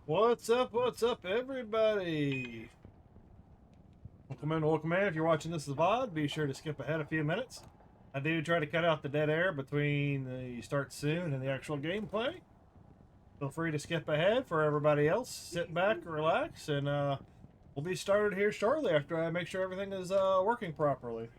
What's up, everybody? Welcome in. If you're watching this as VOD, be sure to skip ahead a few minutes. I do try to cut out the dead air between the start soon and the actual gameplay. Feel free to skip ahead for everybody else. Sit back, relax, and we'll be started here shortly after I make sure everything is working properly.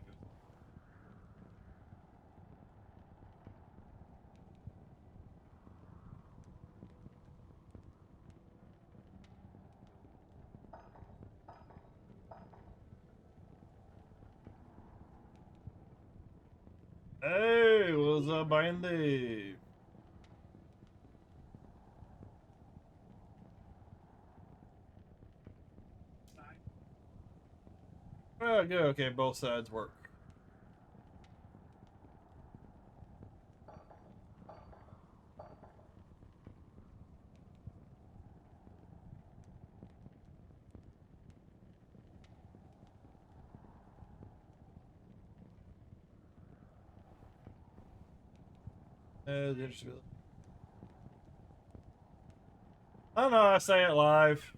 Hey, what's up, Bandy? Oh, good. Okay, both sides work. I don't know, I say it live.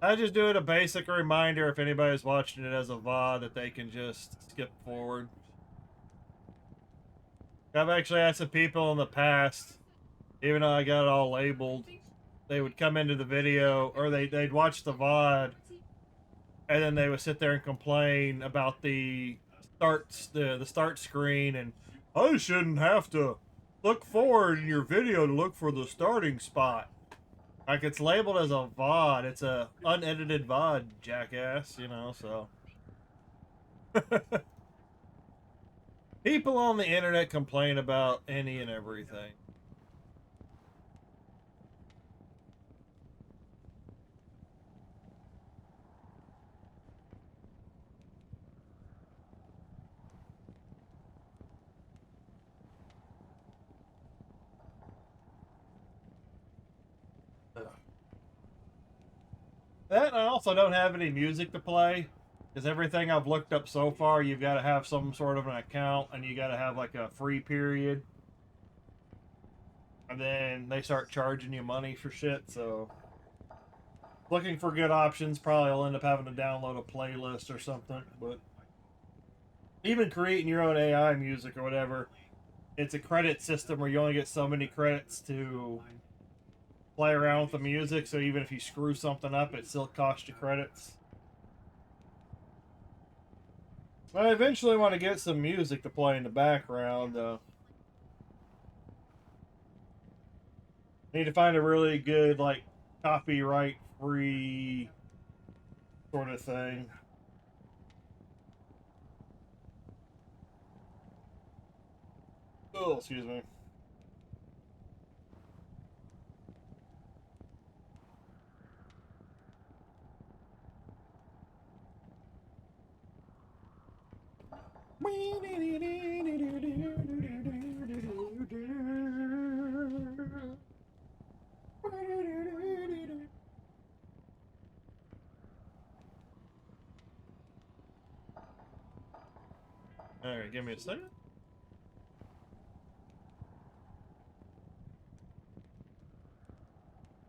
I just do it a basic reminder if anybody's watching it as a VOD that they can just skip forward. I've actually had some people in the past, even though I got it all labeled, they would come into the video or they'd watch the VOD and then they would sit there and complain about the start screen and I shouldn't have to look forward in your video to look for the starting spot. Like, it's labeled as a VOD. It's a unedited VOD, jackass, you know, so. People on the internet complain about any and everything. That, and I also don't have any music to play. Because everything I've looked up so far, you've got to have some sort of an account, and you got to have like a free period. And then they start charging you money for shit, so. Looking for good options, probably I'll end up having to download a playlist or something, but. Even creating your own AI music or whatever, it's a credit system where you only get so many credits to play around with the music, so even if you screw something up, it still costs you credits. I eventually want to get some music to play in the background. Need to find a really good, like, copyright-free sort of thing. Oh, excuse me. Alright, give me a second.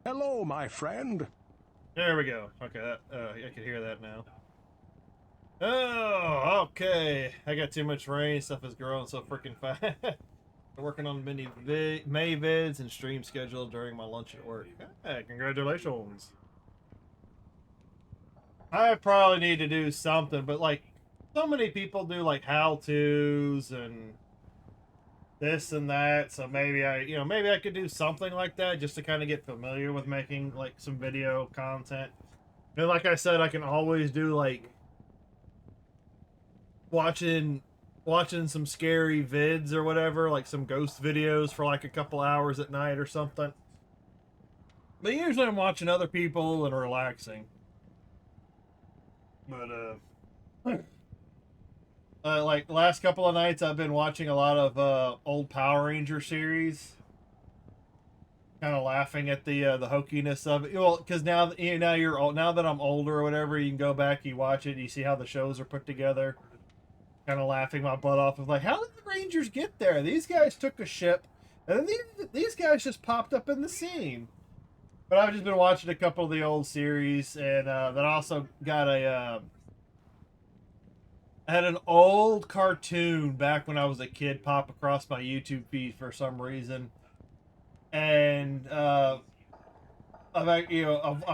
Hello, my friend. There we go. Okay, I can hear that now. Oh, okay. I got too much rain. Stuff is growing so freaking fast. I'm working on many May vids and stream schedule during my lunch at work. Hey, congratulations. I probably need to do something, but like, so many people do like how-tos and this and that, so maybe maybe I could do something like that just to kind of get familiar with making like some video content. And like I said, I can always do like watching some scary vids or whatever, like some ghost videos for like a couple hours at night or something. But usually I'm watching other people and relaxing. But like the last couple of nights I've been watching a lot of old Power Ranger series. Kind of laughing at the hokiness of it. Well, because now you're old, now that I'm older or whatever, you can go back, you watch it, and you see how the shows are put together. Kind of laughing my butt off of like, how did the Rangers get there? These guys took a ship, and then these guys just popped up in the scene. But I've just been watching a couple of the old series, and then also got I had an old cartoon back when I was a kid pop across my YouTube feed for some reason, and I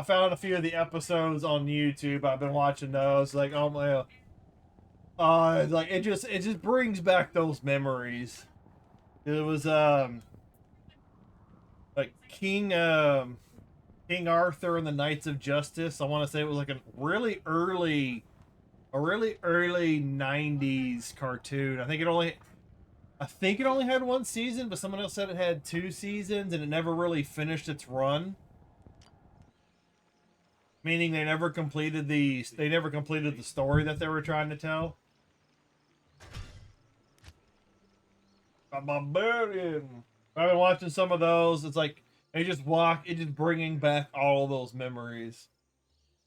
found a few of the episodes on YouTube. I've been watching those, like, oh my, like it just brings back those memories. It was like King Arthur and the Knights of Justice. I want to say it was like a really early '90s cartoon. I think it only had one season, but someone else said it had two seasons, and it never really finished its run. Meaning they never completed the story that they were trying to tell. A Barbarian. I've been watching some of those. It's like it just bringing back all of those memories.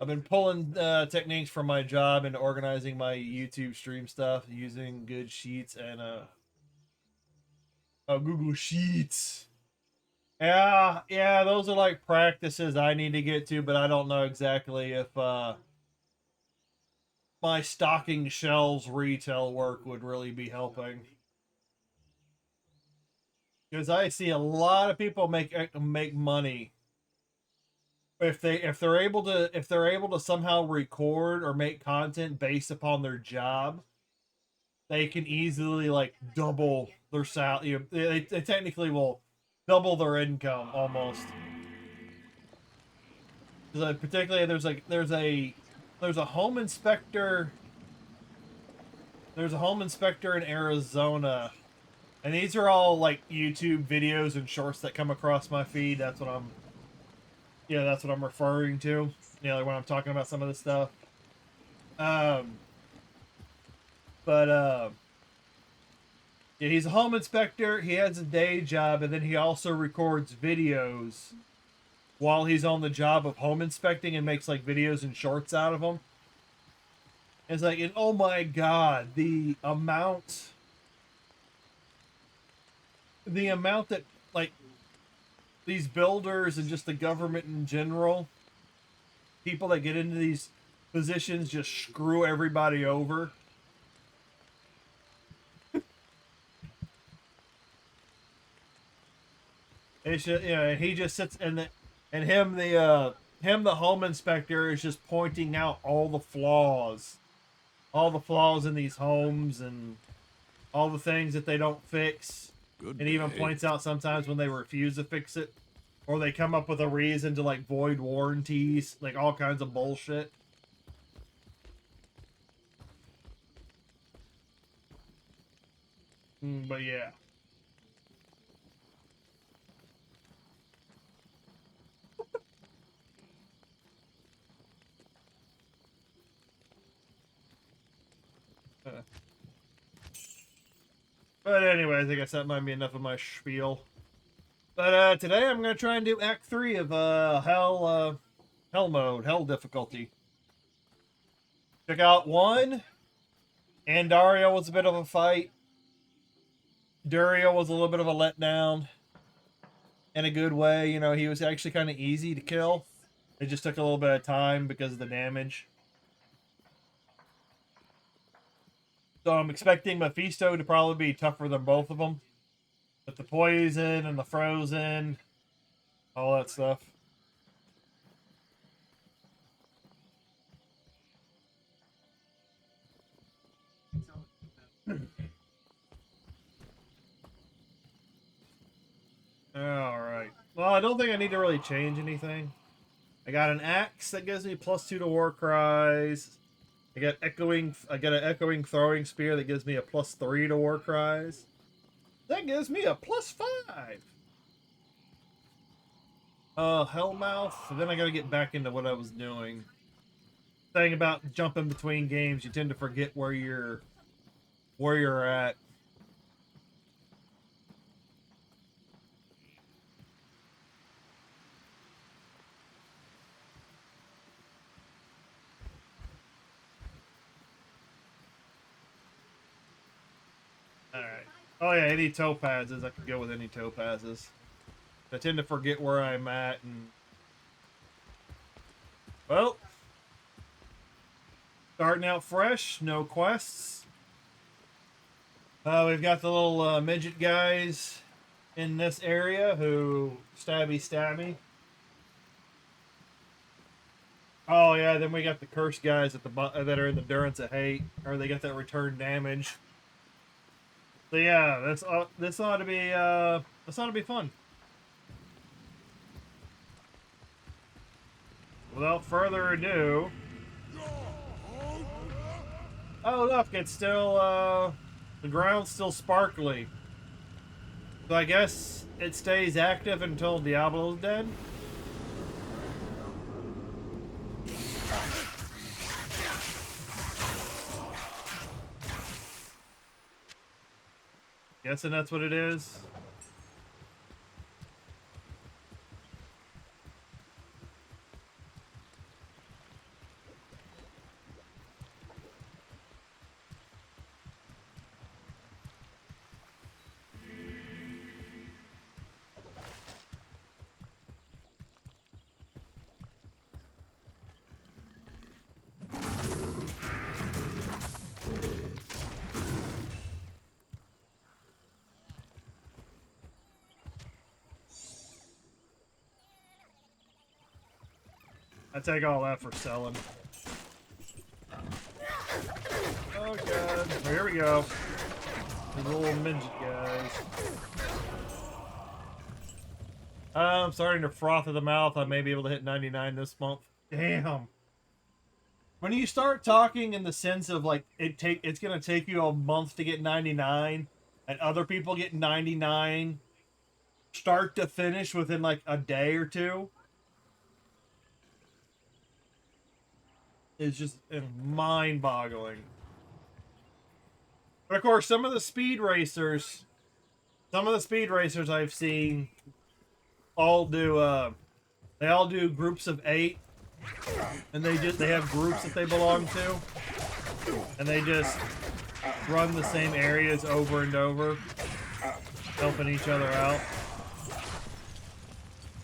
I've been pulling techniques from my job into organizing my YouTube stream stuff using good sheets and Google Sheets. Yeah, those are like practices I need to get to, but I don't know exactly if my stocking shelves retail work would really be helping. Because I see a lot of people make money if they're able to somehow record or make content based upon their job. They can easily like double their salary. They technically will double their income almost. Particularly, there's a home inspector. There's a home inspector in Arizona, and these are all like YouTube videos and shorts that come across my feed. That's what I'm referring to. Like when I'm talking about some of this stuff. Um, but Yeah, he's a home inspector. He has a day job, and then he also records videos while he's on the job of home inspecting and makes like videos and shorts out of them. It's like, and oh my god, the amount that like these builders and just the government in general, people that get into these positions just screw everybody over. It's just, he just sits and him the home inspector is just pointing out all the flaws in these homes and all the things that they don't fix, Good and even day. points out sometimes when they refuse to fix it, or they come up with a reason to like void warranties, like all kinds of bullshit. But yeah. But anyways, I guess that might be enough of my spiel. But today I'm gonna try and do Act 3 of Hell mode, Hell difficulty. Check out 1. Andario was a bit of a fight. Durio was a little bit of a letdown. In a good way, he was actually kind of easy to kill. It just took a little bit of time because of the damage. So I'm expecting Mephisto to probably be tougher than both of them. With the poison and the frozen, all that stuff. Alright. Well, I don't think I need to really change anything. I got an axe that gives me +2 to war cries. I got an echoing throwing spear that gives me a +3 to war cries. That gives me a +5. Hellmouth. So then I gotta get back into what I was doing. Thing about jumping between games, you tend to forget where you're at. Alright. Oh yeah, any topazes. I could go with any topazes. I tend to forget where I'm at, and Well, starting out fresh, no quests. We've got the little midget guys in this area who stabby. Oh yeah, then we got the cursed guys at the that are in the Durance of Hate, or they got that return damage. So yeah, this ought to be fun. Without further ado, oh look, it's still the ground's still sparkly. So I guess it stays active until Diablo's dead. Guessing that's what it is. I take all that for selling. Oh god, well, here we go. These little midget guys. I'm starting to froth at the mouth. I may be able to hit 99 this month. Damn. When you start talking in the sense of like it's gonna take you a month to get 99, and other people get 99 start to finish within like a day or two, it's just mind-boggling. But of course, some of the speed racers I've seen all do they all do groups of 8, and they have groups that they belong to, and they just run the same areas over and over, helping each other out.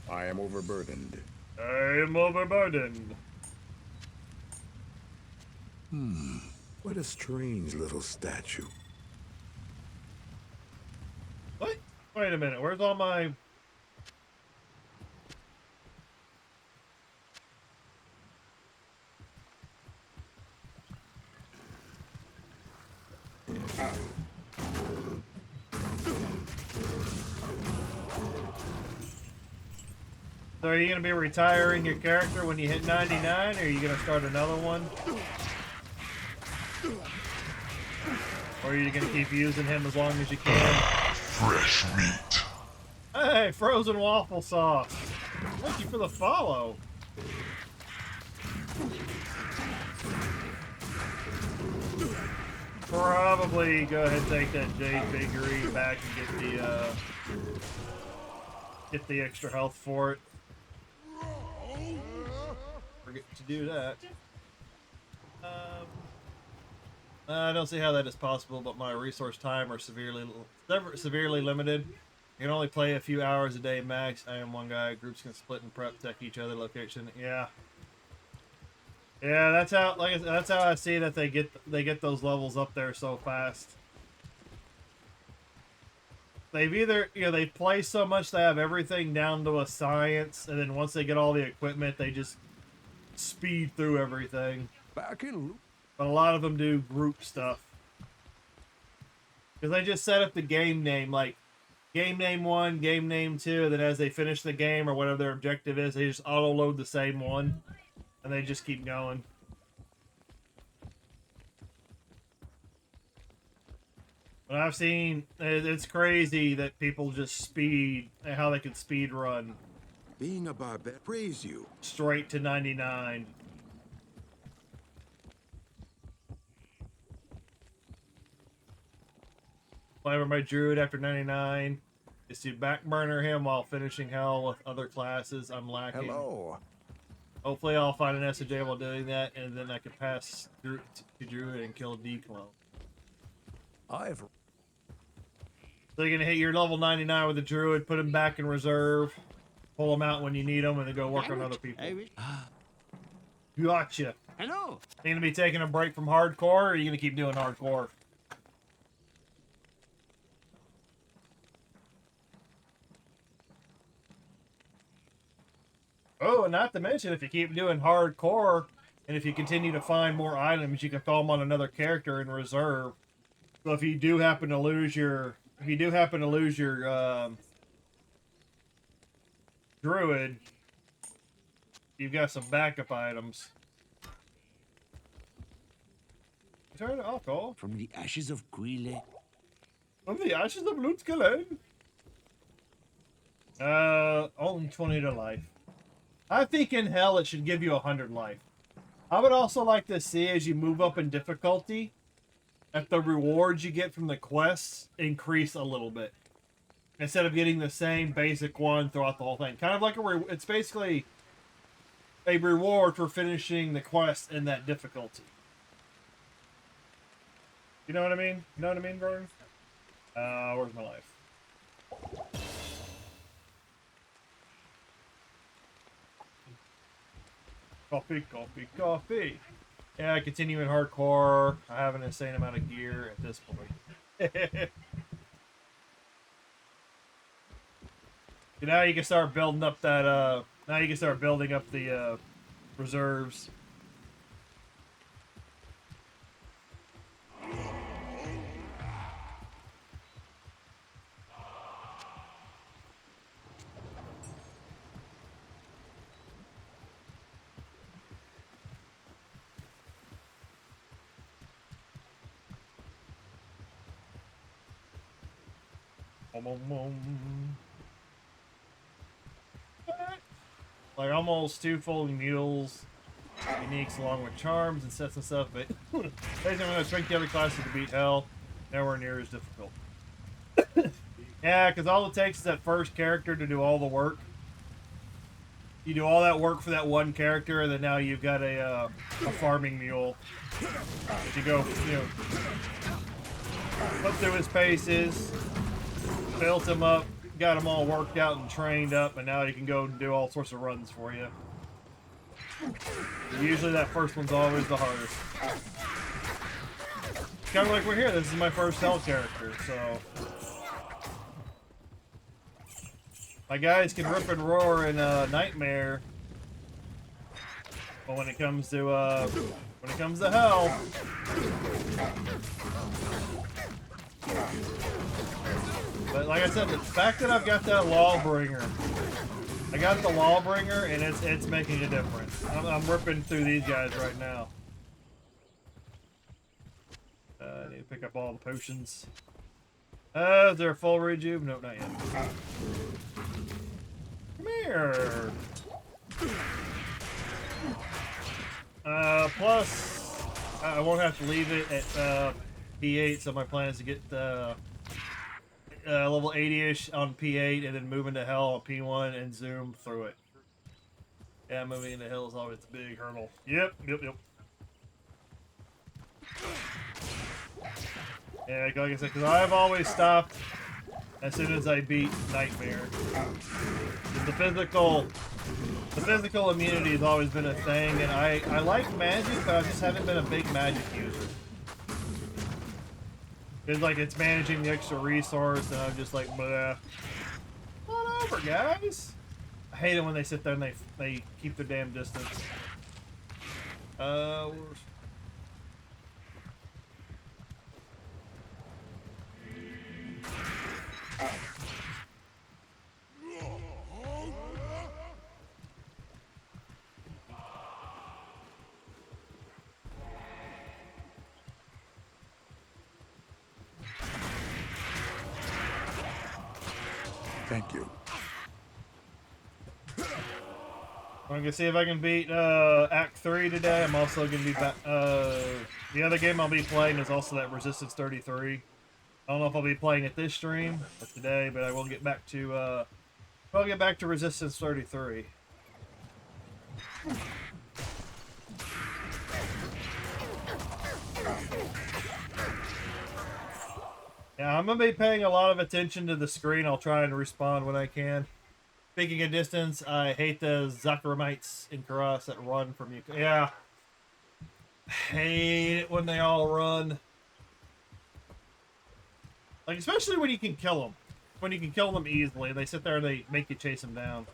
I am overburdened. I am overburdened. What a strange little statue. What? Wait a minute. Where's all my... So are you going to be retiring your character when you hit 99, or are you going to start another one? Or are you going to keep using him as long as you can? Fresh meat. Hey, frozen waffle sauce. Thank you for the follow. Probably go ahead and take that jade figurine back and get the extra health for it. Forget to do that. I don't see how that is possible, but my resource time are severely limited. You can only play a few hours a day max. I am one guy. Groups can split and prep tech each other location. Yeah. Yeah, that's how that's how I see that they get those levels up there so fast. They've either, they play so much they have everything down to a science, and then once they get all the equipment, they just speed through everything. Back in. But a lot of them do group stuff. Because they just set up the game name, like game name 1, game name 2, and then as they finish the game or whatever their objective is, they just auto load the same one. And they just keep going. But I've seen, it's crazy that people just speed, how they can speed run. Being a barbarian, praise you. Straight to 99. Play with my druid after 99 is to backburner him while finishing hell with other classes I'm lacking. Hello. Hopefully I'll find an SJ while doing that, and then I can pass to druid and kill D-clone. I've... So you're gonna hit your level 99 with the druid, put him back in reserve, pull him out when you need him, and then go work on other people. Gotcha. Hello. You gonna be taking a break from hardcore, or are you gonna keep doing hardcore? Oh, and not to mention, if you keep doing hardcore, and if you continue to find more items, you can throw them on another character in reserve. So if you do happen to lose your, druid, you've got some backup items. Turn it off, oh. From the ashes of Guile. From the ashes of Lutzkalen. Only 20 to life. I think in hell it should give you 100 life. I would also like to see, as you move up in difficulty, that the rewards you get from the quests increase a little bit. Instead of getting the same basic one throughout the whole thing. Kind of like it's basically a reward for finishing the quest in that difficulty. You know what I mean? You know what I mean, Vern? Where's my life? Coffee, coffee, coffee. Yeah, I continue in hardcore. I have an insane amount of gear at this point. Now you can start building up that, now you can start building up the, reserves. Like almost 2 folding mules, uniques along with charms and sets and stuff, but basically I'm going to strength the other classes to beat hell. Nowhere near as difficult. Yeah, because all it takes is that first character to do all the work. You do all that work for that one character, and then now you've got a farming mule. That you go, put through his paces, built him up, got them all worked out and trained up, and now you can go and do all sorts of runs for you. Usually that first one's always the hardest. Kind of like we're here. This is my first hell character, so my guys can rip and roar in Nightmare, but when it comes to hell, but like I said, the fact that I've got that Lawbringer, I got the Lawbringer, and it's making a difference. I'm ripping through these guys right now. I need to pick up all the potions. Is there a full rejuve? Nope, not yet. Come here. Plus, I won't have to leave it at P8, so my plan is to get level 80-ish on P8 and then move into hell on P1 and zoom through it. Yeah, moving into hell is always the big hurdle. Yep. Yeah, like I said, because I've always stopped as soon as I beat Nightmare. The physical immunity has always been a thing, and I like magic, but I just haven't been a big magic user. It's like it's managing the extra resource, and I'm just like, bleh. Come on over, guys. I hate it when they sit there and they keep their damn distance. Thank you. I'm gonna see if I can beat Act 3 today. I'm also gonna be back. The other game I'll be playing is also that Resistance 33. I don't know if I'll be playing it this stream or today, but I will get back to Resistance 33. Yeah, I'm gonna be paying a lot of attention to the screen. I'll try and respond when I can. Speaking of distance, I hate the Zakramites in Karas that run from you. Yeah. Hate it when they all run. Like, especially when you can kill them. When you can kill them easily. They sit there and they make you chase them down.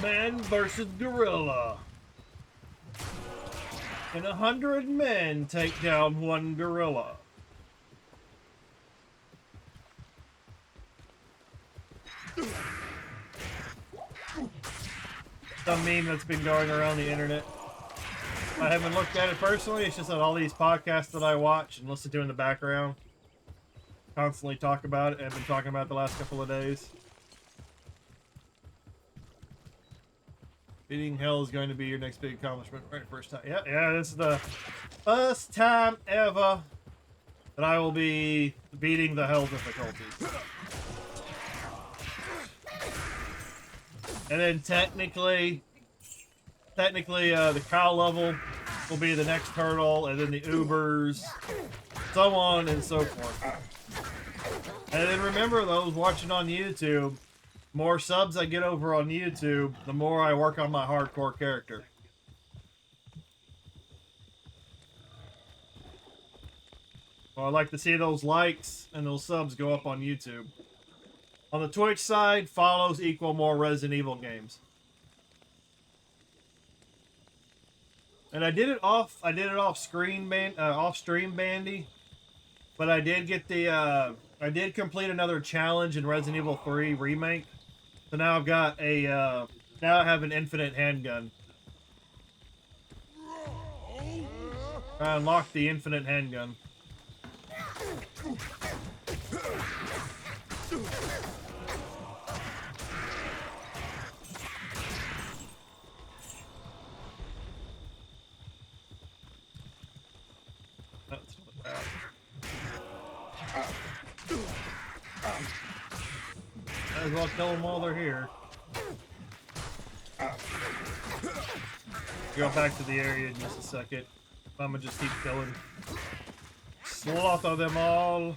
Man versus gorilla. And 100 men take down one gorilla. Some meme that's been going around the internet. I haven't looked at it personally. It's just that all these podcasts that I watch and listen to in the background constantly talk about it. I've been talking about it the last couple of days. Beating hell is going to be your next big accomplishment. Right, first time. Yeah, this is the first time ever that I will be beating the hell difficulties. And then technically, the cow level will be the next hurdle, and then the Ubers, so on and so forth. And then remember, those watching on YouTube, more subs I get over on YouTube, the more I work on my hardcore character. So I like to see those likes and those subs go up on YouTube. On the Twitch side, follows equal more Resident Evil games. And I did it off screen, off stream, Bandy. But I did get the, I did complete another challenge in Resident Evil 3 Remake. So now I've got a, now I have an infinite handgun. I unlocked the infinite handgun. That's not bad. Might as well kill them while they're here. Go back to the area in just a second. I'm gonna just keep killing. Slaughter them all.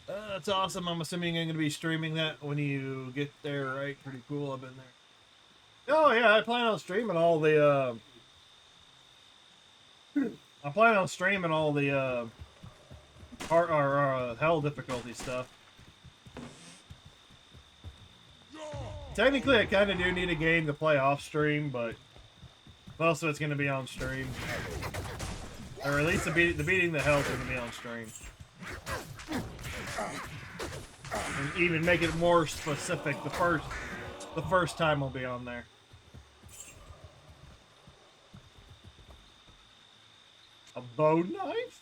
That's awesome. I'm assuming I'm gonna be streaming that when you get there, right? Pretty cool. I've been there. Oh yeah, I plan on streaming all the. I plan on streaming all the hell difficulty stuff. Technically, I kind of do need a game to play off stream, but most of it's going to be on stream. Or at least the beating the hell is going to be on stream. And even make it more specific, the first time will be on there. A bow knife?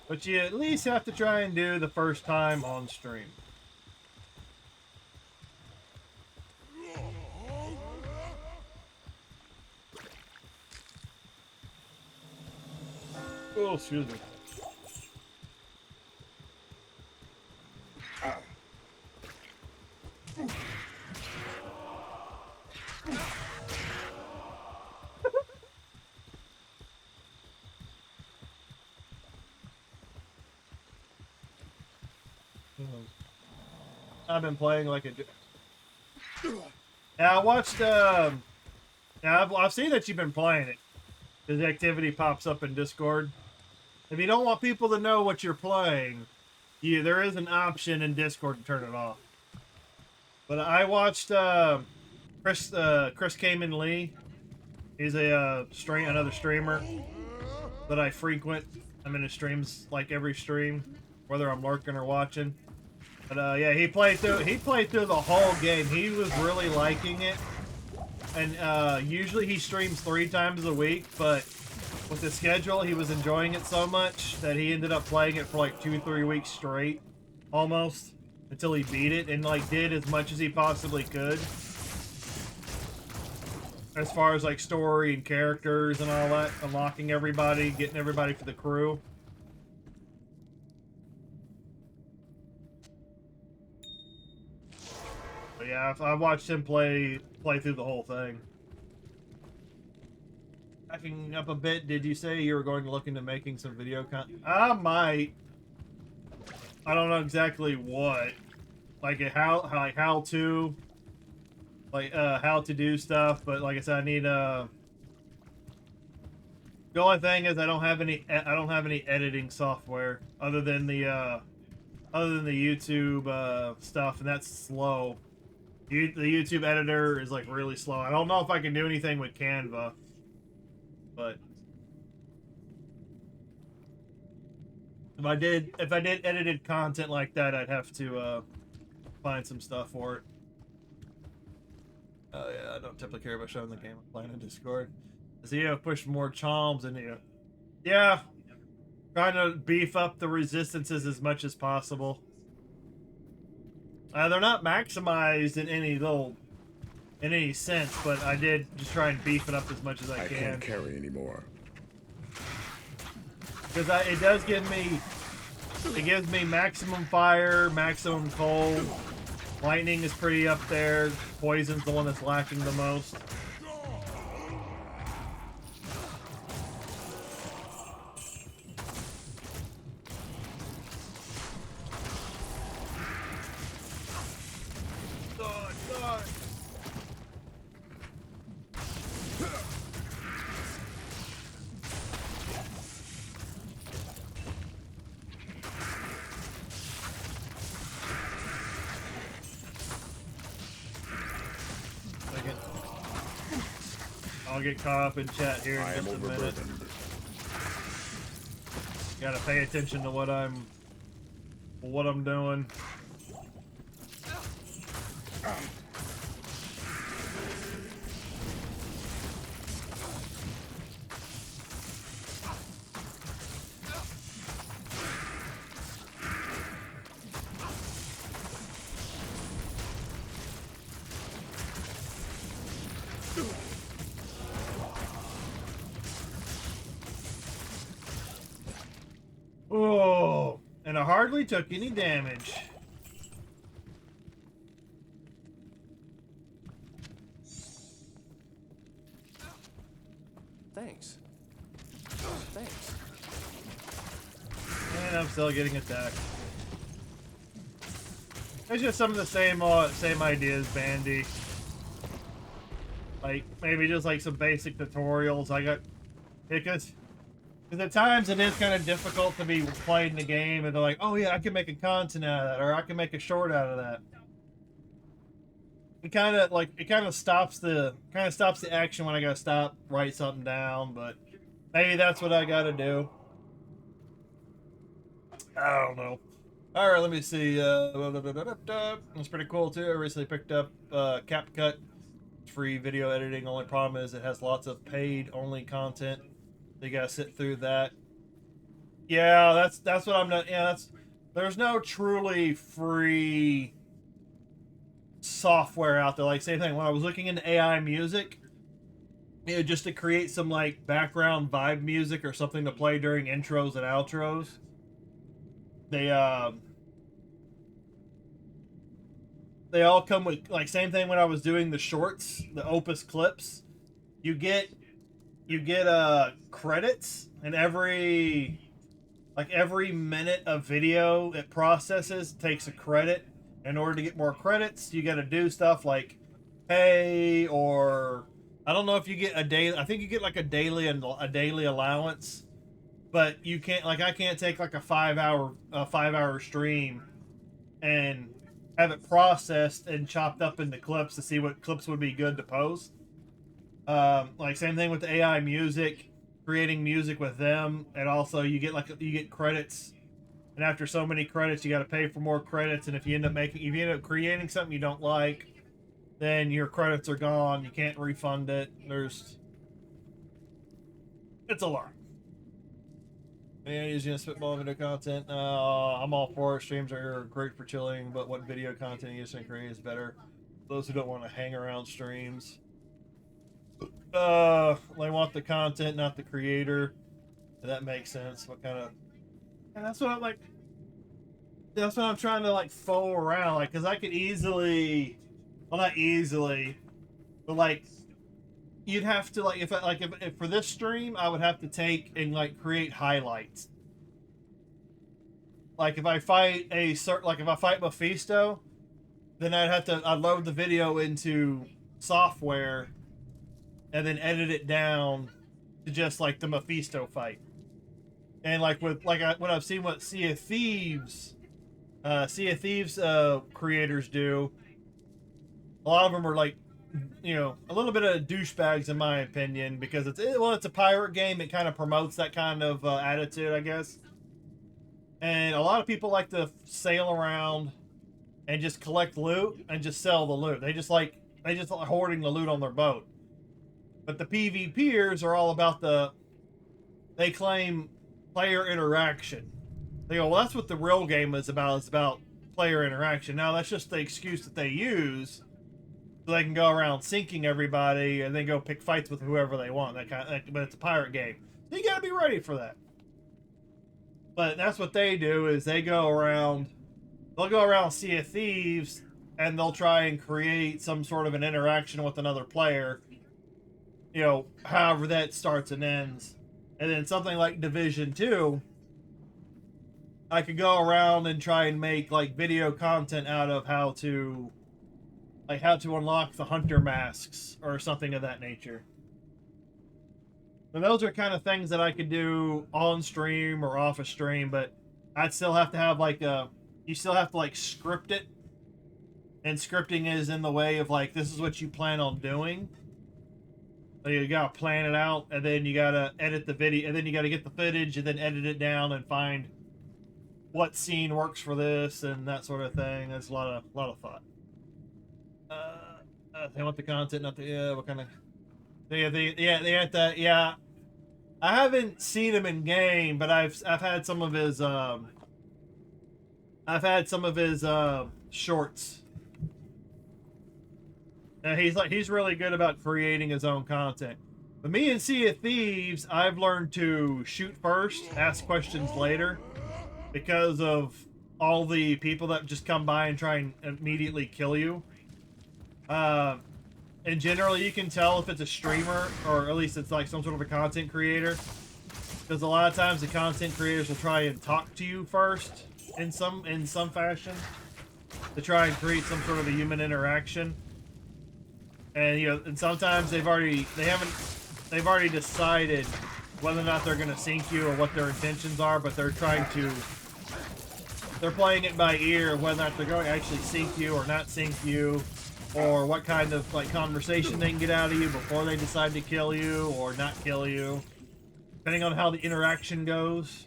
But you at least have to try and do the first time on stream. Oh, excuse me. I've been playing like a. Yeah, I watched. Yeah, I've seen that you've been playing it. The activity pops up in Discord. If you don't want people to know what you're playing, there is an option in Discord to turn it off. But I watched Chris Kamen Lee. He's a another streamer that I frequent. I'm in his streams like every stream, whether I'm lurking or watching. But yeah, he played through the whole game. He was really liking it. And usually he streams 3 times a week, but with the schedule, he was enjoying it so much that he ended up playing it for like 2-3 weeks straight, almost, until he beat it and like did as much as he possibly could. As far as like story and characters and all that, unlocking everybody, getting everybody for the crew. But Yeah, I watched him play through the whole thing. Backing up a bit, did you say you were going to look into making some video content? I might. I don't know exactly what. Like how to how to do stuff, but like I said, I need the only thing is I don't have any editing software other than the YouTube stuff, and that's slow. The YouTube editor is like really slow. I don't know if I can do anything with Canva, but if I did edited content like that, I'd have to find some stuff for it. Oh yeah, I don't typically care about showing the game I'm playing in Discord. Does he have pushed more choms in you? Yeah, trying to beef up the resistances as much as possible. They're not maximized in any sense, but I did just try and beef it up as much as I can. I can't carry anymore. Because it does give me, maximum fire, maximum cold. Lightning is pretty up there. Poison's the one that's lacking the most. I'll get caught up in chat here in just a minute. Gotta pay attention to what I'm doing. Oh, and I hardly took any damage. Thanks. Thanks. And I'm still getting attacked. It's just some of the same ideas, Bandy. Like maybe just like some basic tutorials. I got because at times it is kind of difficult to be playing the game, and they're like, "Oh yeah, I can make a content out of that, or I can make a short out of that." It kind of stops the action when I gotta stop, write something down. But maybe that's what I gotta do. I don't know. All right, let me see. It's pretty cool too. I recently picked up CapCut. It's free video editing. Only problem is it has lots of paid only content. You gotta sit through that. Yeah, that's what I'm not. Yeah, there's no truly free software out there. Like same thing when I was looking into AI music, just to create some like background vibe music or something to play during intros and outros. They all come with like same thing when I was doing the shorts, the Opus clips. You get credits, and every minute of video it processes takes a credit. In order to get more credits, you got to do stuff like pay, or I don't know if you get a daily. I think you get like a daily allowance, but you can't, like I can't take like a 5-hour stream and have it processed and chopped up into clips to see what clips would be good to post. Like same thing with the AI music, creating music with them, and also you get credits, and after so many credits you got to pay for more credits, and if you end up creating something you don't like, then your credits are gone. You can't refund it. It's a lot. Yeah, using spitball video content. I'm all for it. Streams are great for chilling, but what video content you using to create is better. Those who don't want to hang around streams. They want the content, not the creator. That makes sense. What kind of? And that's what I'm like. That's what I'm trying to like fool around, like, because I could easily, well, not easily, but like you'd have to like if for this stream I would have to take and like create highlights. Like if I fight if I fight Mephisto, then I'd load the video into software and then edit it down to just like the Mephisto fight. And like with what I've seen what Sea of Thieves creators do, a lot of them are like, you know, a little bit of douchebags in my opinion, because it's a pirate game. It kind of promotes that kind of attitude, I guess. And a lot of people like to sail around and just collect loot and just sell the loot. They just like hoarding the loot on their boat. But the PvPers are all about they claim player interaction. They go, well, that's what the real game is about. It's about player interaction. Now, that's just the excuse that they use so they can go around sinking everybody and then go pick fights with whoever they want. But it's a pirate game. So you gotta be ready for that. But that's what they do, is they'll go around Sea of Thieves, and they'll try and create some sort of an interaction with another player, you know, however that starts and ends. And then something like Division 2, I could go around and try and make like video content out of how to unlock the hunter masks or something of that nature. And those are kind of things that I could do on stream or off a stream, but I'd still have to have you still have to like script it. And scripting is in the way of like, this is what you plan on doing. So you gotta plan it out, and then you gotta edit the video, and then you gotta get the footage and then edit it down and find what scene works for this and that sort of thing. That's a lot of thought. They want the content, not the what kind of they had that. Yeah, I haven't seen him in game, but I've had some of his shorts. And he's really good about creating his own content. But me and Sea of Thieves, I've learned to shoot first, ask questions later, because of all the people that just come by and try and immediately kill you. And generally you can tell if it's a streamer, or at least it's like some sort of a content creator, because a lot of times the content creators will try and talk to you first in some fashion to try and create some sort of a human interaction. And you know, and sometimes they've already decided whether or not they're going to sink you or what their intentions are, but they're playing it by ear, whether or not they're going to actually sink you or not sink you, or what kind of like conversation they can get out of you before they decide to kill you or not kill you, depending on how the interaction goes.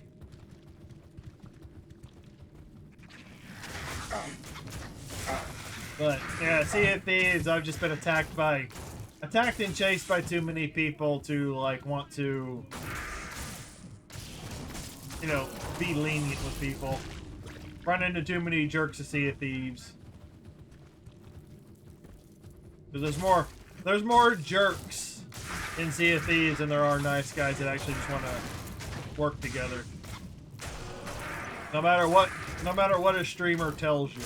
But yeah, Sea of Thieves, I've just been attacked and chased by too many people to like want to, you know, be lenient with people. Run into too many jerks of Sea of Thieves. There's more jerks in Sea of Thieves than there are nice guys that actually just want to work together. No matter what a streamer tells you.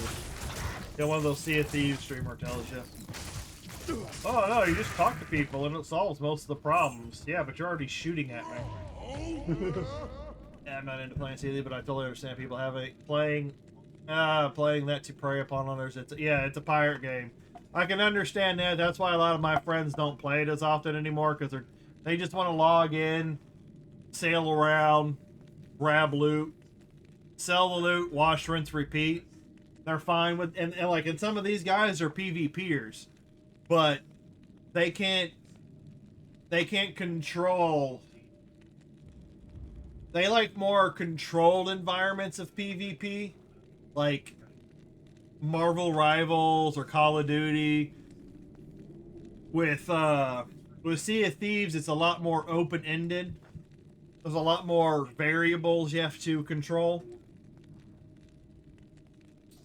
You know, one of those Sea of Thieves streamer tells you, oh no, you just talk to people and it solves most of the problems. Yeah, but you're already shooting at me. Yeah, I'm not into playing Sea of Thieves, but I totally understand people playing that to prey upon others. It's a pirate game. I can understand that. That's why a lot of my friends don't play it as often anymore, because they just want to log in, sail around, grab loot, sell the loot, wash, rinse, repeat. They're fine with, and some of these guys are PvPers, but they can't control. They like more controlled environments of PvP, like Marvel Rivals or Call of Duty. With Sea of Thieves, it's a lot more open-ended. There's a lot more variables you have to control.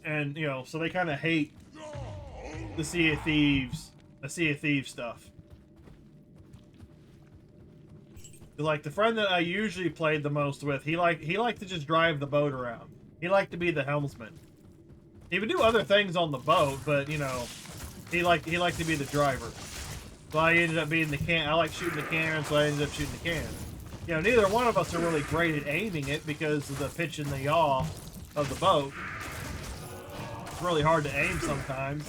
And, you know, so they kind of hate the Sea of Thieves stuff. Like, the friend that I usually played the most with, he liked to just drive the boat around. He liked to be the helmsman. He would do other things on the boat, but, you know, He liked to be the driver. So I ended up being the I like shooting the cannon, so I ended up shooting the cannon. You know, neither one of us are really great at aiming it because of the pitch and the yaw of the boat. It's really hard to aim sometimes.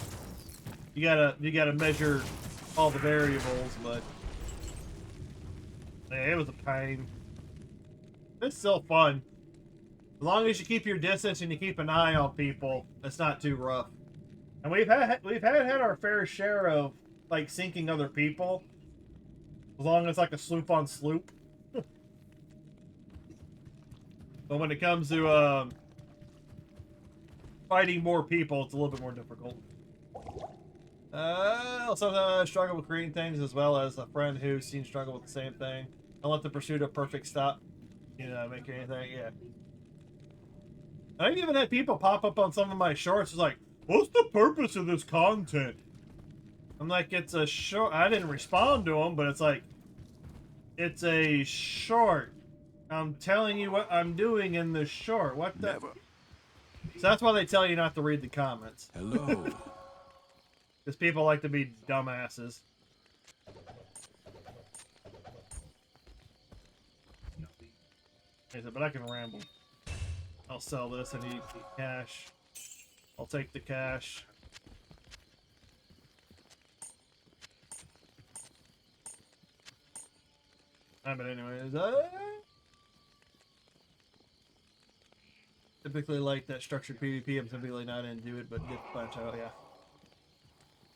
You gotta measure all the variables, but man, it was a pain. It's still fun. As long as you keep your distance and you keep an eye on people, it's not too rough. And we've had our fair share of like sinking other people. As long as it's like a sloop on sloop. But when it comes to fighting more people, it's a little bit more difficult. Also struggle with creating things, as well as a friend who seems to struggle with the same thing. Don't let the pursuit of perfect stop, you know, make anything. Yeah. I've even had people pop up on some of my shorts. It's like, what's the purpose of this content? I'm like, it's a short. I didn't respond to them, but it's like, it's a short. I'm telling you what I'm doing in the short. What the? Never. So that's why they tell you not to read the comments. Hello. Because people like to be dumbasses. But I can ramble. I'll sell this. I need cash. I'll take the cash. But anyways, typically like that structured PvP. I'm typically not into it, but get plateau, yeah.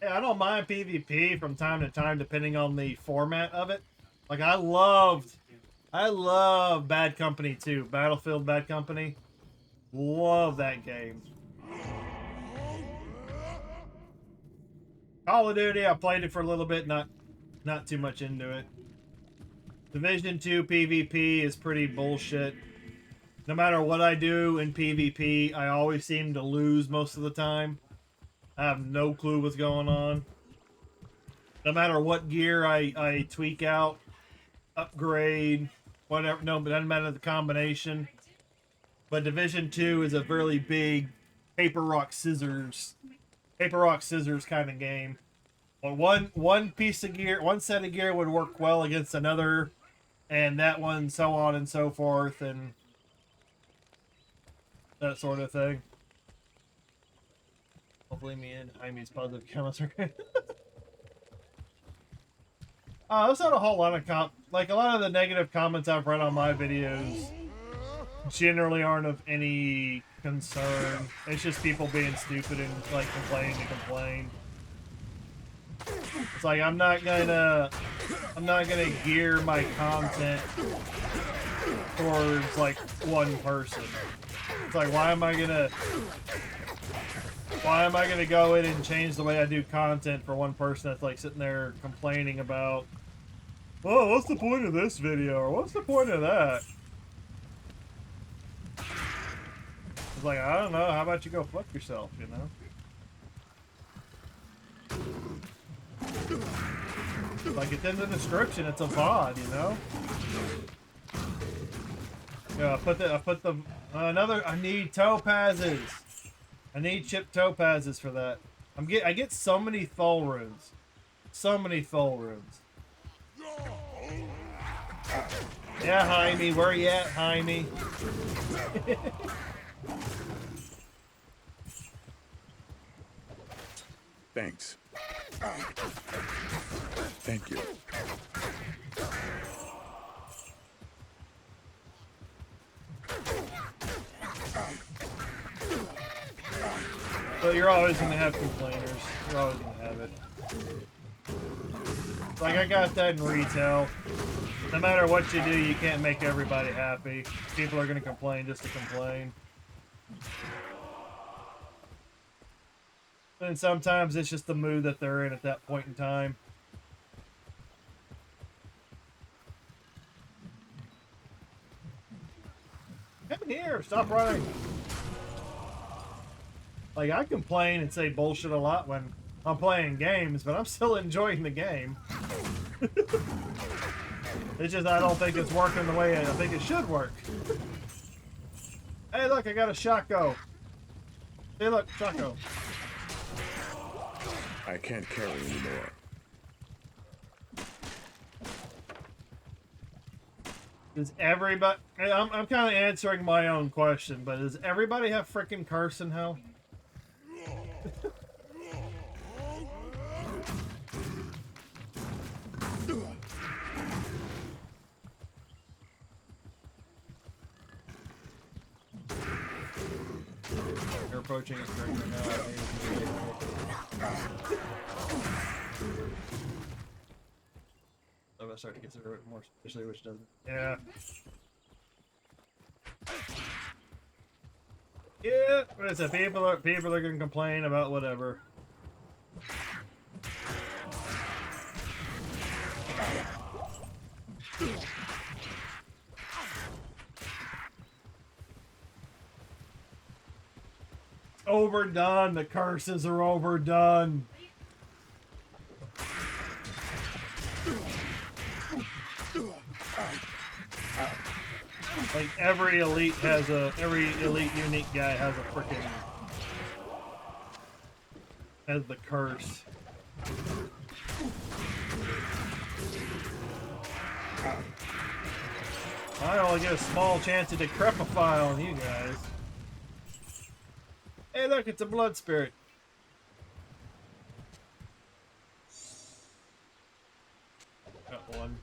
Yeah, I don't mind PvP from time to time, depending on the format of it. Like I love Bad Company 2, Battlefield Bad Company. Love that game. Call of Duty, I played it for a little bit, not too much into it. Division 2 PvP is pretty bullshit. No matter what I do in PvP, I always seem to lose most of the time. I have no clue what's going on. No matter what gear I tweak out, upgrade, whatever, no, but it doesn't matter the combination. But Division 2 is a really big paper, rock, scissors kind of game. But one piece of gear, one set of gear would work well against another, and that one, so on and so forth, and that sort of thing. Hopefully me and Jaime's positive comments are good. There's not a whole lot of a lot of the negative comments I've read on my videos generally aren't of any concern. It's just people being stupid and like complaining to complain. It's like I'm not gonna gear my content towards like one person. It's like why am I gonna go in and change the way I do content for one person that's like sitting there complaining about, oh, what's the point of this video, or what's the point of that? It's like, I don't know, how about you go fuck yourself, you know? Like, it's in the description, it's a VOD, you know? Yeah, I need topazes. I need chipped topazes for that. I get so many Thol runes. So many Thol runes. Yeah, Jaime, where you at, Jaime? Thanks. Thank you. But you're always going to have complainers. You're always going to have it. Like, I got that in retail. No matter what you do, you can't make everybody happy. People are going to complain just to complain. And sometimes it's just the mood that they're in at that point in time. Come here, stop running. Like, I complain and say bullshit a lot when I'm playing games, but I'm still enjoying the game. It's just I don't think it's working the way I think it should work. Hey, look, I got a shotgun. Hey, look, shotgun. I can't carry anymore. Does everybody... I'm kind of answering my own question, but does everybody have freaking curse in hell? You're approaching a strength right now. I'm gonna start to consider it more especially which doesn't. Yeah. Yeah, what is it? People are gonna complain about whatever. Overdone. The curses are overdone. Like every elite unique guy has a freaking has the curse. I only get a small chance of decrepify on you guys. Hey, look, it's a blood spirit. Got one.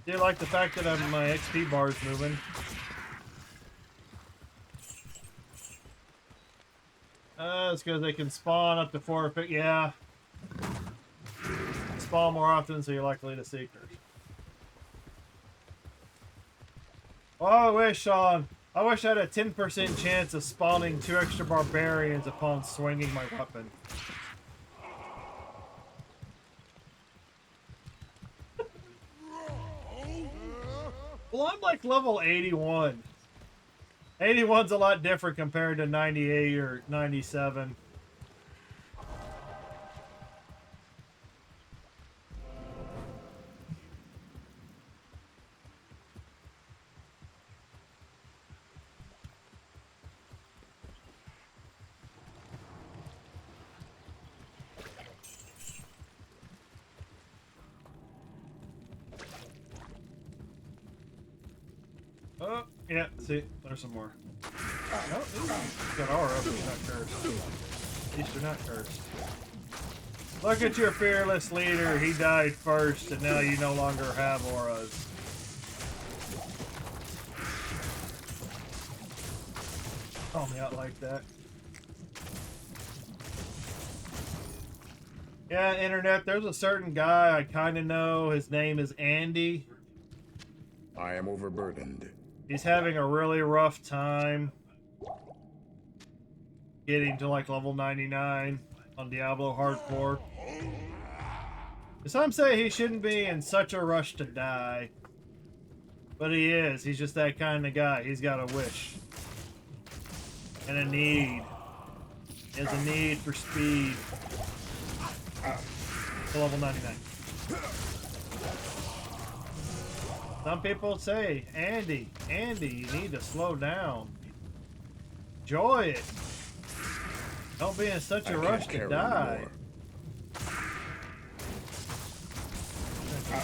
Do you like the fact that my XP bar is moving? It's because they can spawn up to 4 or 5. Yeah. Spawn more often, so you're likely to see curse. Oh, I wish, Sean. I wish I had a 10% chance of spawning 2 extra barbarians upon swinging my weapon. Well, I'm like level 81. 81's a lot different compared to 98 or 97. Oh, yeah, see, there's some more. Oh, ooh, got aura, but you're not cursed. At least you're not cursed. Look at your fearless leader. He died first, and now you no longer have auras. Call me out like that. Yeah, internet, there's a certain guy I kind of know. His name is Andy. I am overburdened. He's having a really rough time getting to like level 99 on Diablo hardcore. Some say he shouldn't be in such a rush to die, but he is. He's just that kind of guy. He's got a wish and a need. He has a need for speed to level 99. Some people say, Andy, you need to slow down. Enjoy it. Don't be in such a rush to die.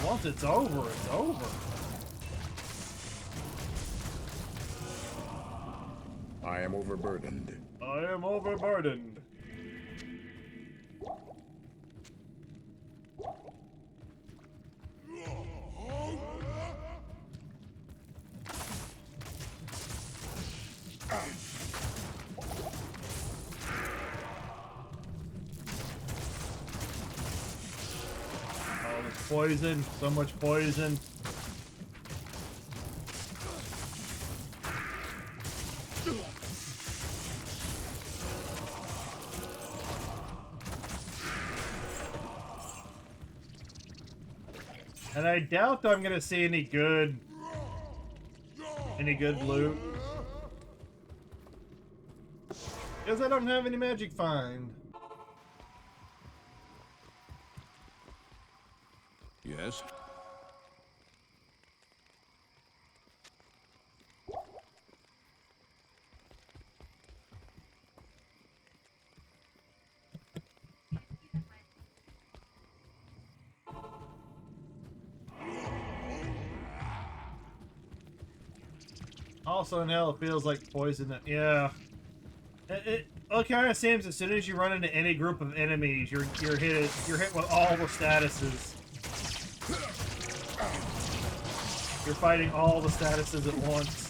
Once it's over, it's over. I am overburdened. I am overburdened. Oh, there's poison. So much poison. And I doubt I'm gonna see any good loot. Because I don't have any magic find. Yes? Also in hell, it feels like poison. Yeah. It kind of seems as soon as you run into any group of enemies, you're hit with all the statuses. You're fighting all the statuses at once.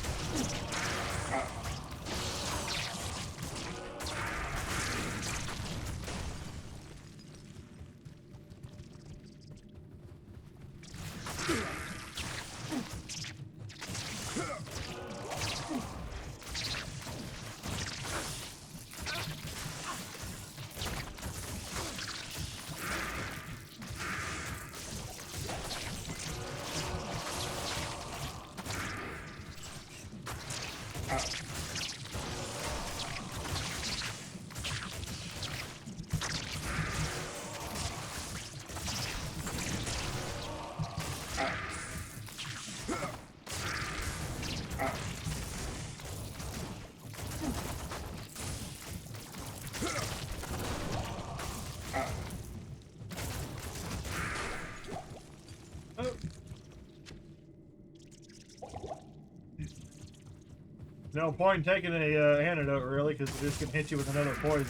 No point in taking a antidote, really, because it just can hit you with another poison.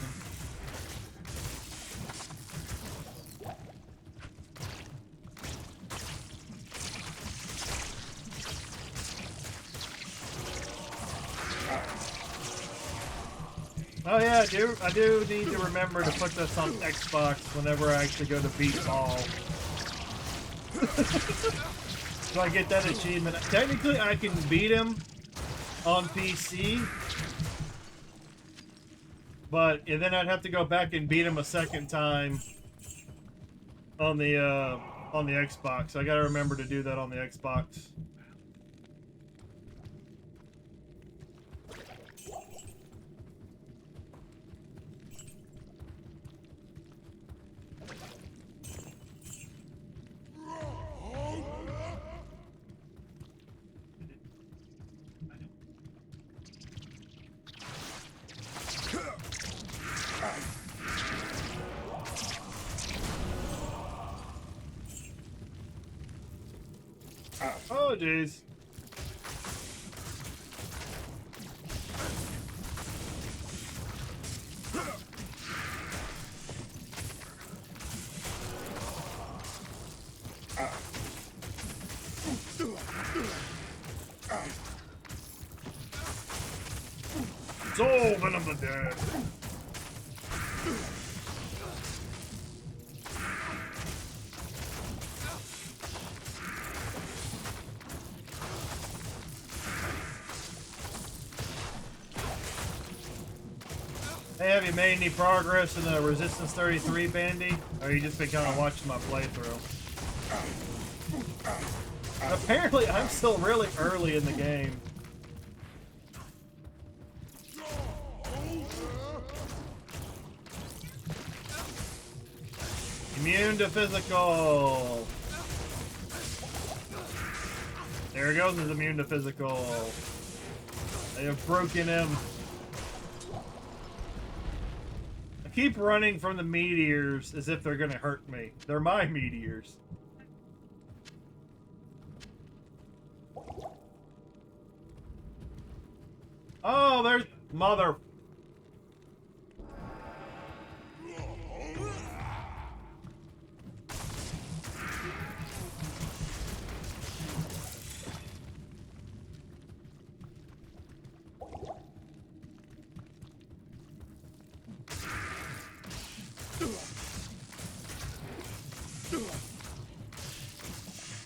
Oh yeah, I do need to remember to put this on Xbox whenever I actually go to beat Ball. So I get that achievement. Technically, I can beat him on PC, but then I'd have to go back and beat him a second time on the Xbox. I gotta remember to do that on the Xbox. Oh, jeez. Soul Venom the Dead. Hey, have you made any progress in the Resistance 33, Bandy? Or you just been kind of watching my playthrough? Apparently, I'm still really early in the game. Immune to physical. There he goes, his immune to physical. They have broken him. I keep running from the meteors as if they're gonna hurt me. They're my meteors. Oh, there's mother.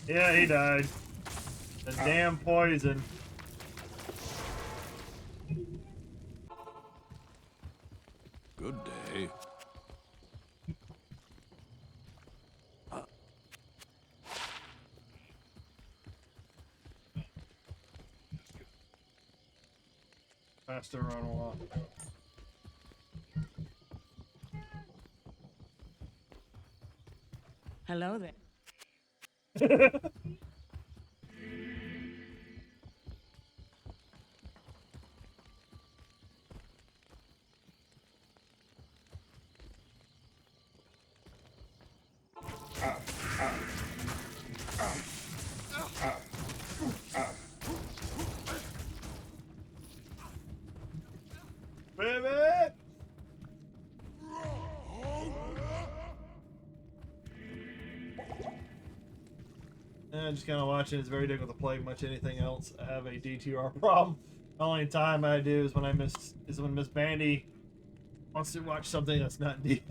Yeah, he died. The damn poison. Good day. Faster run along. Hello there. Baby! I'm just kind of watching. It's very difficult to play much anything else. I have a DTR problem. The only time I do is when Miss Bandy wants to watch something that's not deep.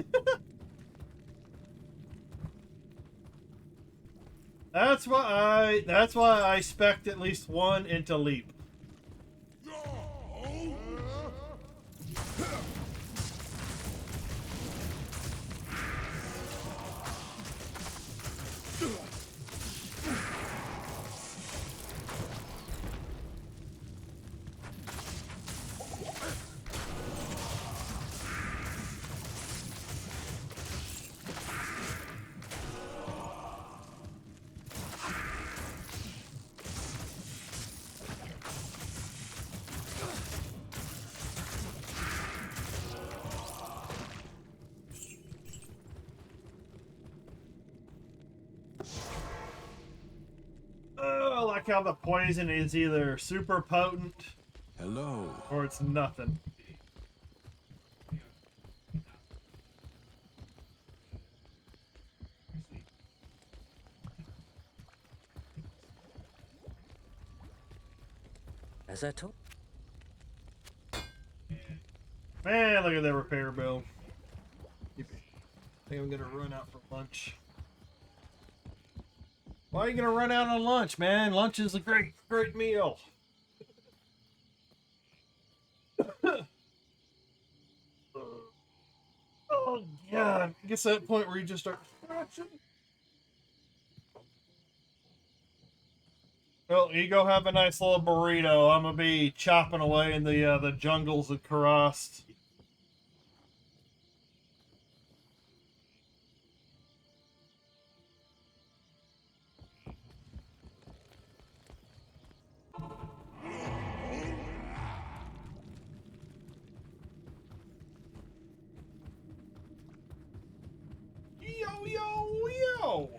That's why I spec'd at least one into Leap. I like how the poison is either super potent Hello. or it's nothing. As I told. Man, look at that repair bill. I think I'm gonna run out for lunch. Why are you gonna run out on lunch, man? Lunch is a great meal. Oh god, it gets to that point where you just start scratching. Well, you go have a nice little burrito. I'm gonna be chopping away in the jungles of Karast. Yo, yo, yo!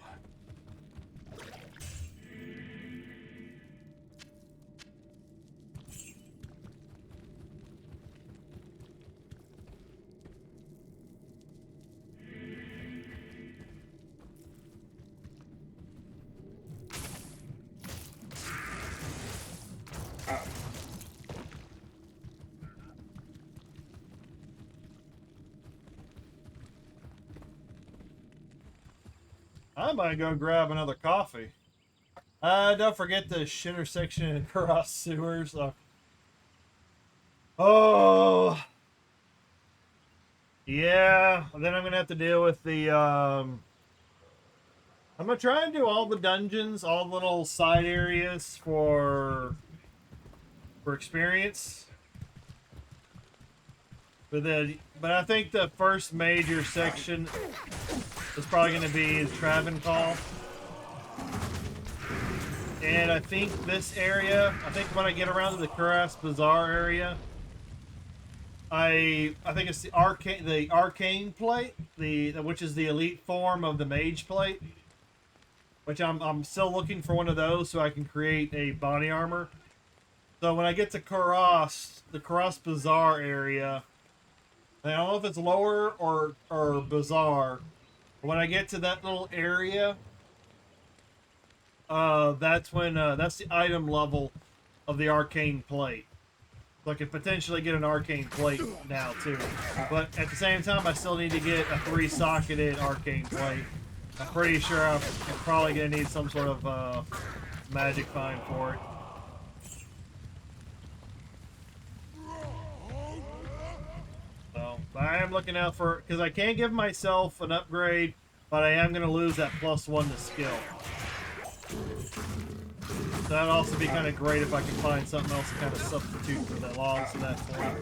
I might go grab another coffee. Don't forget the shitter section across sewers. Oh, yeah. Then I'm gonna have to deal with the. I'm gonna try and do all the dungeons, all the little side areas for experience. But I think the first major section is probably going to be Travancore. And I think this area, I think when I get around to the Karast Bazaar area, I think it's the arcane plate, which is the elite form of the mage plate. Which I'm still looking for one of those so I can create a body armor. So when I get to Karast, the Karast Bazaar area, I don't know if it's lower or Bazaar. When I get to that little area, that's when that's the item level of the arcane plate. So I could potentially get an arcane plate now too. But at the same time, I still need to get a 3-socketed arcane plate. I'm pretty sure I'm probably gonna need some sort of magic find for it. So I am looking out for, because I can't give myself an upgrade, but I am going to lose that +1 to skill. So that'd also be kind of great if I can find something else to kind of substitute for that loss of that point.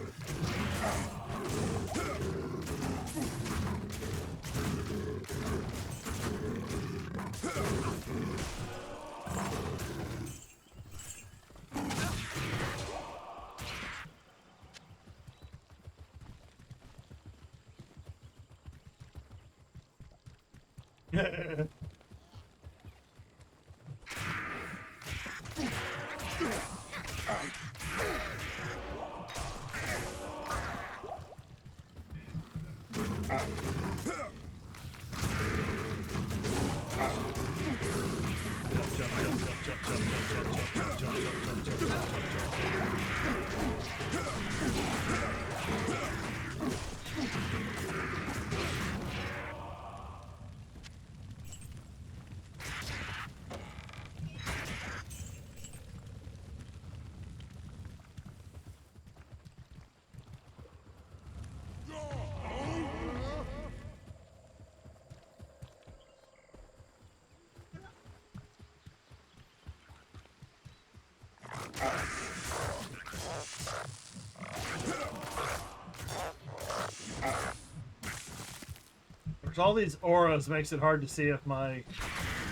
There's all these auras, makes it hard to see if my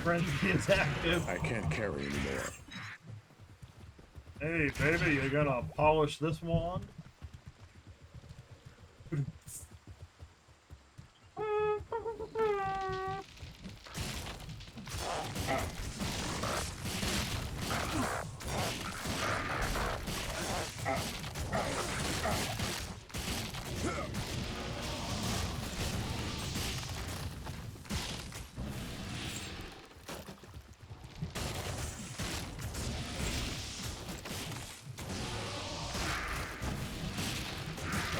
frenzy is active. I can't carry anymore. Hey, baby, you gonna polish this wand?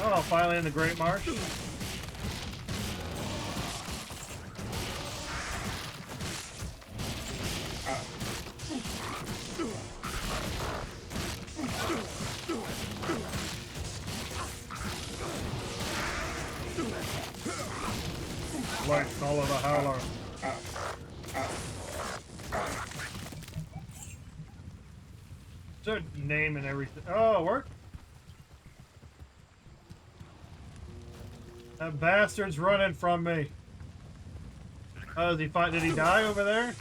Oh, finally in the Great March. Like follow the howler. Start naming everything. Oh, it worked. That bastard's running from me. Oh, did he die over there?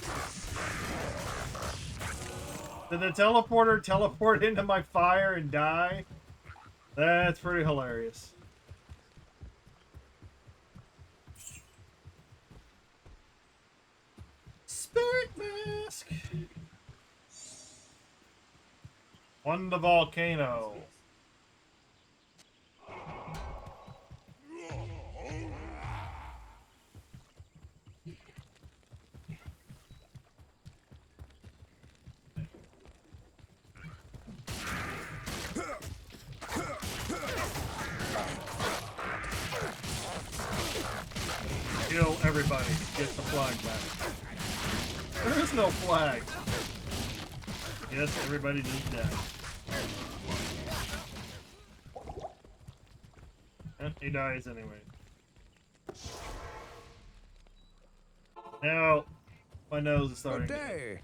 Did the teleporter teleport into my fire and die? That's pretty hilarious. Spirit mask. On the volcano. Kill everybody. Get the flag back. There is no flag. Yes, everybody just died. And he dies anyway. Now, my nose is starting. Good day.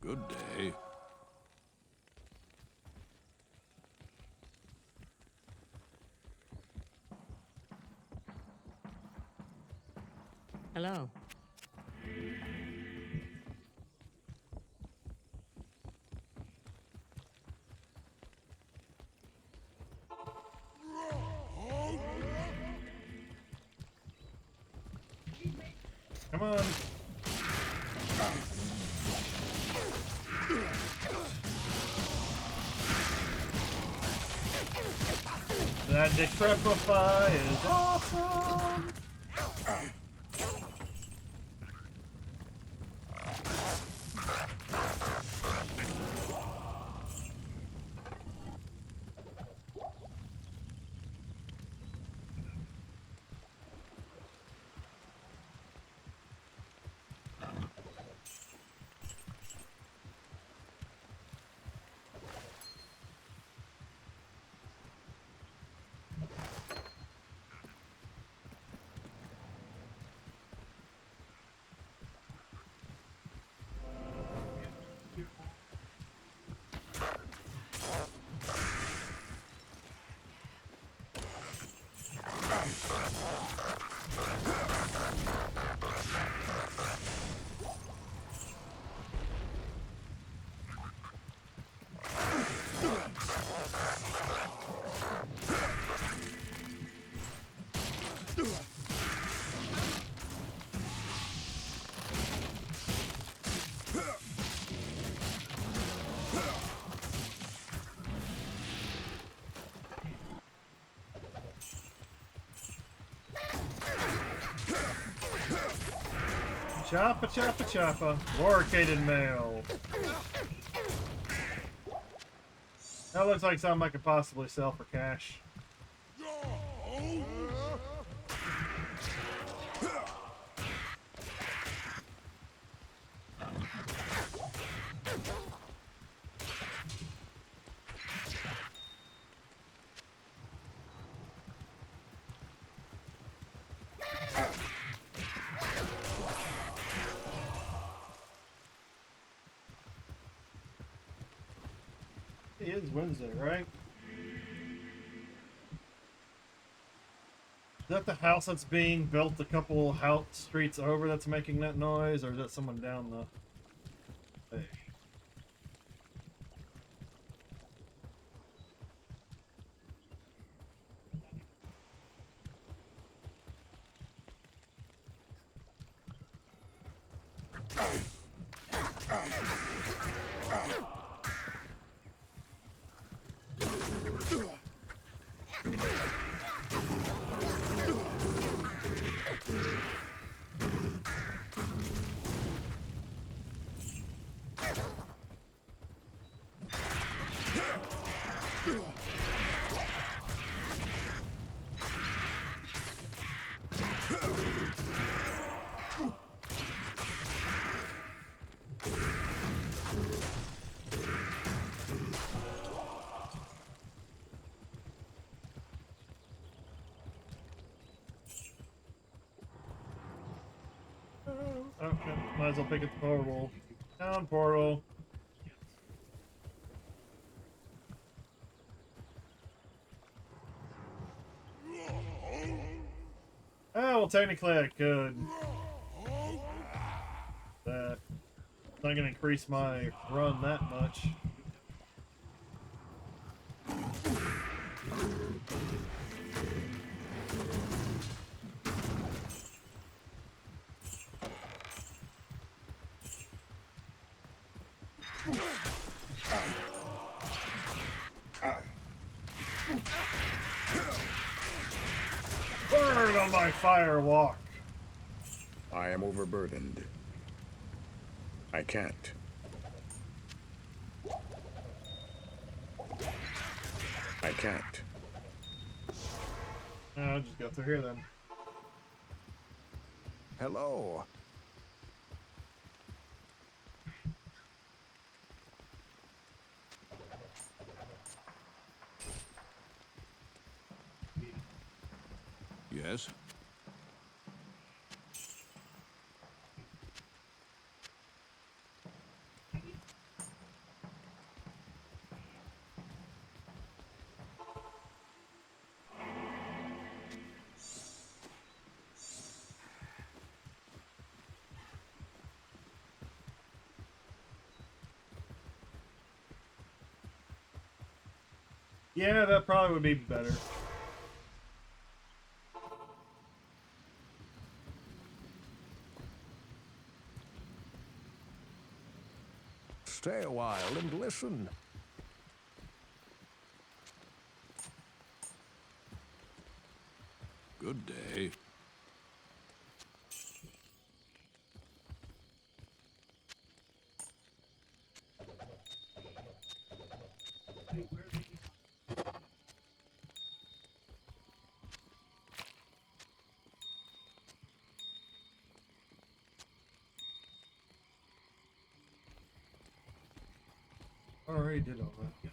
Good day. Hello. Come on. That decrepify is awesome. Choppa, choppa, choppa. Warcated mail. That looks like something I could possibly sell for cash. It is Wednesday, right? Is that the house that's being built a couple house streets over that's making that noise, or is that someone down the... Hey. Okay, might as well pick up the portal. Down portal. Oh, well, technically I could. That. It's not going to increase my run that much. Burn on my fire walk. I am overburdened. I can't. I can't. I'll just go through here then. Hello. Yes? Yeah, that probably would be better. Stay a while and listen. Good day. Already did all that.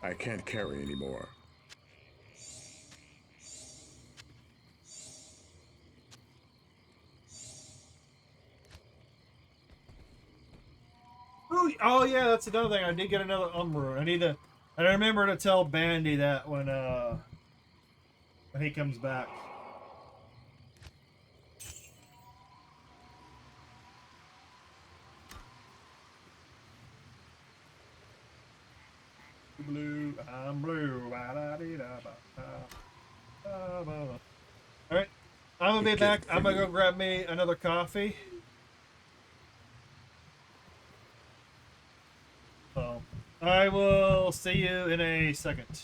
I can't carry anymore. Oh yeah, that's another thing. I did get another Umbro. I remember to tell Bandy that when he comes back. Blue, I'm blue. Da, da, dee, da. gonna be back. I'm gonna go grab me another coffee. So I will see you in a second.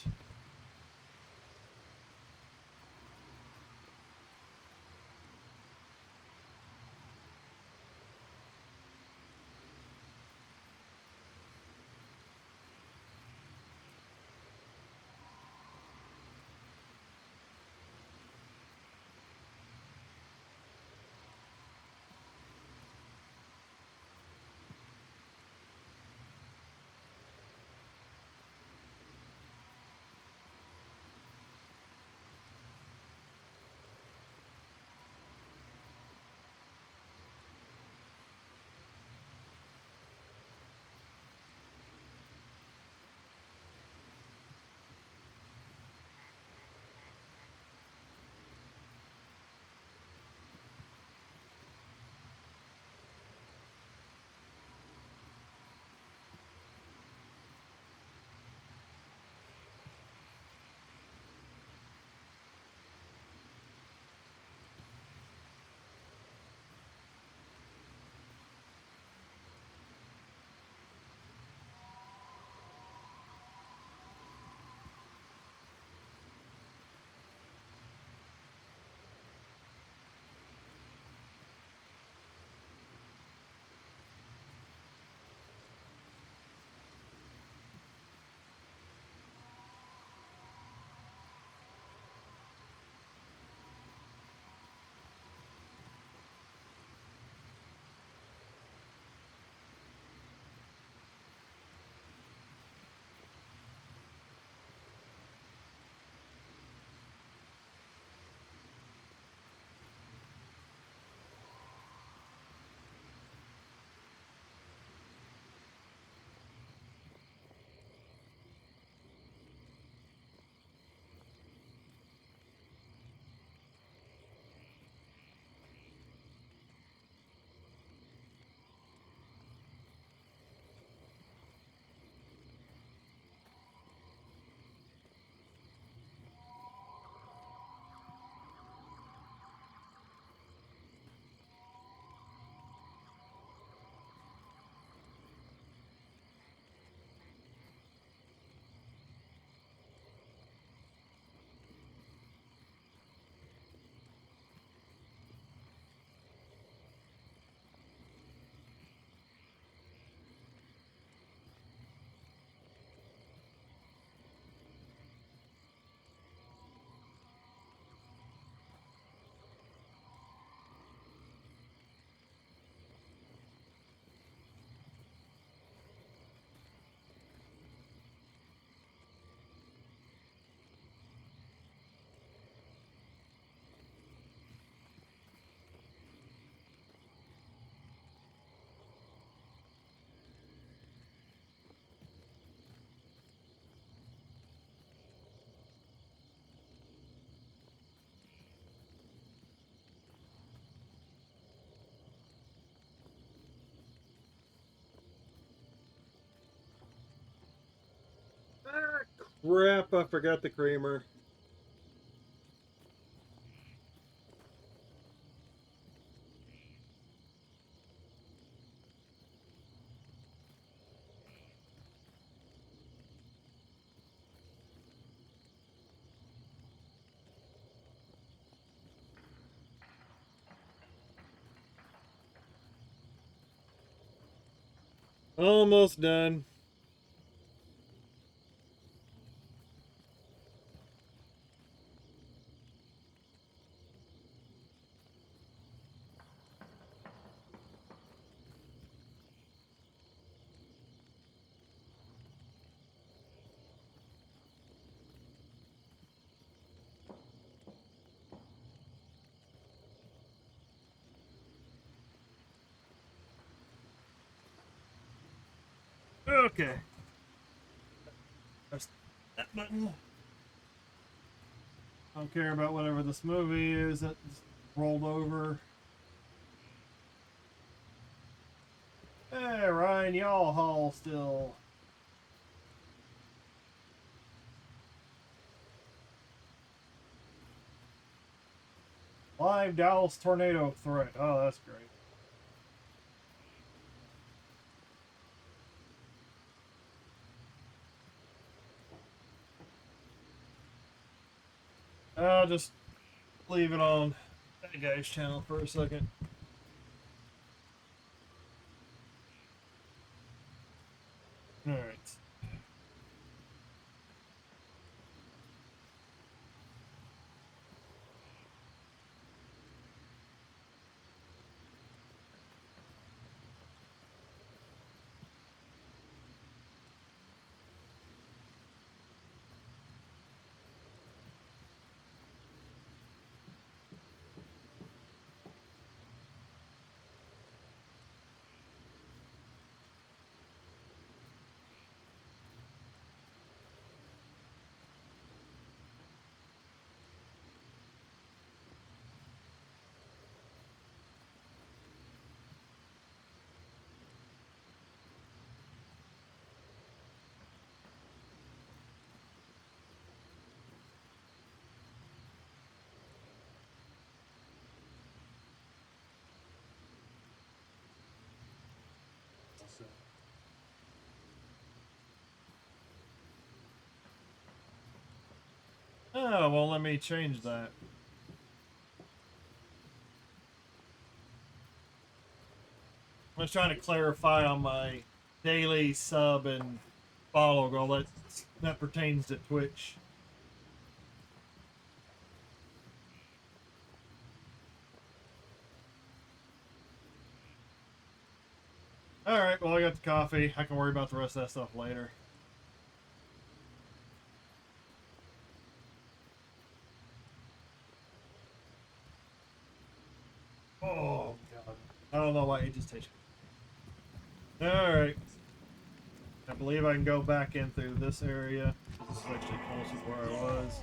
Ah, crap! I forgot the creamer. Almost done. Okay. Press that button. I don't care about whatever this movie is that's rolled over. Hey, Ryan, y'all haul still. Live Dallas tornado threat. Oh, that's great. I'll just leave it on that guy's channel for a second. All right. Oh, well, let me change that. I was trying to clarify on my daily sub and follow goal that pertains to Twitch. Alright, well, I got the coffee. I can worry about the rest of that stuff later. Oh, God. I don't know why it just takes. Alright. I believe I can go back in through this area. This is actually close to where I was.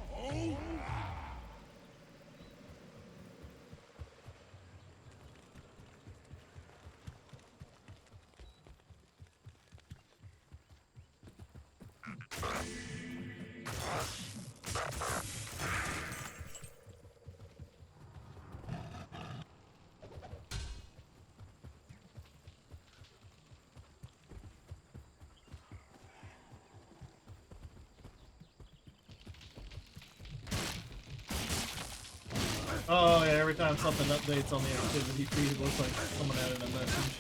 Oh yeah, every time something updates on the activity feed, it looks like someone added a message.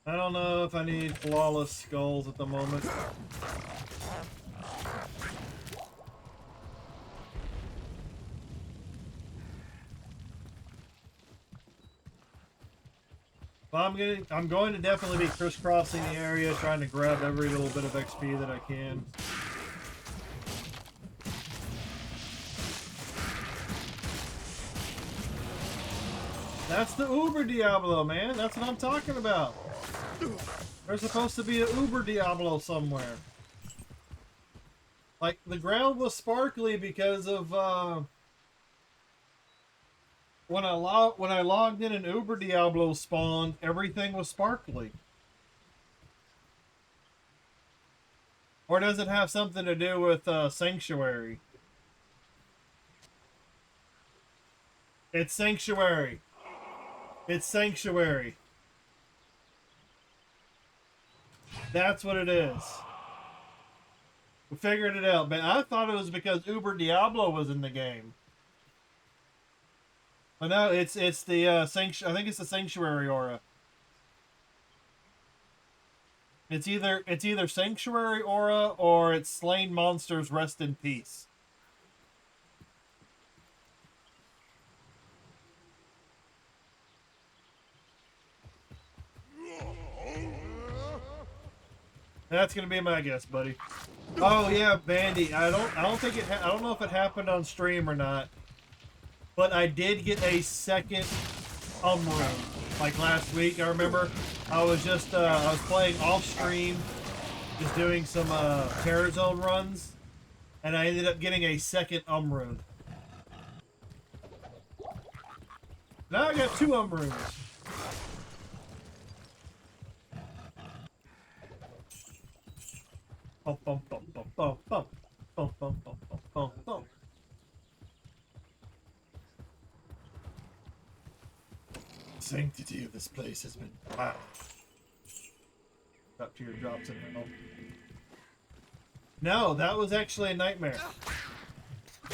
I don't know if I need flawless skulls at the moment. But I'm going to definitely be crisscrossing the area, trying to grab every little bit of XP that I can. That's the Uber Diablo, man. That's what I'm talking about. There's supposed to be an Uber Diablo somewhere. Like, the ground was sparkly because of, when I logged in and Uber Diablo spawned, everything was sparkly. Or does it have something to do with Sanctuary? It's Sanctuary. It's Sanctuary. That's what it is. We figured it out, but I thought it was because Uber Diablo was in the game. But no, it's the I think it's the Sanctuary aura. It's either Sanctuary aura or it's slain monsters rest in peace. That's gonna be my guess, buddy. Oh yeah, Bandy. I don't know if it happened on stream or not, but I did get a second room like last week. I remember I was just I was playing off stream, just doing some Terror Zone runs, and I ended up getting a second rune. Now I got 2 Umbrums. Bum, bum, bum, bum, bum, bum. Bum, bum, bum, bum, bum, bum. The sanctity of this place has been defiled. Got teardrops in hell. No, that was actually a nightmare.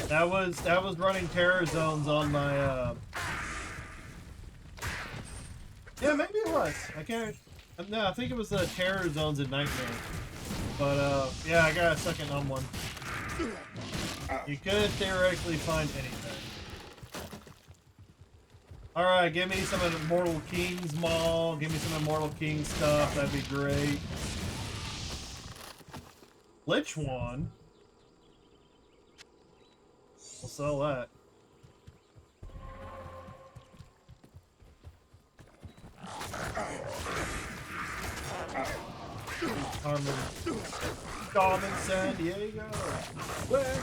That was running terror zones on my yeah, maybe it was. I can't. No, I think it was the terror zones in Nightmare. But yeah, I got a second on one. You could theoretically find anything. All right, give me some Immortal King's Maul. Give me some Immortal King stuff. That'd be great. Lich Wand. We'll sell that. Carmen San Diego. Where is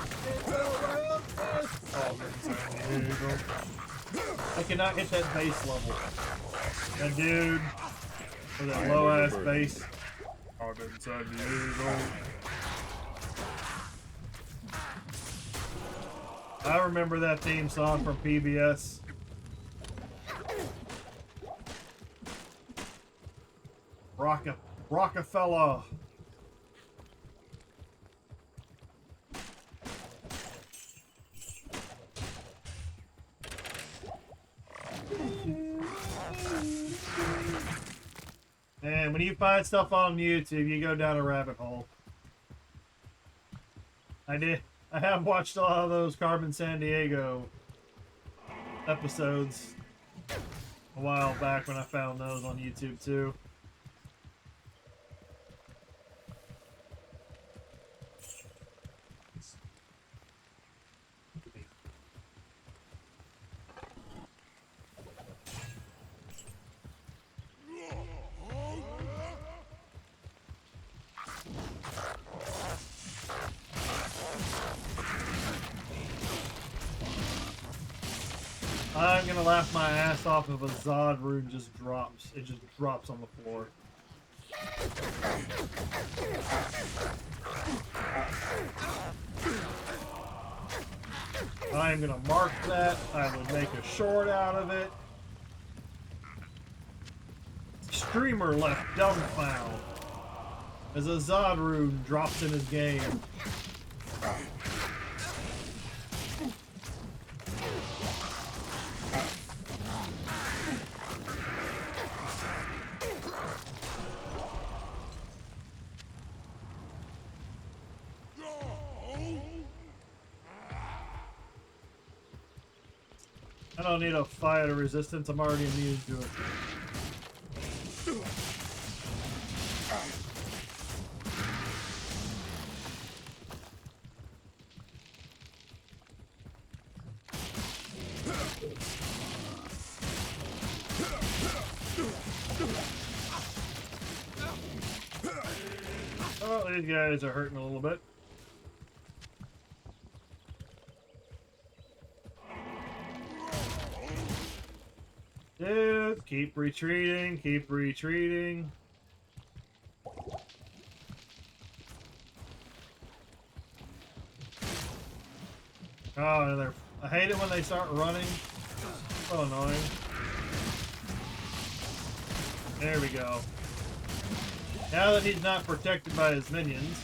the world? Carmen San Diego. I cannot hit that base level. That dude with that low ass base. Carmen San Diego. I remember that theme song from PBS. Rockefeller. And when you find stuff on YouTube, you go down a rabbit hole. I have watched a lot of those Carmen San Diego episodes a while back when I found those on YouTube too. I'm gonna laugh my ass off if a Zod rune just drops. It just drops on the floor. I'm gonna mark that. I will make a short out of it. Streamer left dumbfounded as a Zod rune drops in his game. I don't need a fight or resistance. I'm already immune to it. Oh, these guys are hurting a little bit. Dude, keep retreating, keep retreating. Oh, I hate it when they start running. So annoying. There we go. Now that he's not protected by his minions.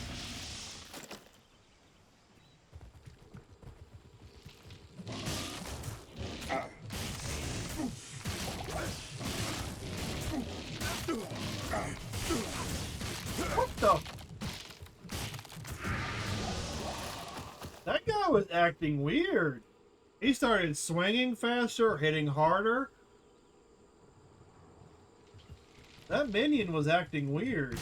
What the? That guy was acting weird. He started swinging faster, hitting harder. That minion was acting weird.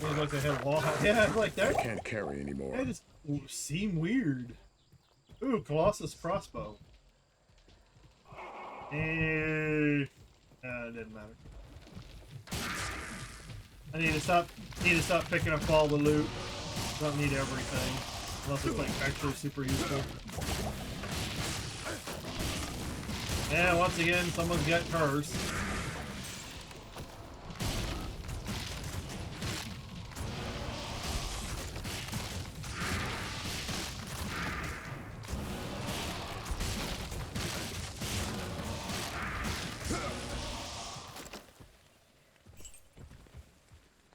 We'll go like they had wall. Yeah, like I that. can't carry anymore. They just seem weird. Ooh, Colossus crossbow. It didn't matter. I need to stop picking up all the loot. Don't need everything. Unless it's like actually super useful. Yeah, once again, someone's got cursed.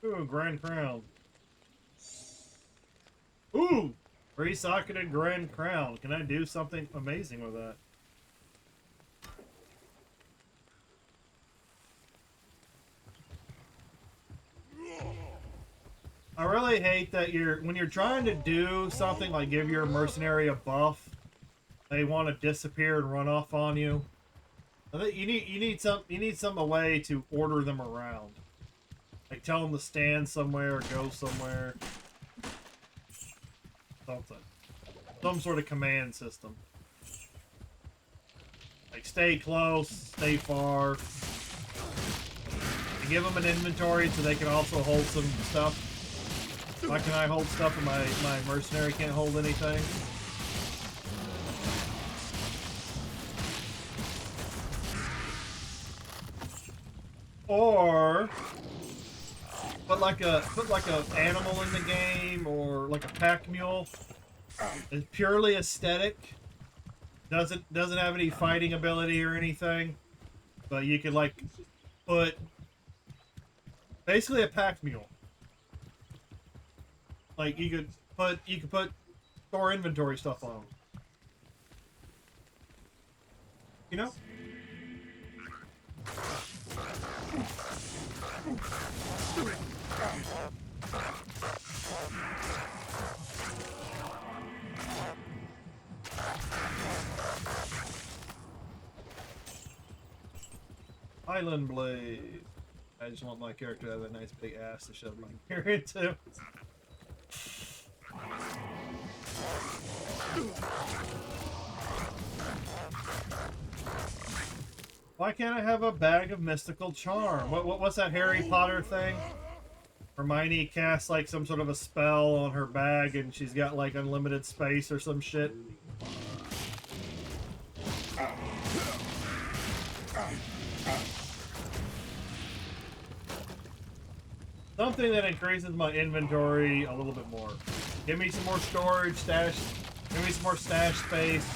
Ooh, Grand Crown. Ooh! Three-socketed Grand Crown. Can I do something amazing with that? I really hate that when you're trying to do something like give your mercenary a buff, they want to disappear and run off on you. You need some way to order them around. Like tell them to stand somewhere or go somewhere. Something. Some sort of command system. Like stay close, stay far. And give them an inventory so they can also hold some stuff. Why can I hold stuff and my mercenary can't hold anything? Or put like a animal in the game, or like a pack mule. It's purely aesthetic. Doesn't have any fighting ability or anything. But you could like put basically a pack mule. Like you could put store inventory stuff on them. You know? Island Blade. I just want my character to have a nice big ass to shove my gear into. Why can't I have a bag of mystical charm? What's that Harry Potter thing? Hermione casts like some sort of a spell on her bag and she's got like unlimited space or some shit. Something that increases my inventory a little bit more. Give me some more storage stash. Give me some more stash space.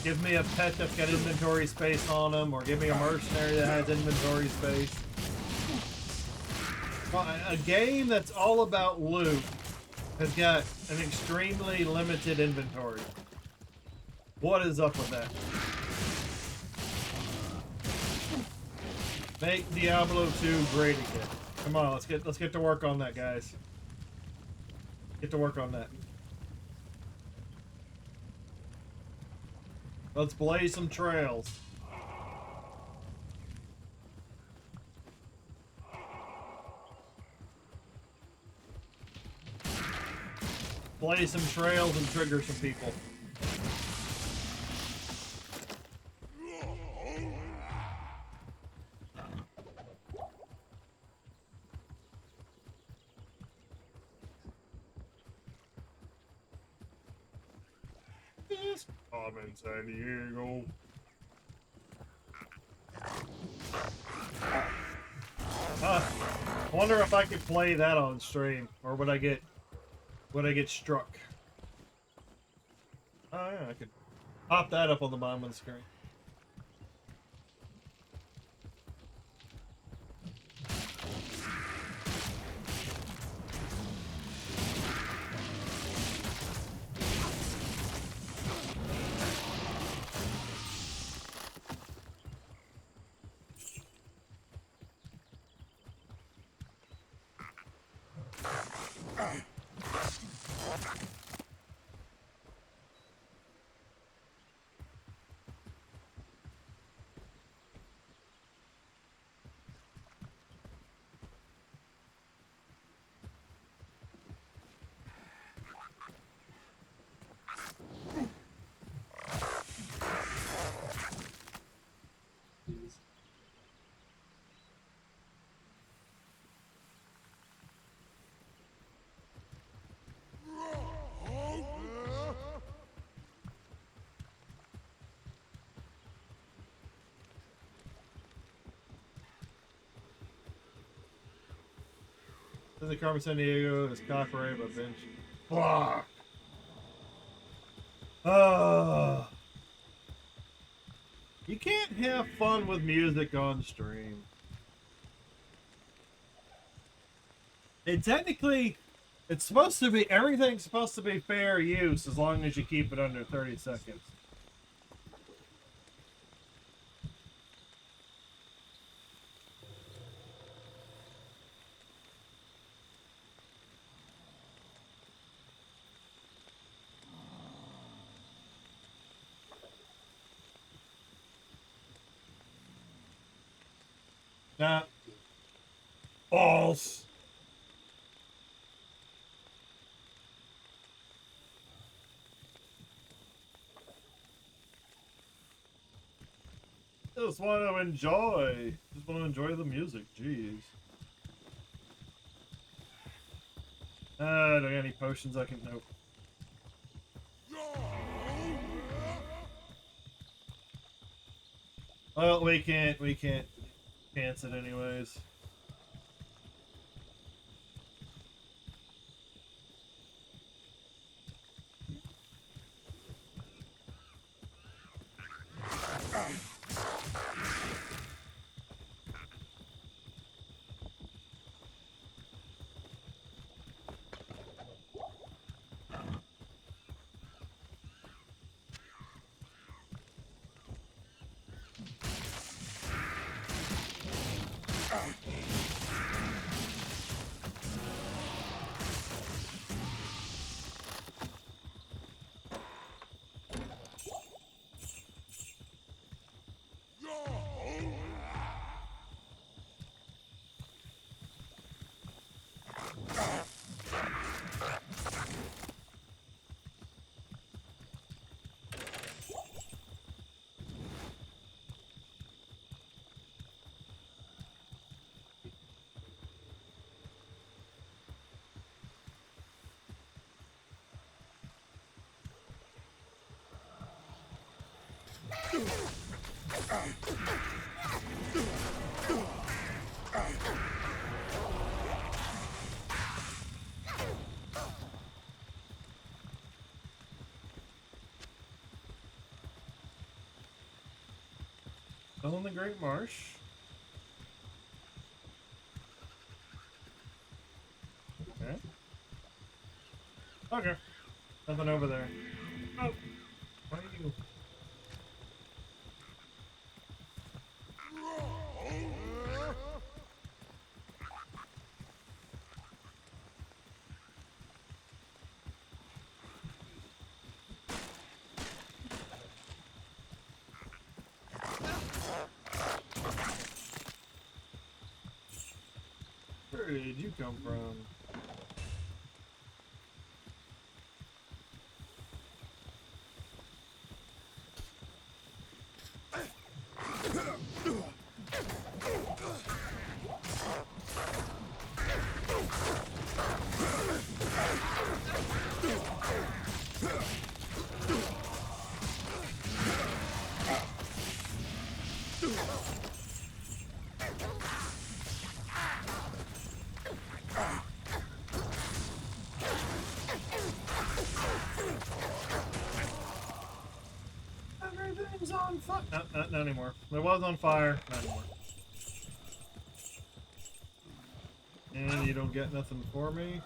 Give me a pet that's got inventory space on them, or give me a mercenary that has inventory space. A game that's all about loot has got an extremely limited inventory. What is up with that? Make Diablo 2 great again. Come on, let's get to work on that, guys. Get to work on that. Let's blaze some trails. Blaze some trails and trigger some people. I'm in San Diego. I wonder if I could play that on stream, or would I get struck? Oh yeah, I could pop that up on the bottom of the screen. The Carmen San Diego is copyrighted by bench. Fuck. You can't have fun with music on stream. And technically, it's supposed to be, everything's supposed to be fair use as long as you keep it under 30 seconds. Nah. False. Just want to enjoy. Just want to enjoy the music. Jeez. Do I got any potions I can... Nope. Well, we can't chance it anyways. Still in the Great Marsh. Okay. Okay. Nothing over there. Oh. Why are you? Where did you come from? Everything's on fire. No, not anymore. It was on fire. Not anymore. And you don't get nothing for me.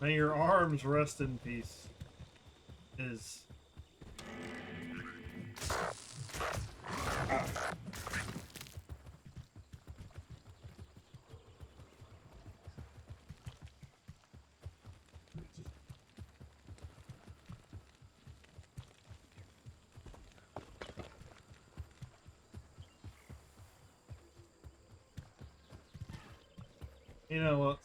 May your arms rest in peace. Is you know what?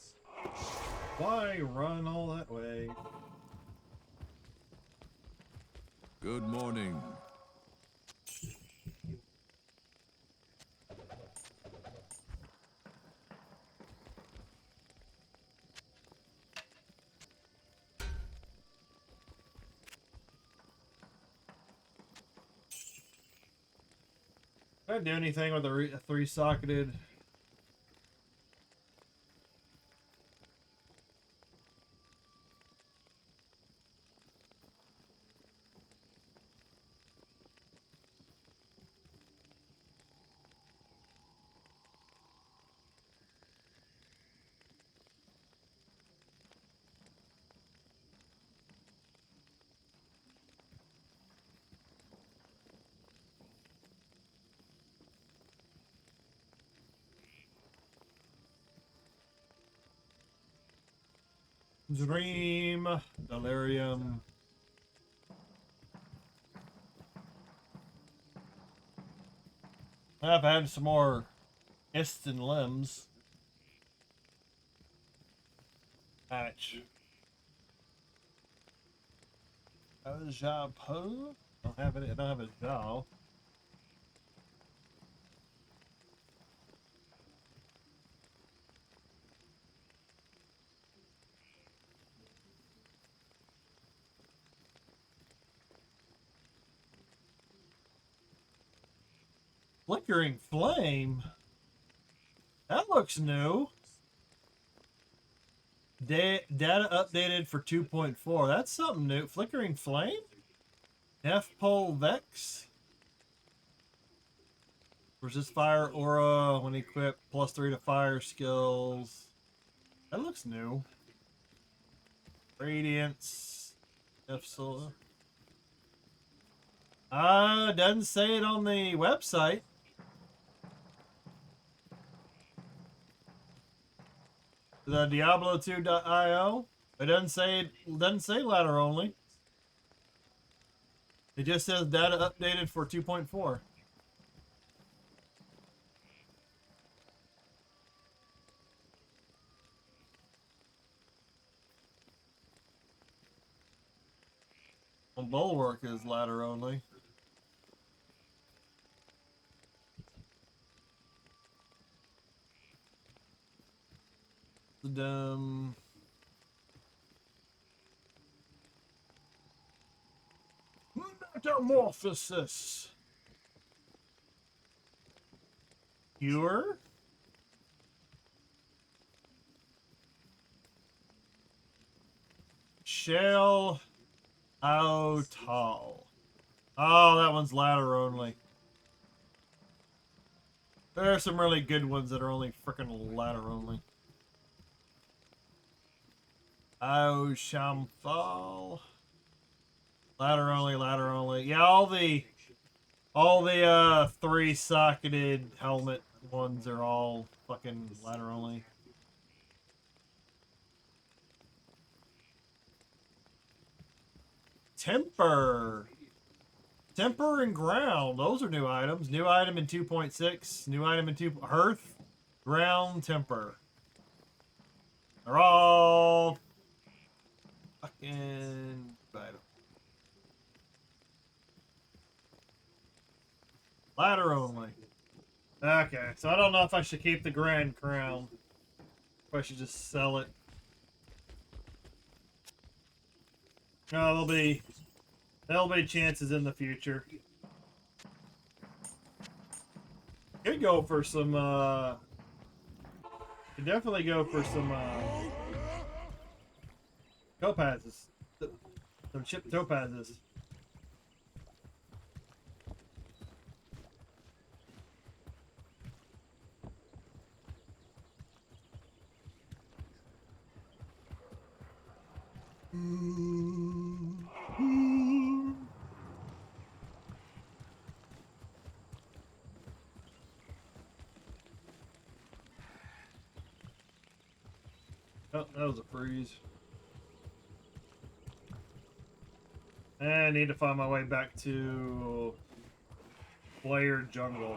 Why run all that way? Good morning. Did I do anything with a three-socketed? Dream, delirium. I've had some more fists and limbs. Patch. Japo? Don't have it. I don't have a jaw. Flickering flame. That looks new. Data updated for 2.4. That's something new. Flickering flame? F pole vex. Resist fire aura when equipped. +3 to fire skills. That looks new. Radiance. F solar. Doesn't say it on the website. The Diablo2.io. It doesn't say ladder only. It just says data updated for 2.4. Well, Bulwark is ladder only. The metamorphosis. Cure. Shell Autal. Oh, that one's ladder only. There are some really good ones that are only freaking ladder only. Oh, Shamfal. Ladder only, ladder only. Yeah, all the three-socketed helmet ones are all fucking ladder only. Temper. Temper and ground. Those are new items. New item in 2.6. New item in 2. Hearth. Ground. Temper. They're all fucking items. Ladder only. Okay, so I don't know if I should keep the Grand Crown. If I should just sell it. No, there'll be chances in the future. Could go for some could definitely go for some topazes. Some chipped topazes. Oh, that was a freeze. And I need to find my way back to Player Jungle.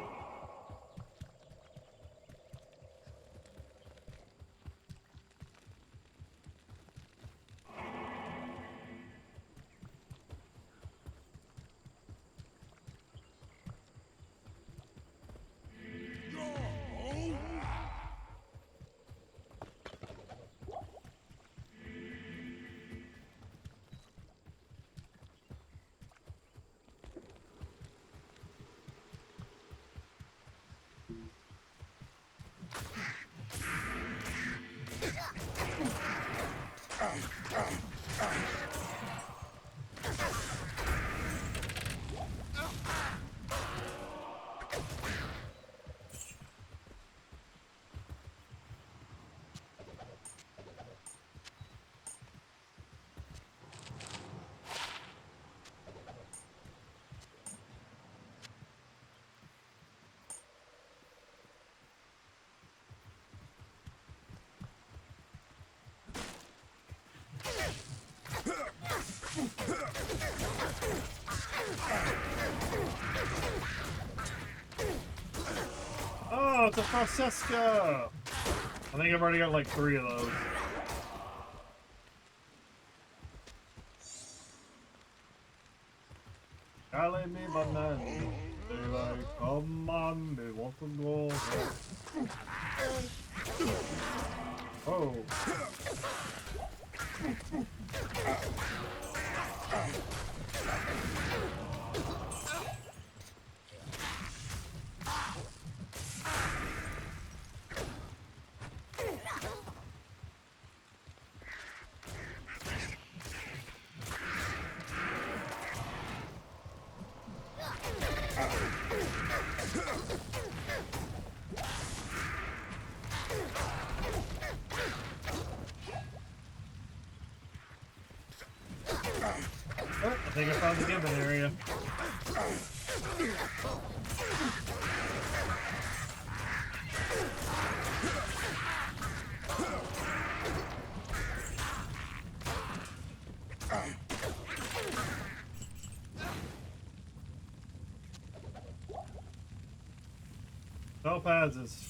Oh, it's a Francesca! I think I've already got like 3 of those. Call me banana. They like, come on, they want to go. Oh. Oh, I think I found the gibbon area. Topazes.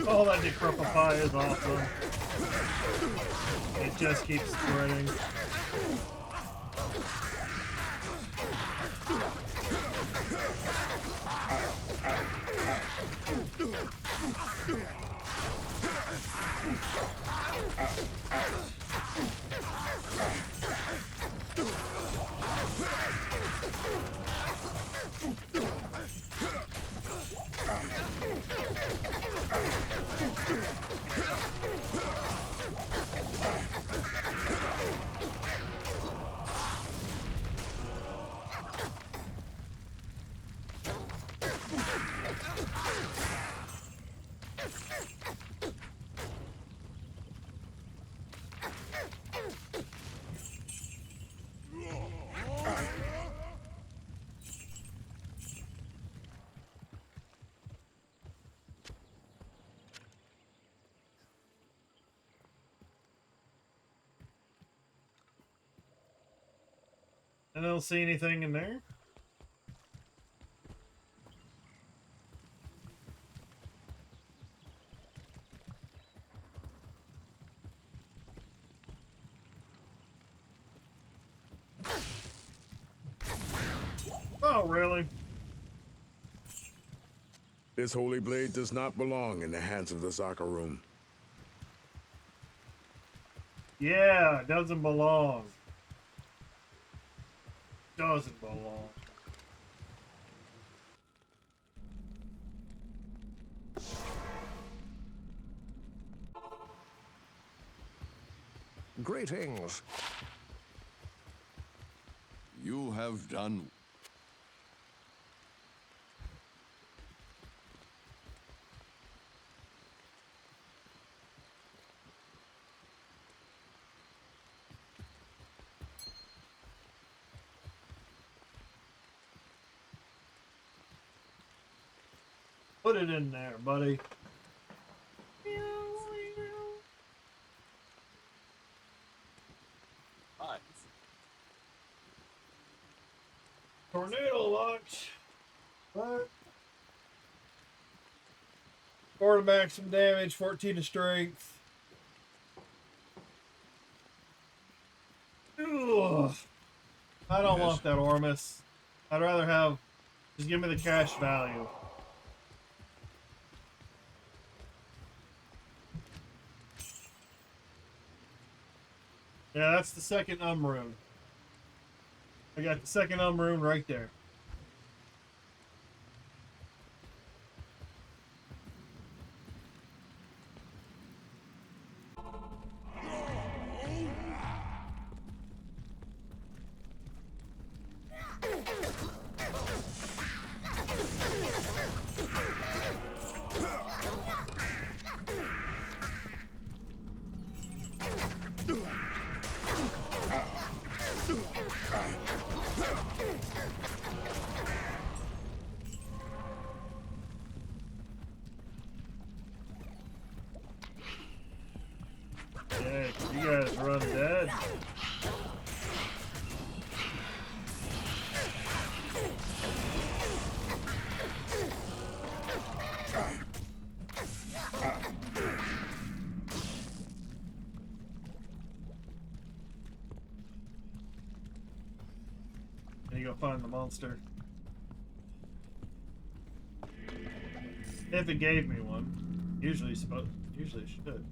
Oh, that necropopie is awesome. It just keeps spreading. I don't see anything in there. Oh, really? This holy blade does not belong in the hands of the Zakarum. Yeah, it doesn't belong. Doesn't belong. Greetings. You have done. Put it in there, buddy. Tornado launch. What? 4 to maximum damage, 14 to strength. Ugh. I don't want that Ormus. I'd rather have. Just give me the cash value. Yeah, that's the second rune. I got the second rune right there. Yeah, you guys run dead. And you go find the monster. If it gave me one. Usually it should.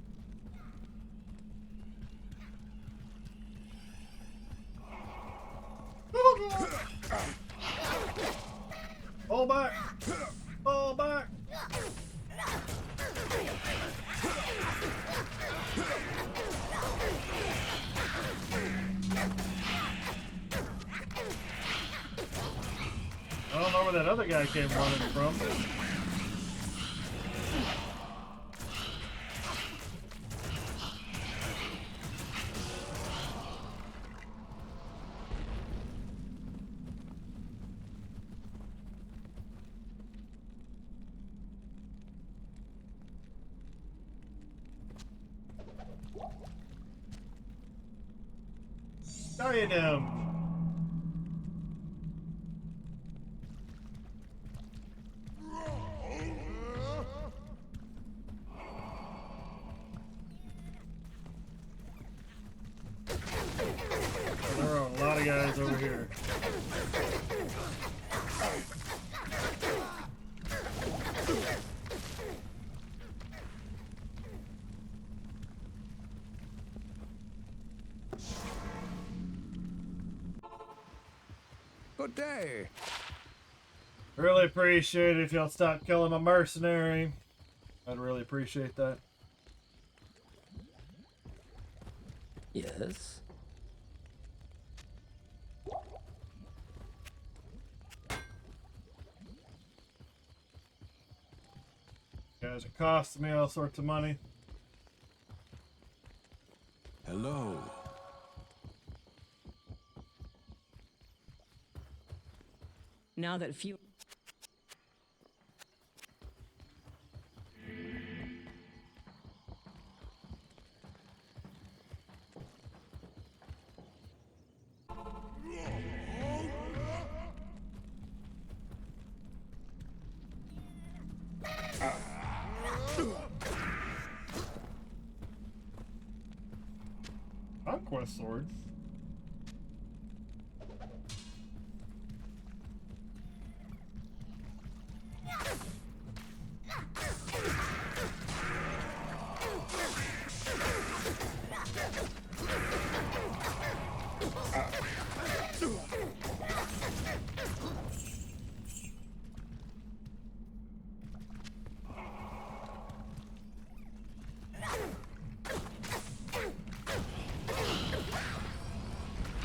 Fall back! Fall back! I don't know where that other guy came running from. Diadem. There are a lot of guys over here. Good day. Really appreciate it if y'all stop killing my mercenary. I'd really appreciate that. Yes. You guys are costing me all sorts of money. Hello. Now that few... Conquest swords.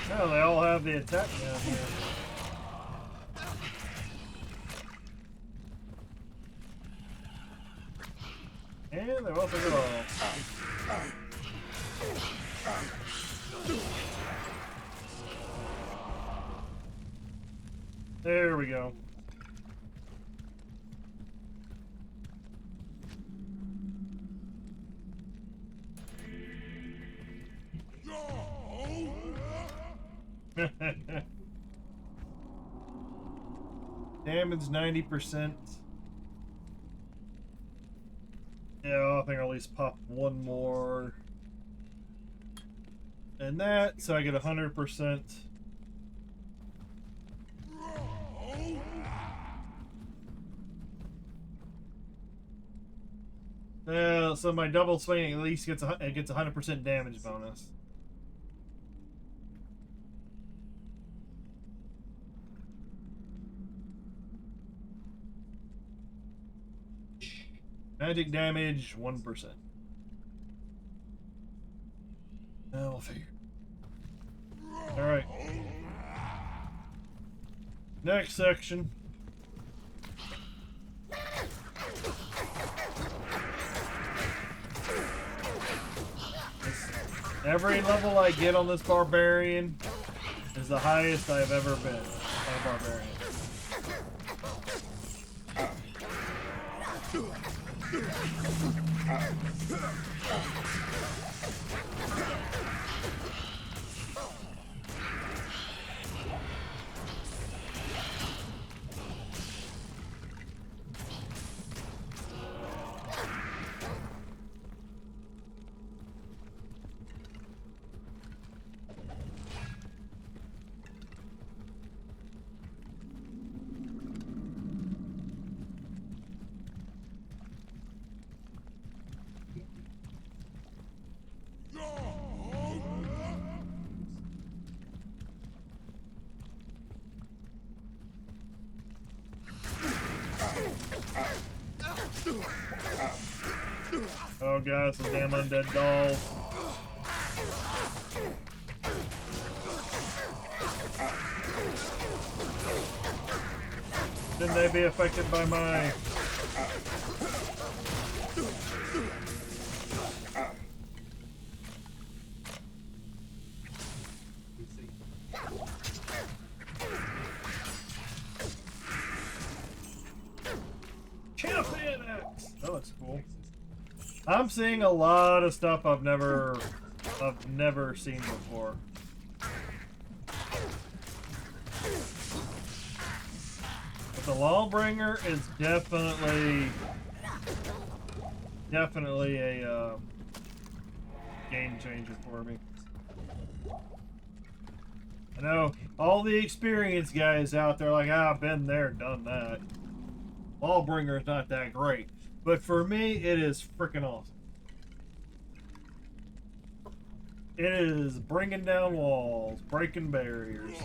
Yeah, they all have the attack down here. And they've also got all. There we go. Damage 90%. Yeah, I think I'll at least pop one more. And that, so I get 100%. So my double swing at least gets it gets 100% damage bonus. Magic damage 1%. Now we'll figure. All right. Next section. Every level I get on this Barbarian is the highest I've ever been on a Barbarian. Oh god, some damn undead dolls. Shouldn't they be affected by my... Champion X! That looks cool. I'm seeing a lot of stuff I've never seen before. But the Lawbringer is definitely a game changer for me. I know all the experienced guys out there like, I've been there, done that. Lawbringer is not that great. But for me, it is freaking awesome. It is bringing down walls, breaking barriers.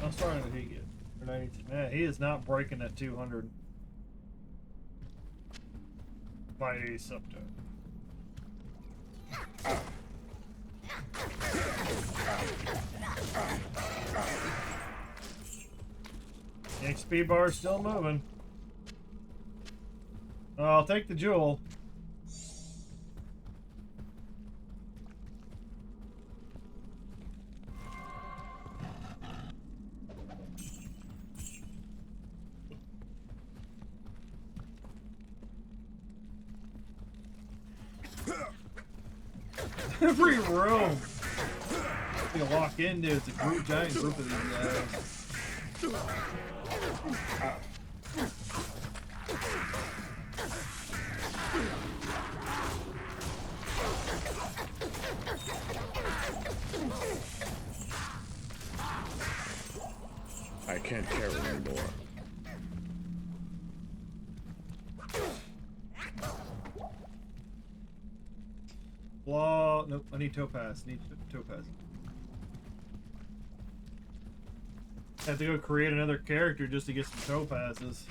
How far did he get? Man, he is not breaking at 200 by a subto. The XP bar is still moving. I'll take the jewel. Every room you walk into, it's a giant group of these guys. I can't carry anymore. Flaw. Nope, I need topaz. Need topaz. Have to go create another character just to get some topazes.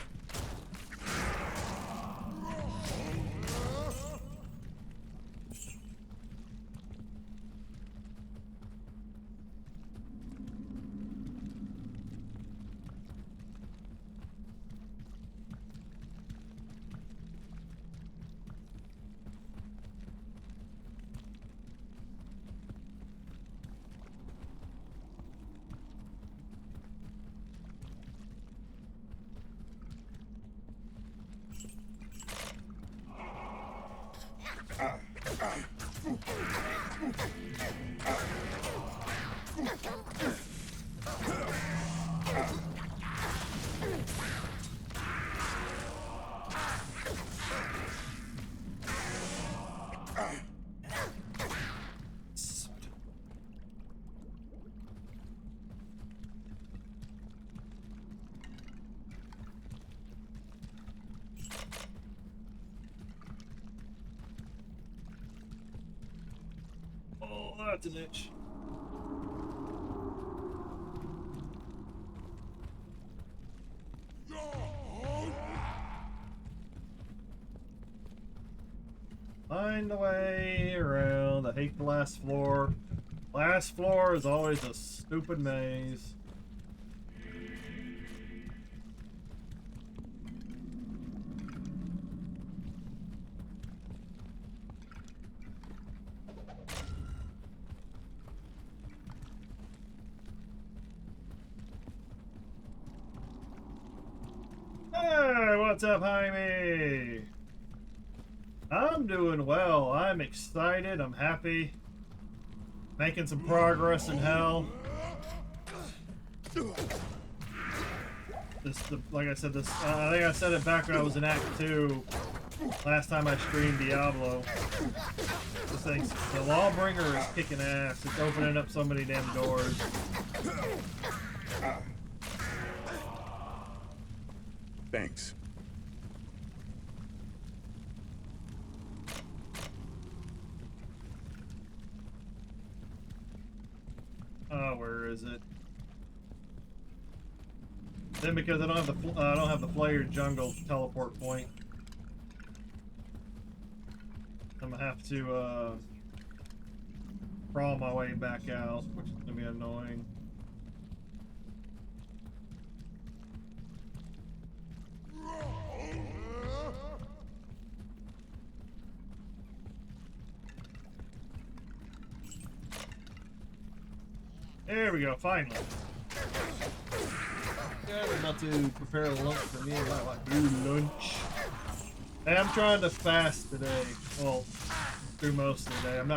that's an itch. Find the way around. I hate the last floor. Last floor is always a stupid maze. Hey, what's up, Jaime? I'm doing well. I'm excited. I'm happy. Making some progress in hell. Like I said, I think I said it back when I was in Act 2. Last time I streamed Diablo. This thing, the Lawbringer is kicking ass. It's opening up so many damn doors. Thanks. Oh, where is it? Then because I don't have the player jungle teleport point, I'm gonna have to crawl my way back out, which is gonna be annoying. There we go, finally. Yeah, I'm about to prepare lunch for me. I like do lunch. Hey, I'm trying to fast today. Well, through most of the day. I'm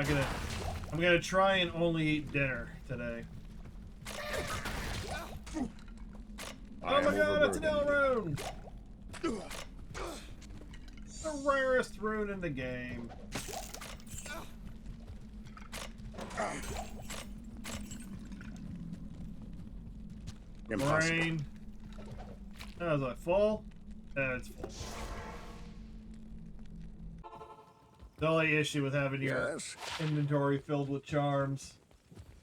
gonna try and only eat dinner today. Oh my god, it's an L rune! The rarest rune in the game. Impossible. Brain. Oh, is that full? Yeah, it's full. The only issue with having your Yes. inventory filled with charms.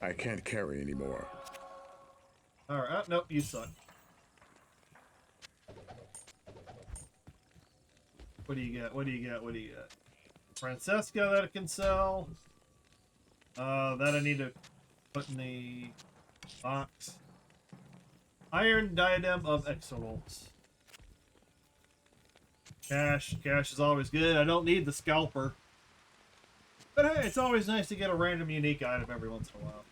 I can't carry anymore. Alright, oh, nope, you suck. What do you got? What do you got? What do you got? Francesca that I can sell. That I need to put in the box. Iron Diadem of Excellence. Cash. Cash is always good. I don't need the scalper. But hey, it's always nice to get a random unique item every once in a while.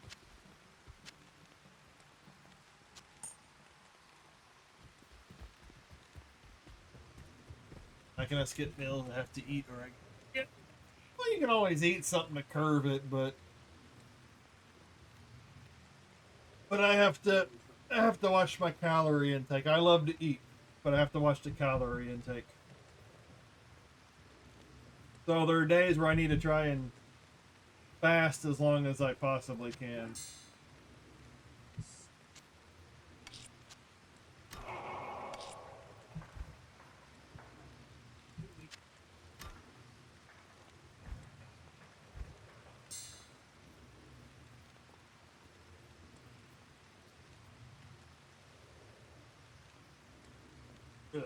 I cannot skip meals. I have to eat or I get. Well, you can always eat something to curb it, but I have to watch my calorie intake. I love to eat, but I have to watch the calorie intake. So there are days where I need to try and fast as long as I possibly can. Ugh.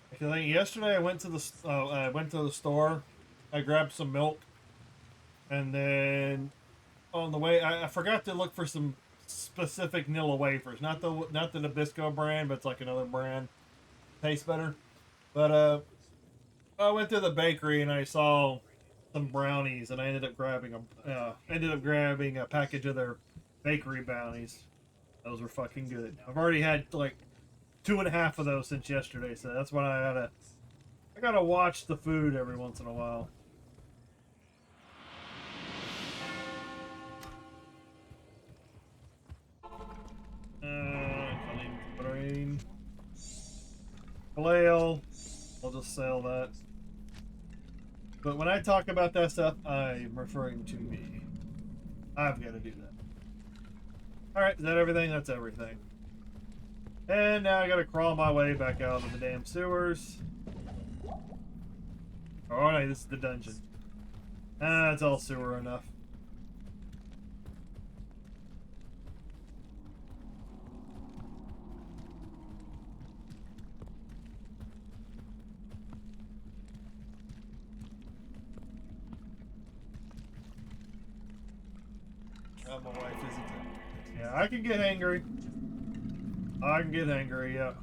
Because I think yesterday I went to the store. I grabbed some milk, and then on the way I forgot to look for some specific Nilla wafers. Not the Nabisco brand, but it's like another brand. Tastes better. But I went to the bakery and I saw some brownies, and I ended up grabbing a package of their bakery brownies. Those were fucking good. I've already had like 2.5 of those since yesterday, so that's why I gotta watch the food every once in a while. Brain. Flail. I'll just sell that. But when I talk about that stuff, I'm referring to me. I've got to do that. Alright, is that everything? That's everything. And now I gotta crawl my way back out of the damn sewers. Oh, no, this is the dungeon. Ah, it's all sewer enough. Oh, my wife isn't it? Yeah, I can get angry. I can get angry, yeah.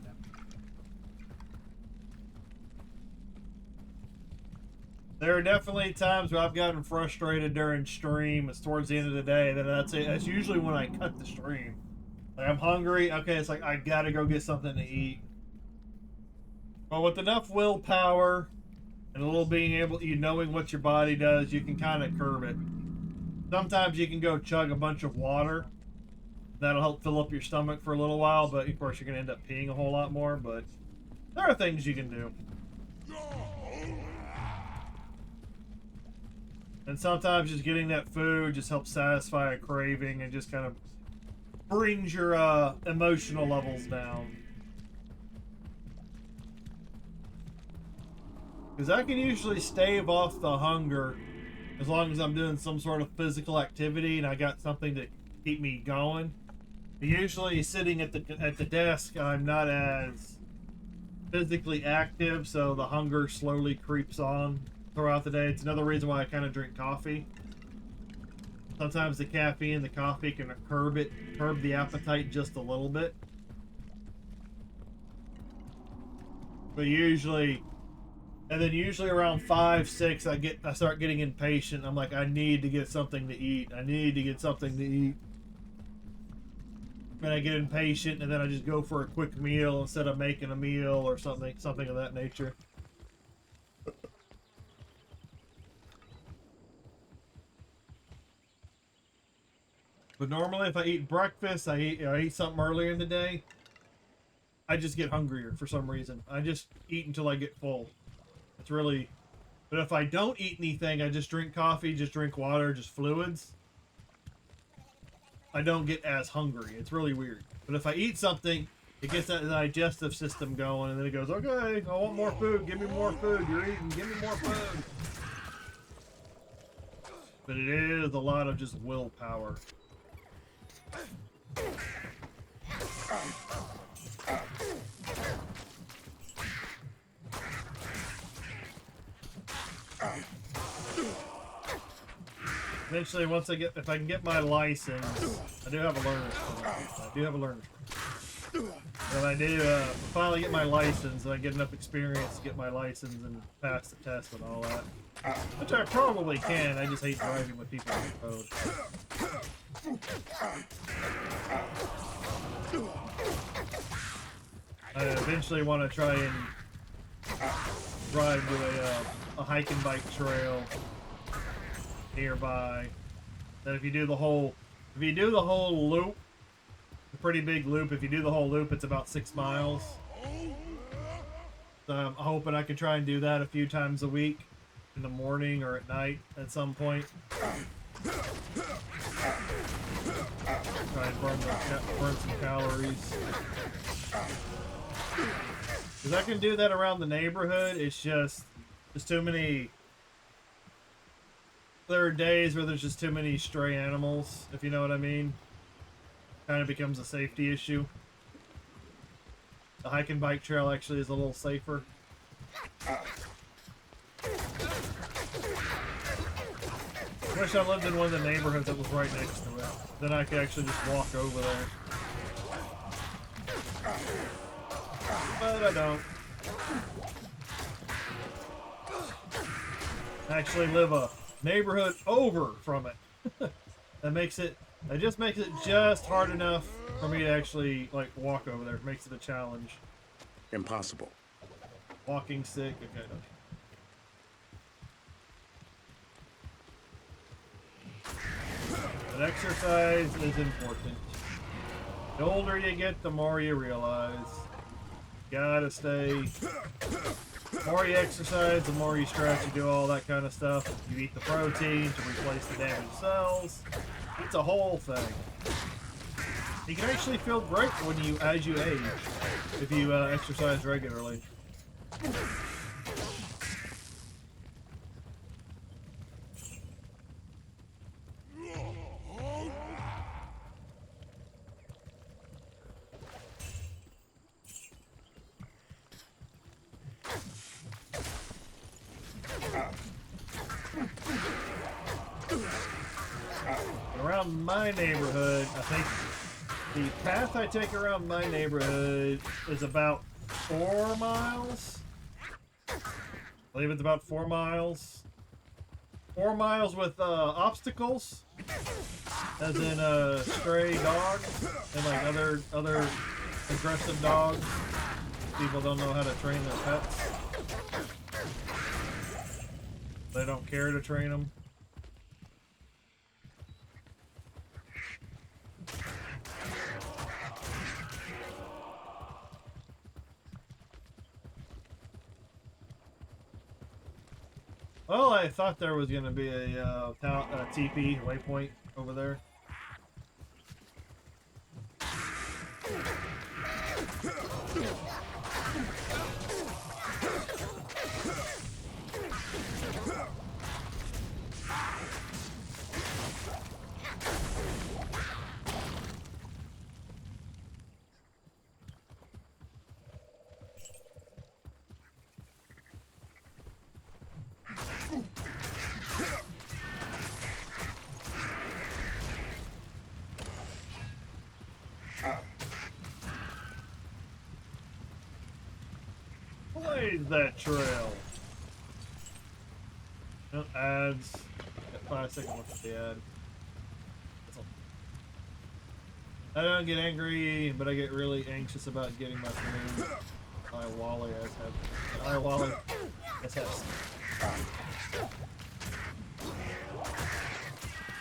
There are definitely times where I've gotten frustrated during stream. It's towards the end of the day. Then that's it. That's usually when I cut the stream. Like, I'm hungry. Okay, it's like I gotta go get something to eat. But with enough willpower and a little being able, knowing what your body does, you can kind of curb it. Sometimes you can go chug a bunch of water. That'll help fill up your stomach for a little while, but of course you're gonna end up peeing a whole lot more. But there are things you can do. And sometimes just getting that food just helps satisfy a craving and just kind of brings your emotional levels down. Because I can usually stave off the hunger as long as I'm doing some sort of physical activity and I got something to keep me going. Usually sitting at the desk, I'm not as physically active, so the hunger slowly creeps on throughout the day. It's another reason why I kind of drink coffee. Sometimes the caffeine, the coffee can curb the appetite just a little bit. But usually around 5, 6, I start getting impatient. I'm like, I need to get something to eat. I need to get something to eat. And I get impatient, and then I just go for a quick meal instead of making a meal or something of that nature. But normally, if I eat breakfast, I eat something earlier in the day, I just get hungrier for some reason. I just eat until I get full. It's really... But if I don't eat anything, I just drink coffee, just drink water, just fluids, I don't get as hungry. It's really weird. But if I eat something, it gets that digestive system going, and then it goes, okay, I want more food. Give me more food. You're eating. Give me more food. But it is a lot of just willpower. Eventually, if I can get my license, I do have a learner's permit. When I do finally get my license, and I get enough experience to get my license and pass the test and all that, which I probably can. I just hate driving with people on the road. I eventually want to try and drive to a hike and bike trail nearby. That if you do the whole loop, a pretty big loop. If you do the whole loop, it's about 6 miles. So I'm hoping I can try and do that a few times a week, in the morning or at night at some point. Try and burn some calories. Because I can do that around the neighborhood. It's just there's too many. There are days where there's just too many stray animals, if you know what I mean. Kind of becomes a safety issue. The hike and bike trail actually is a little safer. Wish I lived in one of the neighborhoods that was right next to it. Then I could actually just walk over there. But I don't. I actually live a neighborhood over from it. That just makes it just hard enough for me to actually like walk over there. It makes it a challenge. Impossible. Walking sick. Okay. But exercise is important. The older you get, the more you realize. You gotta stay. The more you exercise, the more you stretch, you do all that kind of stuff. You eat the protein to replace the damaged cells. It's a whole thing. You can actually feel great as you age, if you exercise regularly. around my neighborhood, I think the path I take around my neighborhood is about 4 miles. I believe it's about 4 miles. 4 miles with obstacles, as in stray dogs and like other aggressive dogs. People don't know how to train their pets. They don't care to train them. Well, I thought there was going to be a TP waypoint over there. Blaze that trail. No ads. Got 5 seconds left of the ad. I don't get angry, but I get really anxious about getting my food. I Wally as have. I Wally as has.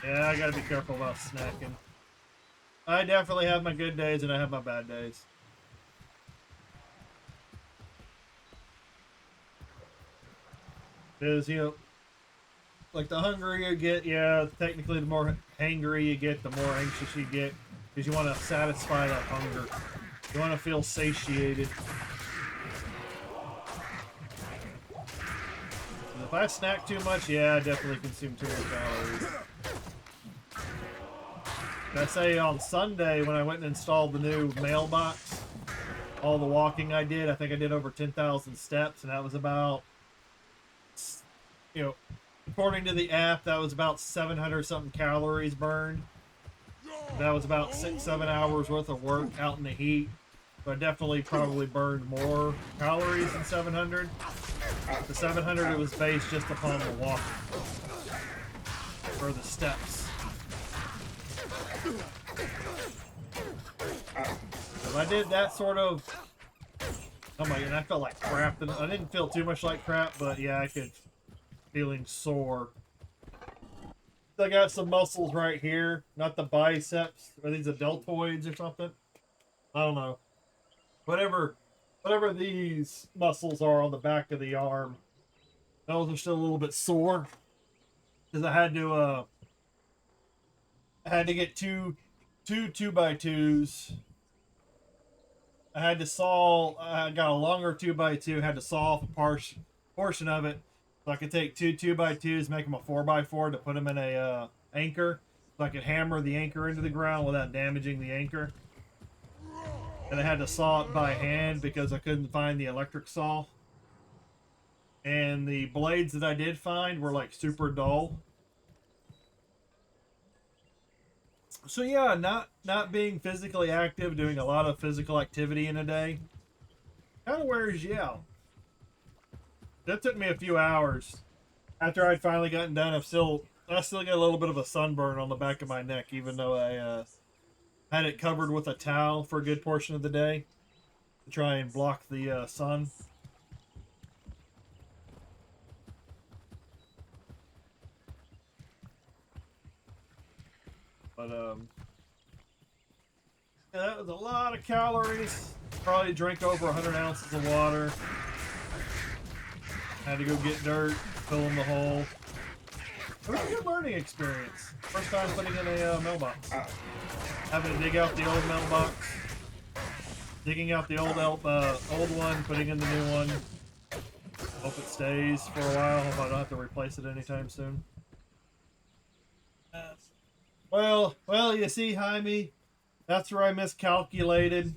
Yeah, I gotta be careful about snacking. I definitely have my good days and I have my bad days. Because, you know, like the hungrier you get, yeah, technically the more hangry you get, the more anxious you get. Because you want to satisfy that hunger. You want to feel satiated. And if I snack too much, yeah, I definitely consume too many calories. And I say on Sunday when I went and installed the new mailbox, all the walking I did, I think I did over 10,000 steps, and that was about, you know, according to the app, that was about 700 something calories burned. That was about 6-7 hours worth of work out in the heat. But I definitely probably burned more calories than 700. The 700, it was based just upon the walking. Or the steps. If I did that sort of... Oh my god, I felt like crap. I didn't feel too much like crap, but yeah, I could... Feeling sore. I got some muscles right here, not the biceps. Are these the deltoids or something? I don't know. Whatever these muscles are on the back of the arm, those are still a little bit sore because I had to get two 2x2s. I got a longer 2x2. Had to saw off a portion of it. So I could take two 2x2s, make them a 4x4 to put them in a anchor. So I could hammer the anchor into the ground without damaging the anchor. And I had to saw it by hand because I couldn't find the electric saw. And the blades that I did find were like super dull. So yeah, not being physically active, doing a lot of physical activity in a day, kind of wears you out. That took me a few hours. After I'd finally gotten done, I still got a little bit of a sunburn on the back of my neck, even though I had it covered with a towel for a good portion of the day to try and block the sun. But yeah, that was a lot of calories. Probably drank over 100 ounces of water. Had to go get dirt, fill in the hole. It was a good learning experience. First time putting in a mailbox. Having to dig out the old mailbox. Digging out the old one, putting in the new one. Hope it stays for a while. Hope I don't have to replace it anytime soon. Well, you see, Jaime, that's where I miscalculated.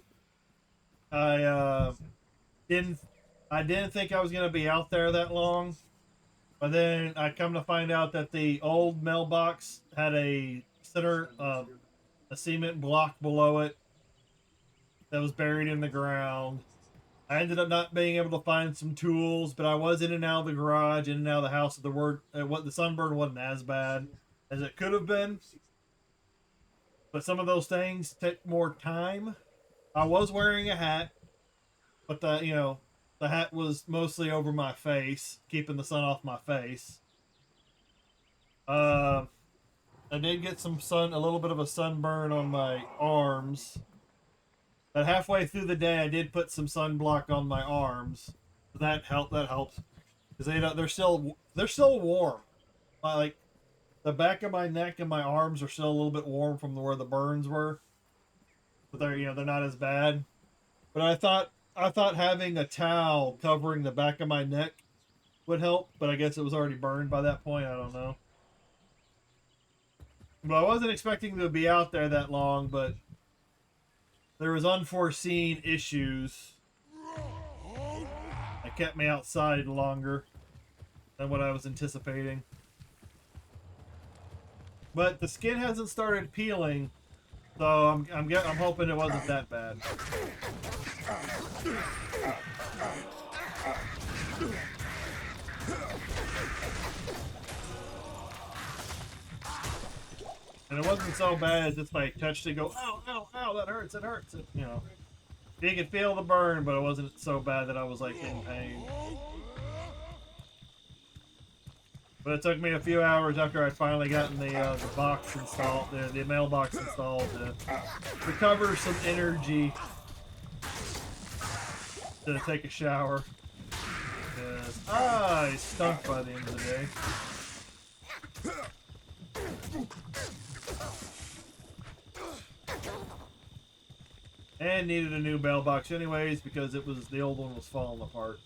I didn't think I was going to be out there that long. But then I come to find out that the old mailbox had a a cement block below it that was buried in the ground. I ended up not being able to find some tools, but I was in and out of the garage, in and out of the house. The sunburn wasn't as bad as it could have been, but some of those things take more time. I was wearing a hat, but the hat was mostly over my face, keeping the sun off my face. I did get a little bit of a sunburn on my arms. But halfway through the day, I did put some sunblock on my arms. That helped. That helps because they're still warm. Like the back of my neck and my arms are still a little bit warm from where the burns were, but they're not as bad. But I thought having a towel covering the back of my neck would help, but I guess it was already burned by that point. I don't know. But I wasn't expecting to be out there that long, but there was unforeseen issues that kept me outside longer than what I was anticipating. But the skin hasn't started peeling, so I'm hoping it wasn't that bad. And it wasn't so bad as it's like touched to go, ow, ow, ow, that hurts, it hurts. You could feel the burn, but it wasn't so bad that I was like in pain. But it took me a few hours after I'd finally gotten the box installed, the mailbox installed, to recover some energy to take a shower. Because I stunk by the end of the day. And needed a new mailbox anyways because the old one was falling apart.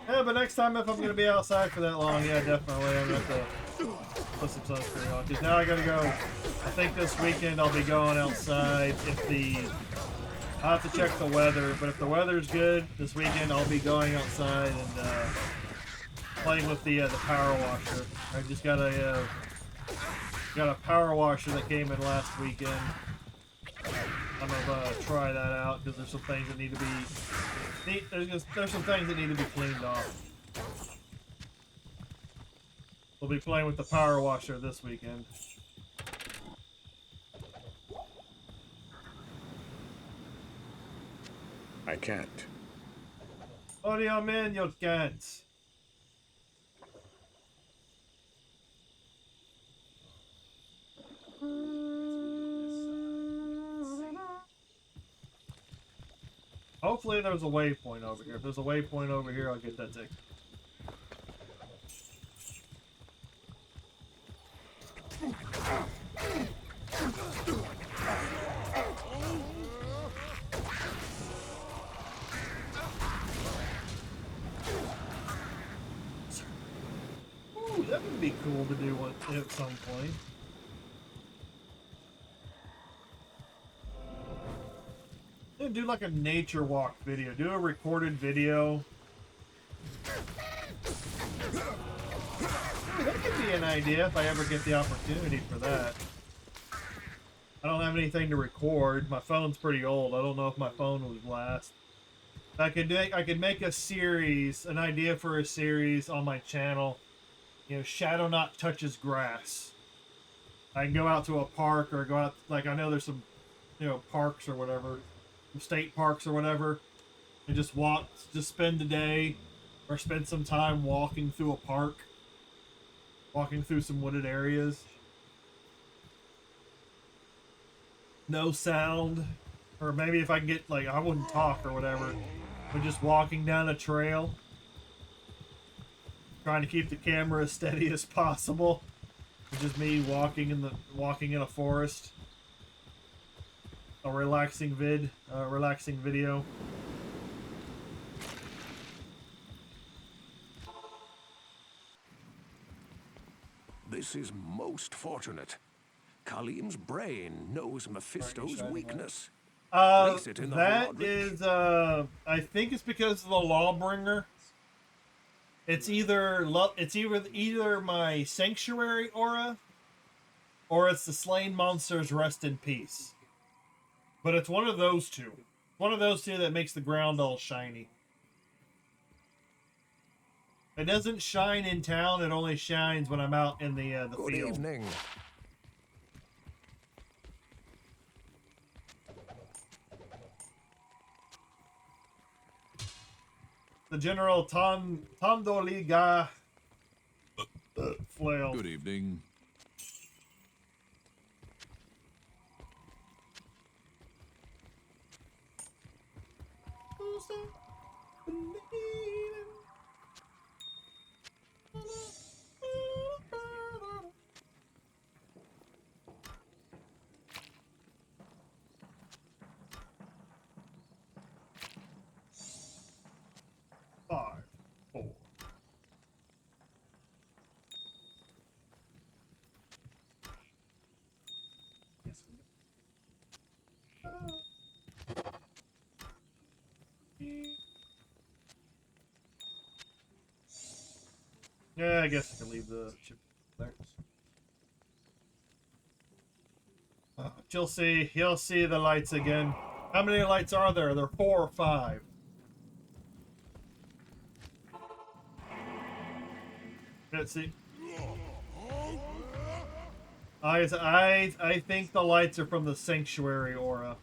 Yeah, but next time if I'm going to be outside for that long, yeah, definitely I'm going to have to put some sunscreen on. Because now I got to go, I think this weekend I'll be going outside I'll have to check the weather, but if the weather's good this weekend, I'll be going outside and playing with the power washer. I just got a power washer that came in last weekend. I'm gonna try that out because there's some things that need to be there's some things that need to be cleaned off. We'll be playing with the power washer this weekend. I can't. What do you mean you can't? Hopefully there's a waypoint over here. If there's a waypoint over here, I'll get that ticket. Ooh, that would be cool to do at some point. Do like a nature walk video. Do a recorded video. That could be an idea if I ever get the opportunity for that. I don't have anything to record. My phone's pretty old. I don't know if my phone would last. I could make a series, an idea for a series on my channel. Shadow Not Touches Grass. I can go out to a park or go out, like I know there's some, parks or whatever. State parks or whatever, and just spend the day or spend some time walking through a park, walking through some wooded areas. No sound, or maybe if I can get, I wouldn't talk or whatever, but just walking down a trail, trying to keep the camera as steady as possible. It's just me walking in a forest. A relaxing video. This is most fortunate. Khalim's brain knows Mephisto's weakness. Place it in the that Roderick. is, I think it's because of the Lawbringer. It's either my sanctuary aura, or it's the slain monsters rest in peace. But it's one of those two. One of those two that makes the ground all shiny. It doesn't shine in town. It only shines when I'm out in the Good field. evening. The General Tondoliga flail. Good evening. Five, four. Yeah, I guess I can leave the chip there. You'll see the lights again. How many lights are there? There are 4 or 5. Let's see. I think the lights are from the sanctuary aura.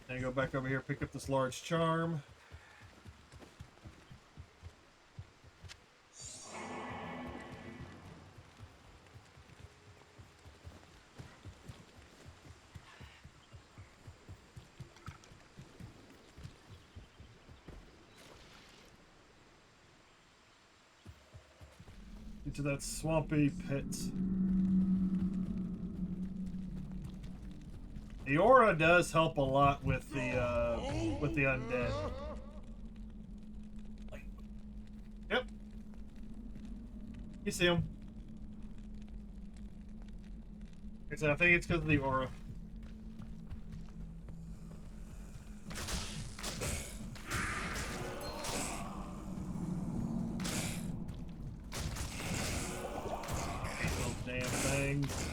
And go back over here, pick up this large charm. Into that swampy pit. The aura does help a lot with the undead. Yep. You see him. I think it's because of the aura. Those damn things.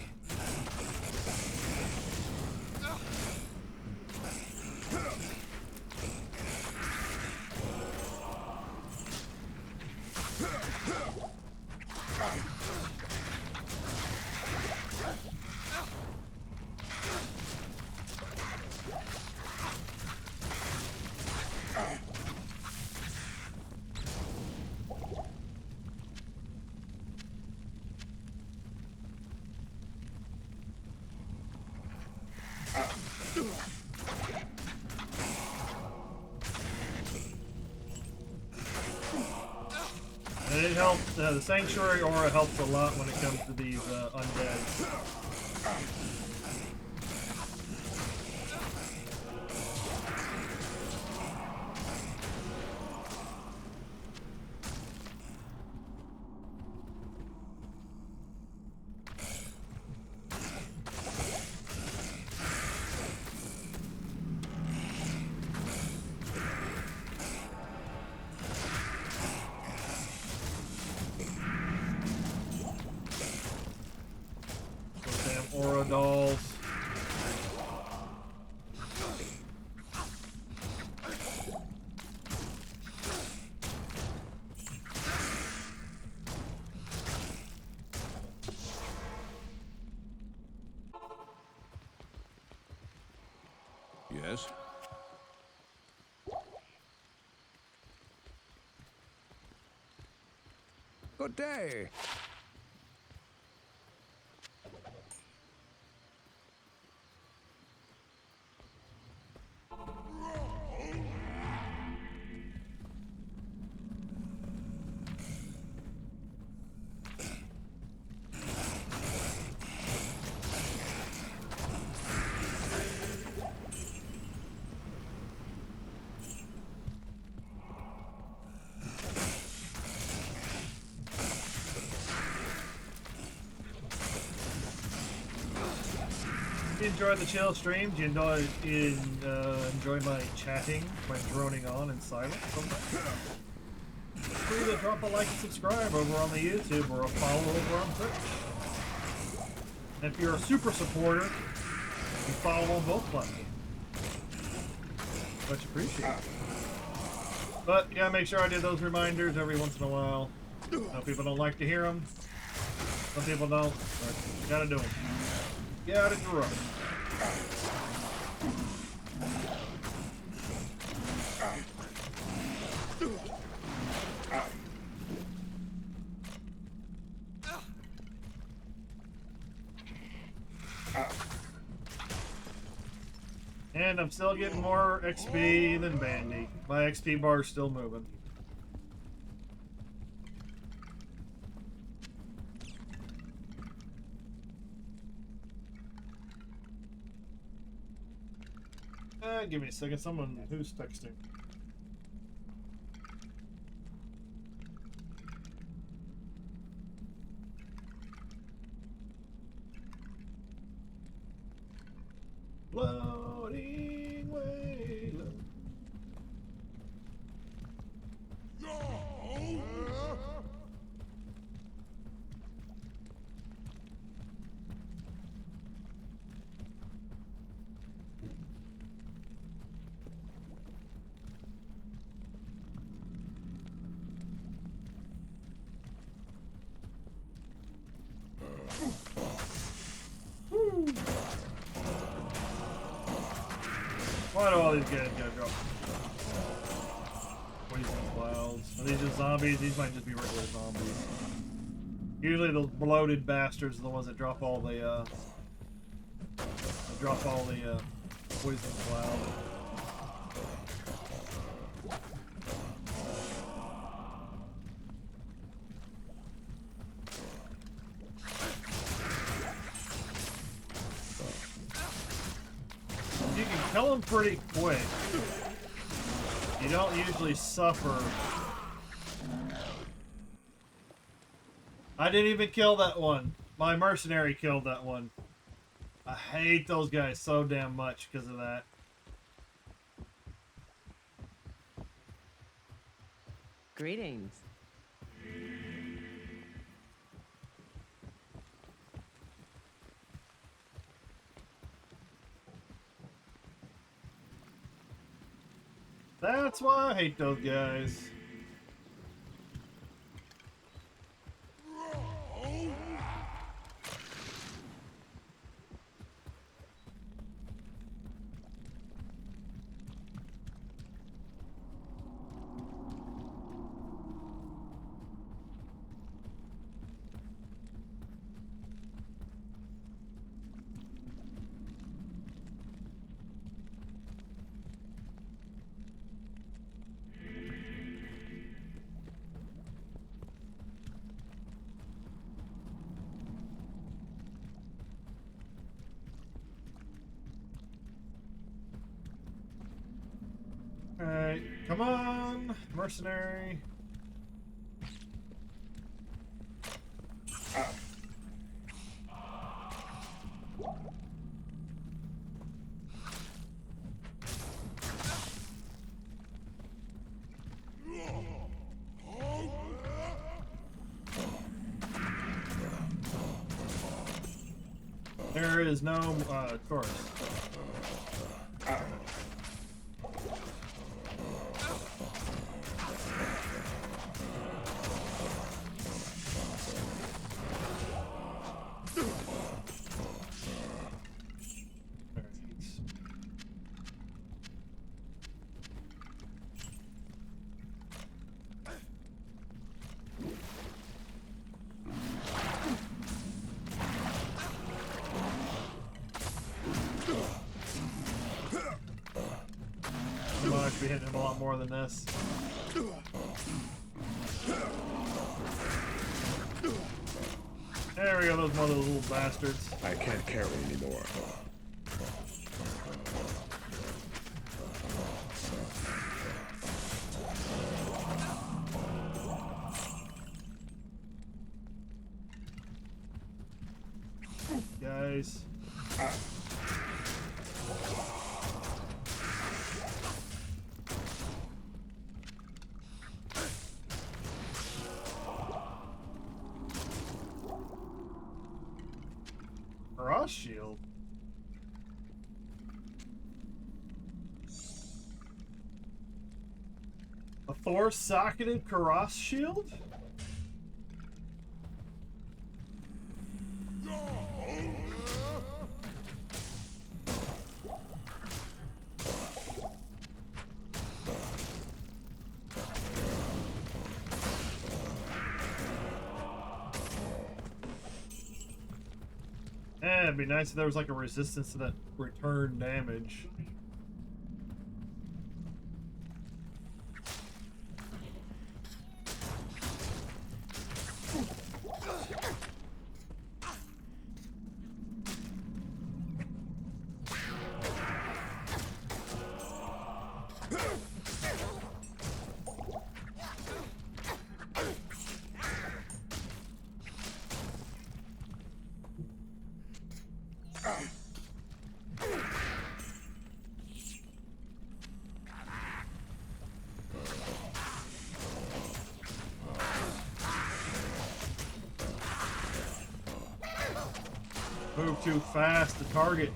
And it helps, the Sanctuary Aura helps a lot when it comes to these undead. Aura dolls. Yes? Good day. enjoy the chill stream? Do you enjoy my chatting, my droning on in silence sometimes? Feel free to drop a like and subscribe over on the YouTube or a follow over on Twitch. And if you're a super supporter, you follow on both platforms. Much appreciated. But yeah, make sure I do those reminders every once in a while. Some people don't like to hear them. Some people don't, but you gotta do them. Gotta do them. And I'm still getting more XP than Bandy. My XP bar is still moving. Give me a second. Someone who's texting. Floating way low. Why do all these guys gotta drop poison clouds? Are these just zombies? These might just be regular zombies. Usually the bloated bastards are the ones that drop all the poison cloud. You can kill them pretty quick. You don't usually suffer. I didn't even kill that one. My mercenary killed that one. I hate those guys so damn much because of that. Greetings. That's why I hate those guys. Alright, come on, mercenary. There is no course. I should be hitting him a lot more than this. There we go, those mother little bastards. I can't carry anymore. Guys. Cross shield. A Thor-socketed cross shield? Eh, it'd be nice if there was like a resistance to that return damage. Move too fast to target.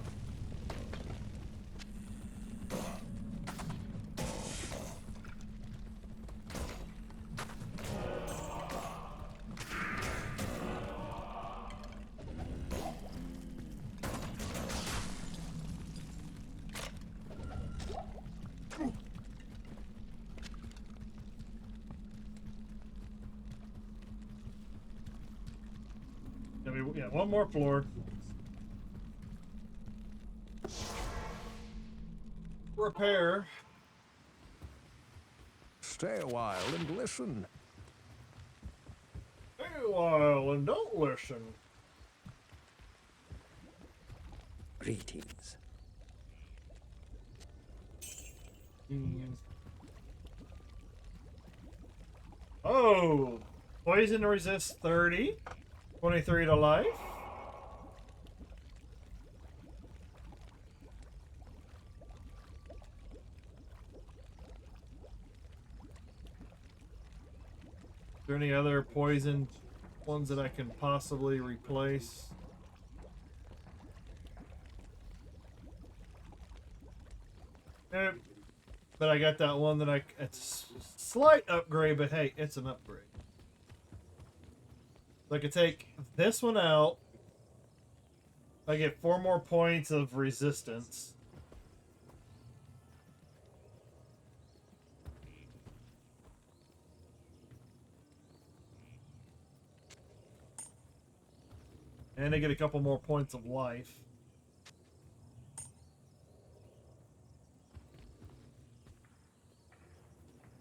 Yeah, one more floor. Repair. Stay a while and listen. Stay a while and don't listen. Greetings. Oh, poison resists 30, 23 to life. Is there any other poison ones that I can possibly replace? Nope. But I got that one that it's a slight upgrade, but hey, it's an upgrade. So I could take this one out. I get 4 more points of resistance. And I get a couple more points of life.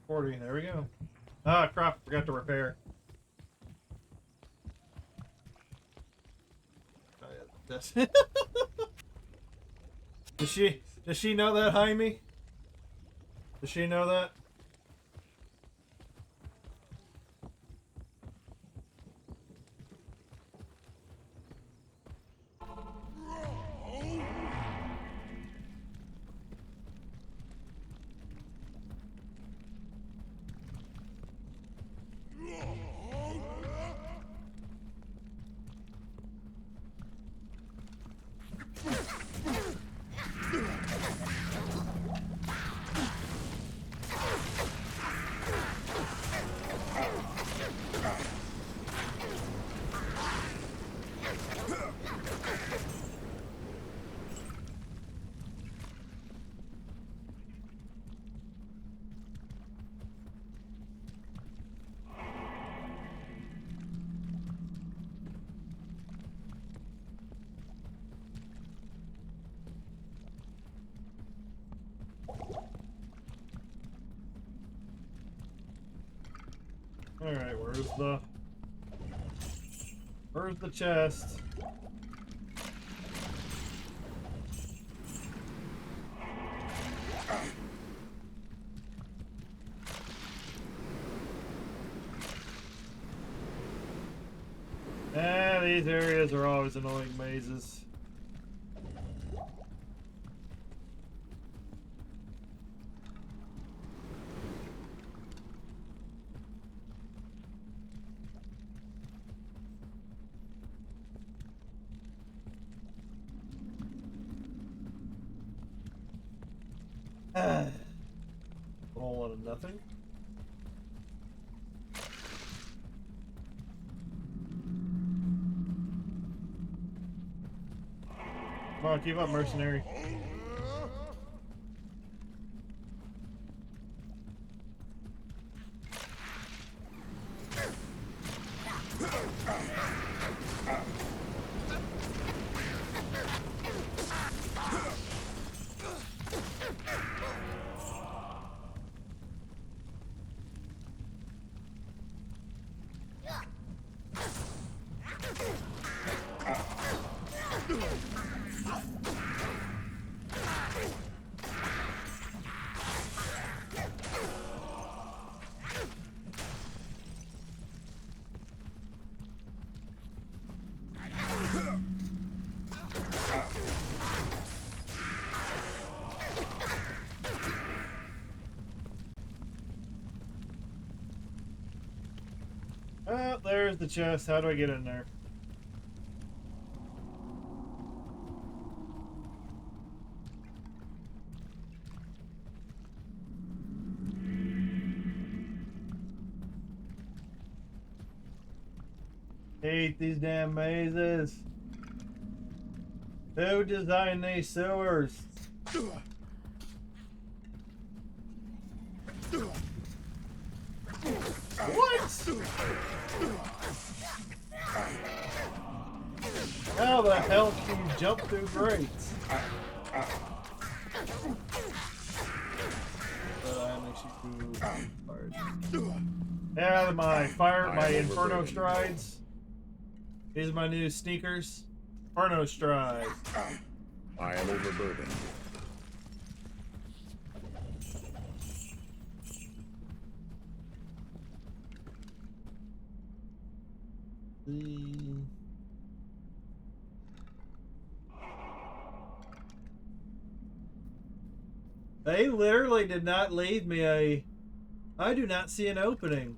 There we go. Ah, crap! Forgot to repair. Oh, yeah, that's Does she know that, Jaime? Does she know that? Alright, where's the chest? These areas are always annoying mazes. Whole lot of nothing. Come on, keep up, mercenary. Oh, there's the chest. How do I get in there? Hate these damn mazes. Who designed these sewers? What? How the hell can you jump through grates? Yeah, my Inferno strides. These are my new sneakers. Inferno stride. I am overburdened. They literally did not leave me a... I do not see an opening.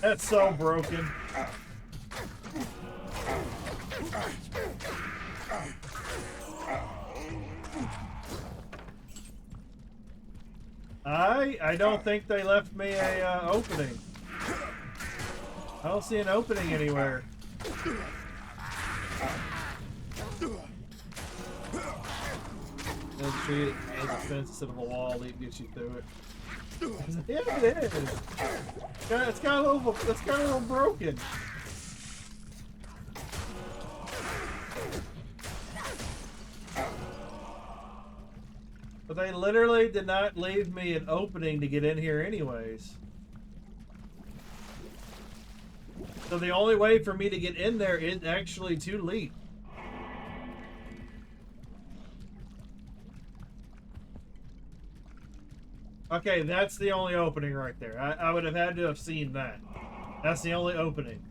That's so broken. I don't think they left me a opening. I don't see an opening anywhere. Let's treat it as a fence instead of a wall that gets you through it. Yeah, it is. It's got a little broken. But they literally did not leave me an opening to get in here anyways. So the only way for me to get in there is actually to leap. Okay, that's the only opening right there. I would have had to have seen that. That's the only opening.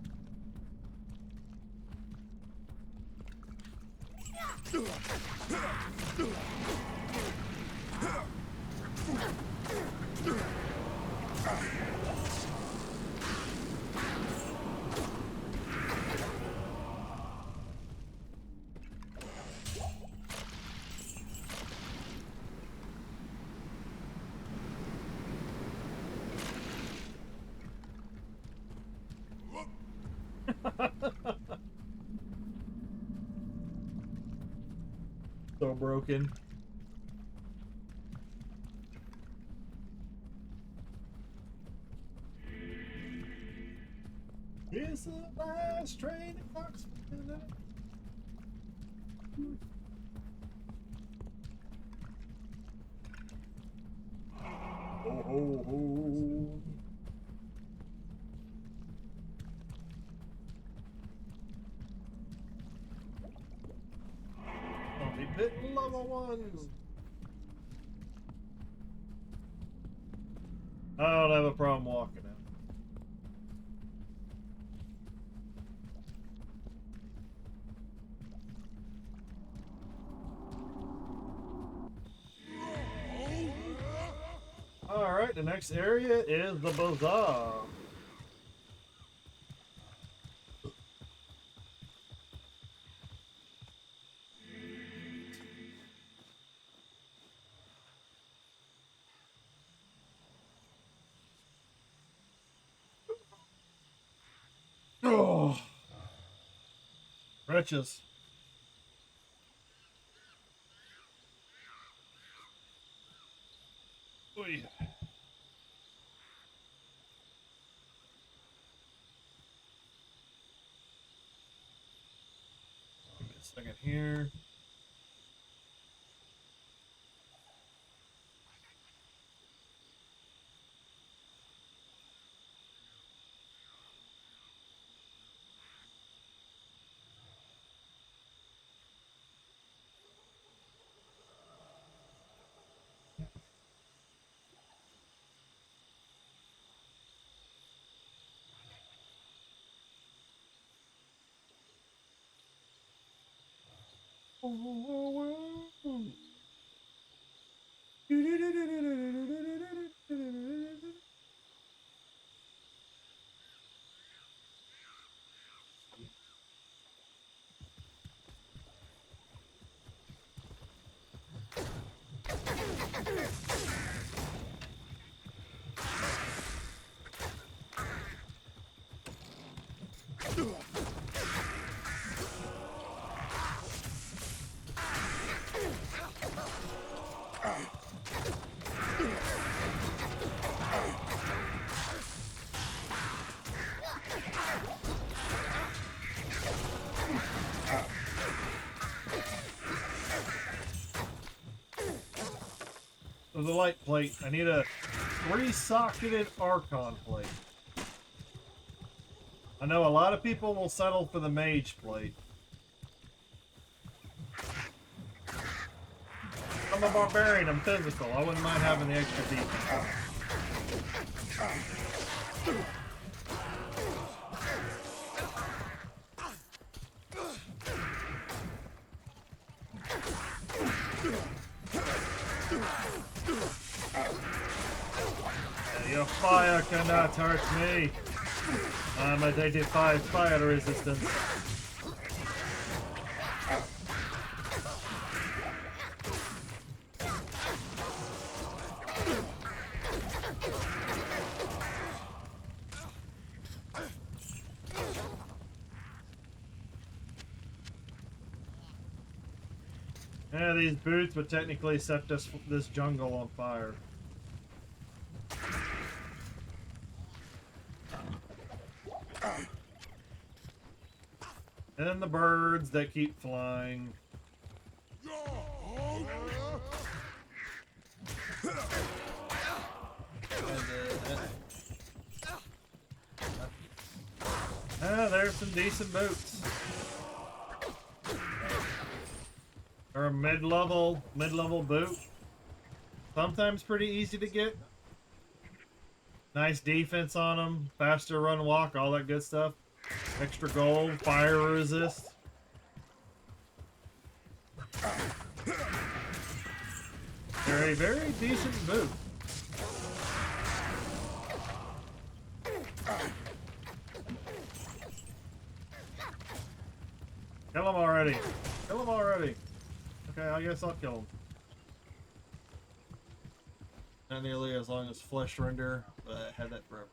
So broken. It's the last train in Knoxville. Ho ho ho. Only bit level ones. I don't have a problem walking out. Alright, the next area is the bazaar. Oh, wretches. Oy. Give me a second here. So the light plate, I need a 3-socketed Archon plate. I know a lot of people will settle for the mage plate. I'm a barbarian, I'm physical. I wouldn't mind having the extra defense. Your fire cannot hurt me. I'm a 85 fire resistance. Yeah, these boots would technically set this jungle on fire. And then the birds that keep flying. There's some decent boots. Or a mid-level boot. Sometimes pretty easy to get. Nice defense on them, faster run walk, all that good stuff. Extra gold, fire resist. They're a very decent boot. Kill him already. Kill him already. Okay, I guess I'll kill him. Not nearly as long as flesh render, but I had that forever.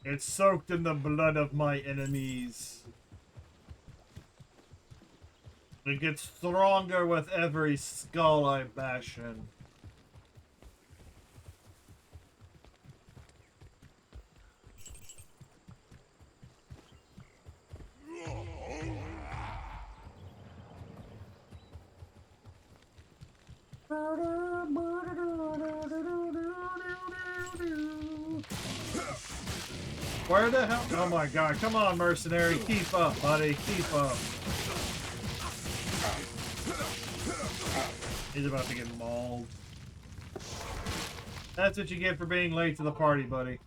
It's soaked in the blood of my enemies. It gets stronger with every skull I bash in. Where the hell? Oh my god, come on, mercenary. Keep up, buddy. Keep up. He's about to get mauled. That's what you get for being late to the party, buddy.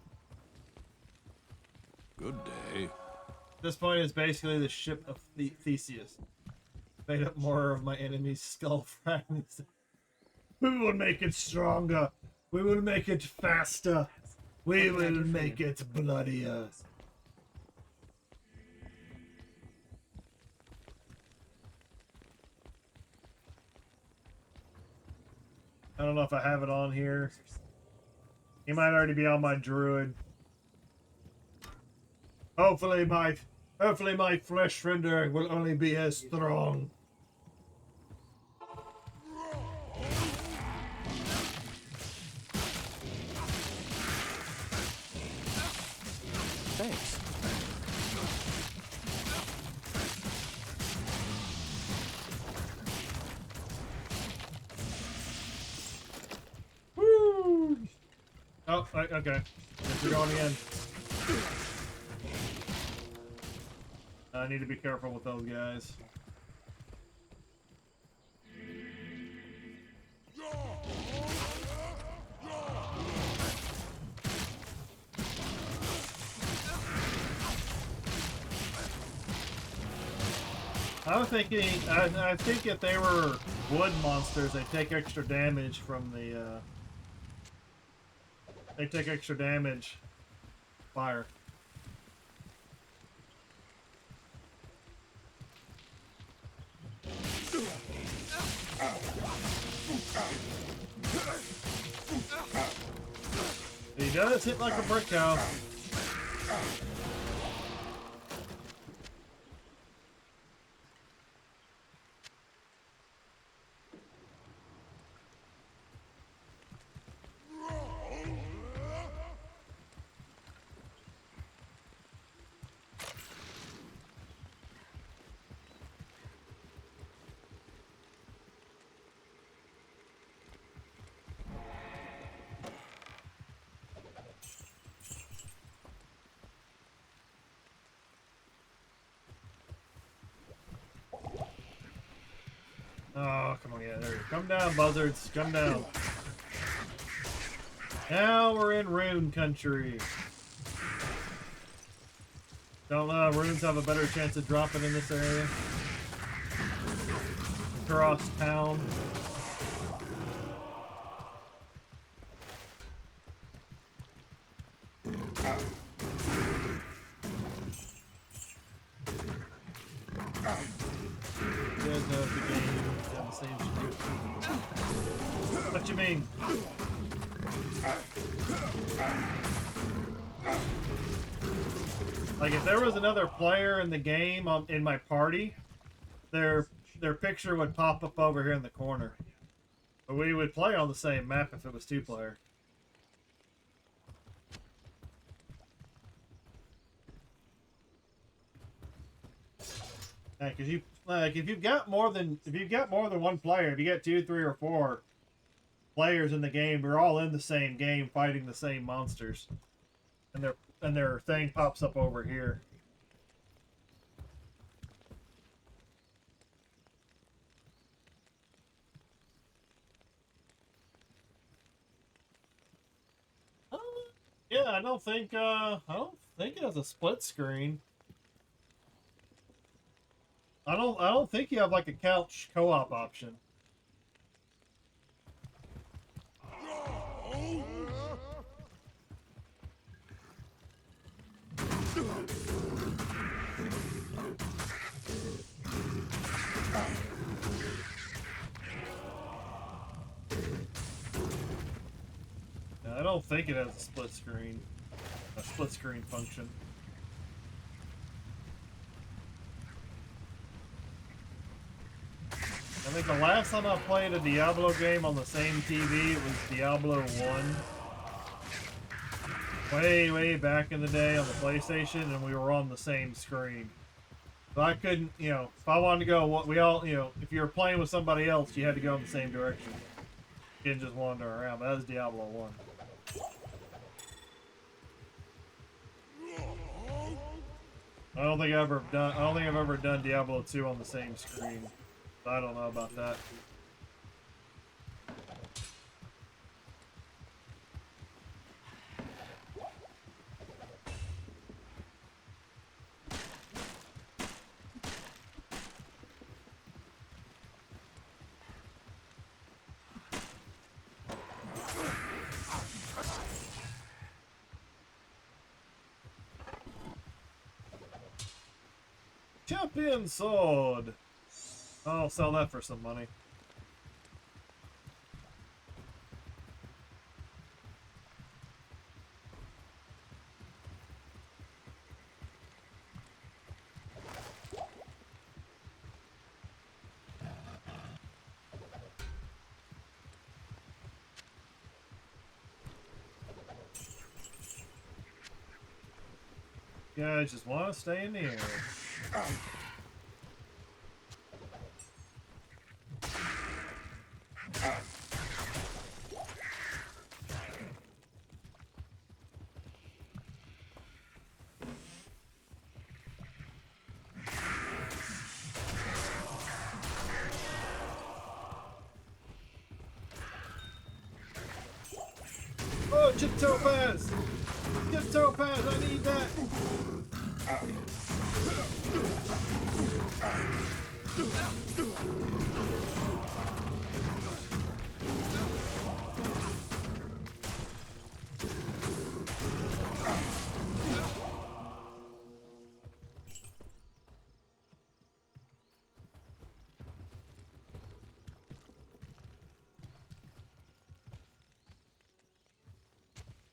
Good day. At this point, it's basically the ship of Theseus. Made up more of my enemy's skull fragments. We will make it stronger. We will make it faster. We will make it bloodier. I don't know if I have it on here. He might already be on my druid. Hopefully my flesh rendering will only be as strong. Thanks. Woo! Oh, okay. Guess we're going again. I need to be careful with those guys. I was thinking, I think if they were wood monsters, they take extra damage from the, they take extra damage. Fire. He does hit like a brick house. Oh, come on, yeah, there you go. Come down, buzzards. Come down. Now we're in rune country. Don't know, runes have a better chance of dropping in this area. Across town. What you mean? Like if there was another player in the game in my party, their picture would pop up over here in the corner. But we would play on the same map if it was 2-player. Yeah, because you like if you've got more than one player, if you get 2, 3, or 4 players in the game, we're all in the same game fighting the same monsters, and their thing pops up over here. Yeah, I don't think it has a split screen. I don't think you have like a couch co-op option. I don't think it has a split screen function. I think the last time I played a Diablo game on the same TV, it was Diablo 1. Way back in the day on the PlayStation, and we were on the same screen. So I couldn't, if I wanted to go, if you were playing with somebody else, you had to go in the same direction. You didn't just wander around, but that was Diablo 1. I don't think I've ever done Diablo 2 on the same screen. So I don't know about that. Champion sword. I'll sell that for some money. guys just want to stay in the air. Oh, chip topaz! Chip topaz, I need that!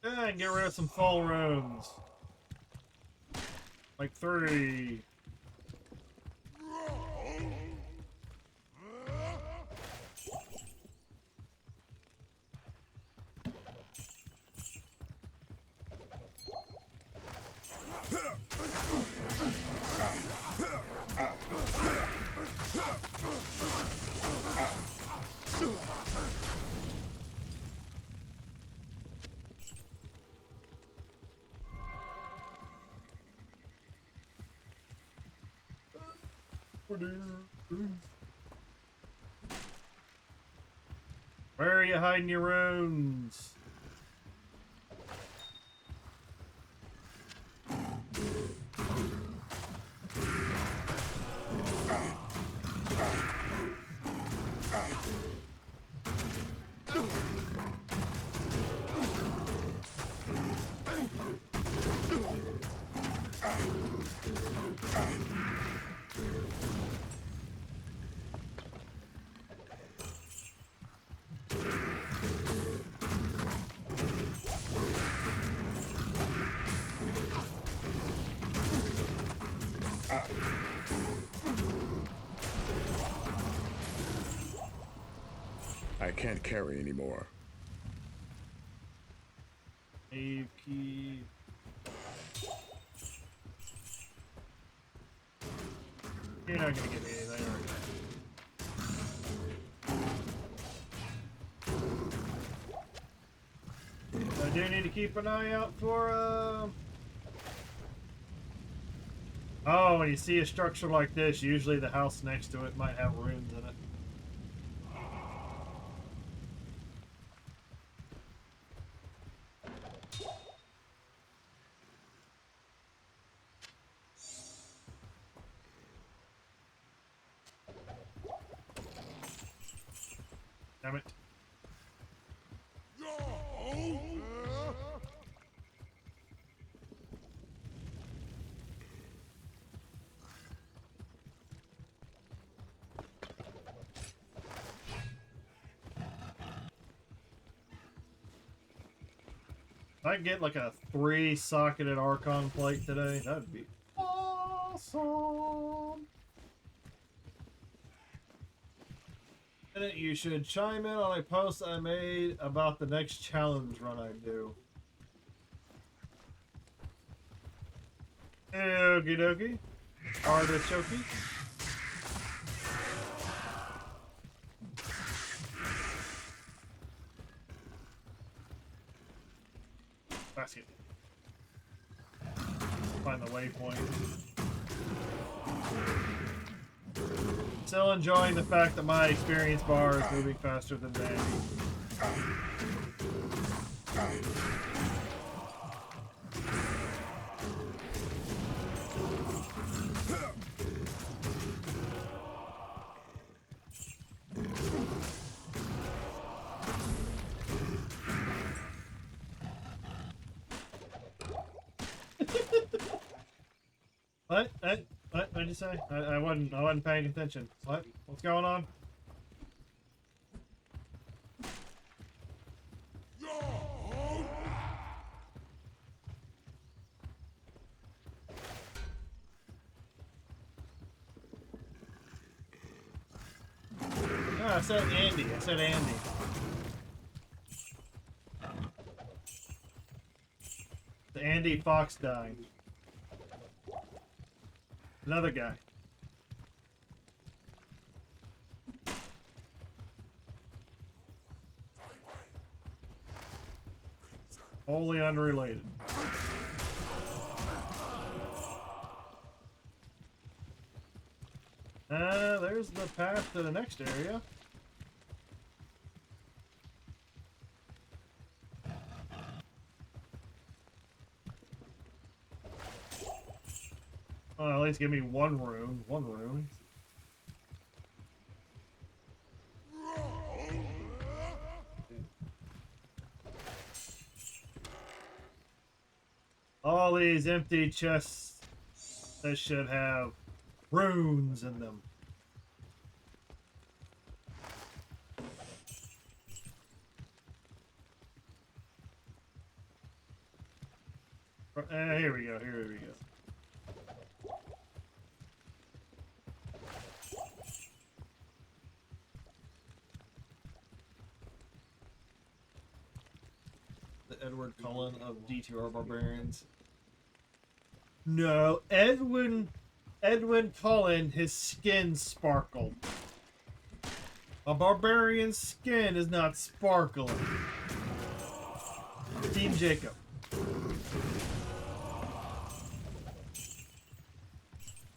And get rid of some full rooms. Like 3. Where are you hiding your runes? I can't carry anymore. Save key. You're not gonna give me anything, are you? I do need to keep an eye out for, Oh, when you see a structure like this, usually the house next to it might have runes in it. Damn it. If I get like a 3-socketed Archon plate today, that'd be awesome. And you should chime in on a post I made about the next challenge run I do. Okie dokie. Artichoke. Basket. Find the waypoint. Still enjoying the fact that my experience bar is moving faster than Danny. What? What did you say? I wasn't paying attention. What? What's going on? No, I said Andy. I said Andy. The Andy Fox died. Another guy. Wholly unrelated. There's the path to the next area. Oh, at least give me one rune. One rune. All these empty chests that should have runes in them. Here we go. Here we go. The Edward Cullen of DTR Barbarians. No, Edwin Cullen, his skin sparkled. A barbarian's skin is not sparkling. Team Jacob.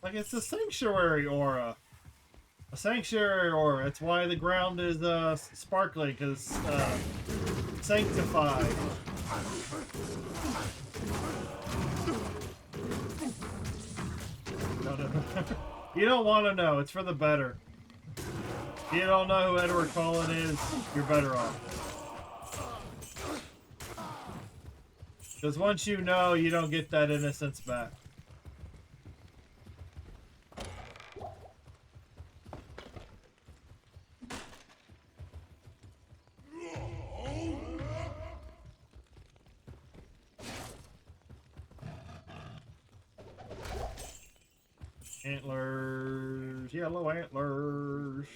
Like, it's a sanctuary aura. A sanctuary aura. That's why the ground is sparkly, because sanctified. No. You don't want to know. It's for the better. If you don't know who Edward Cullen is, you're better off. Because once you know, you don't get that innocence back. Antlers, yellow antlers.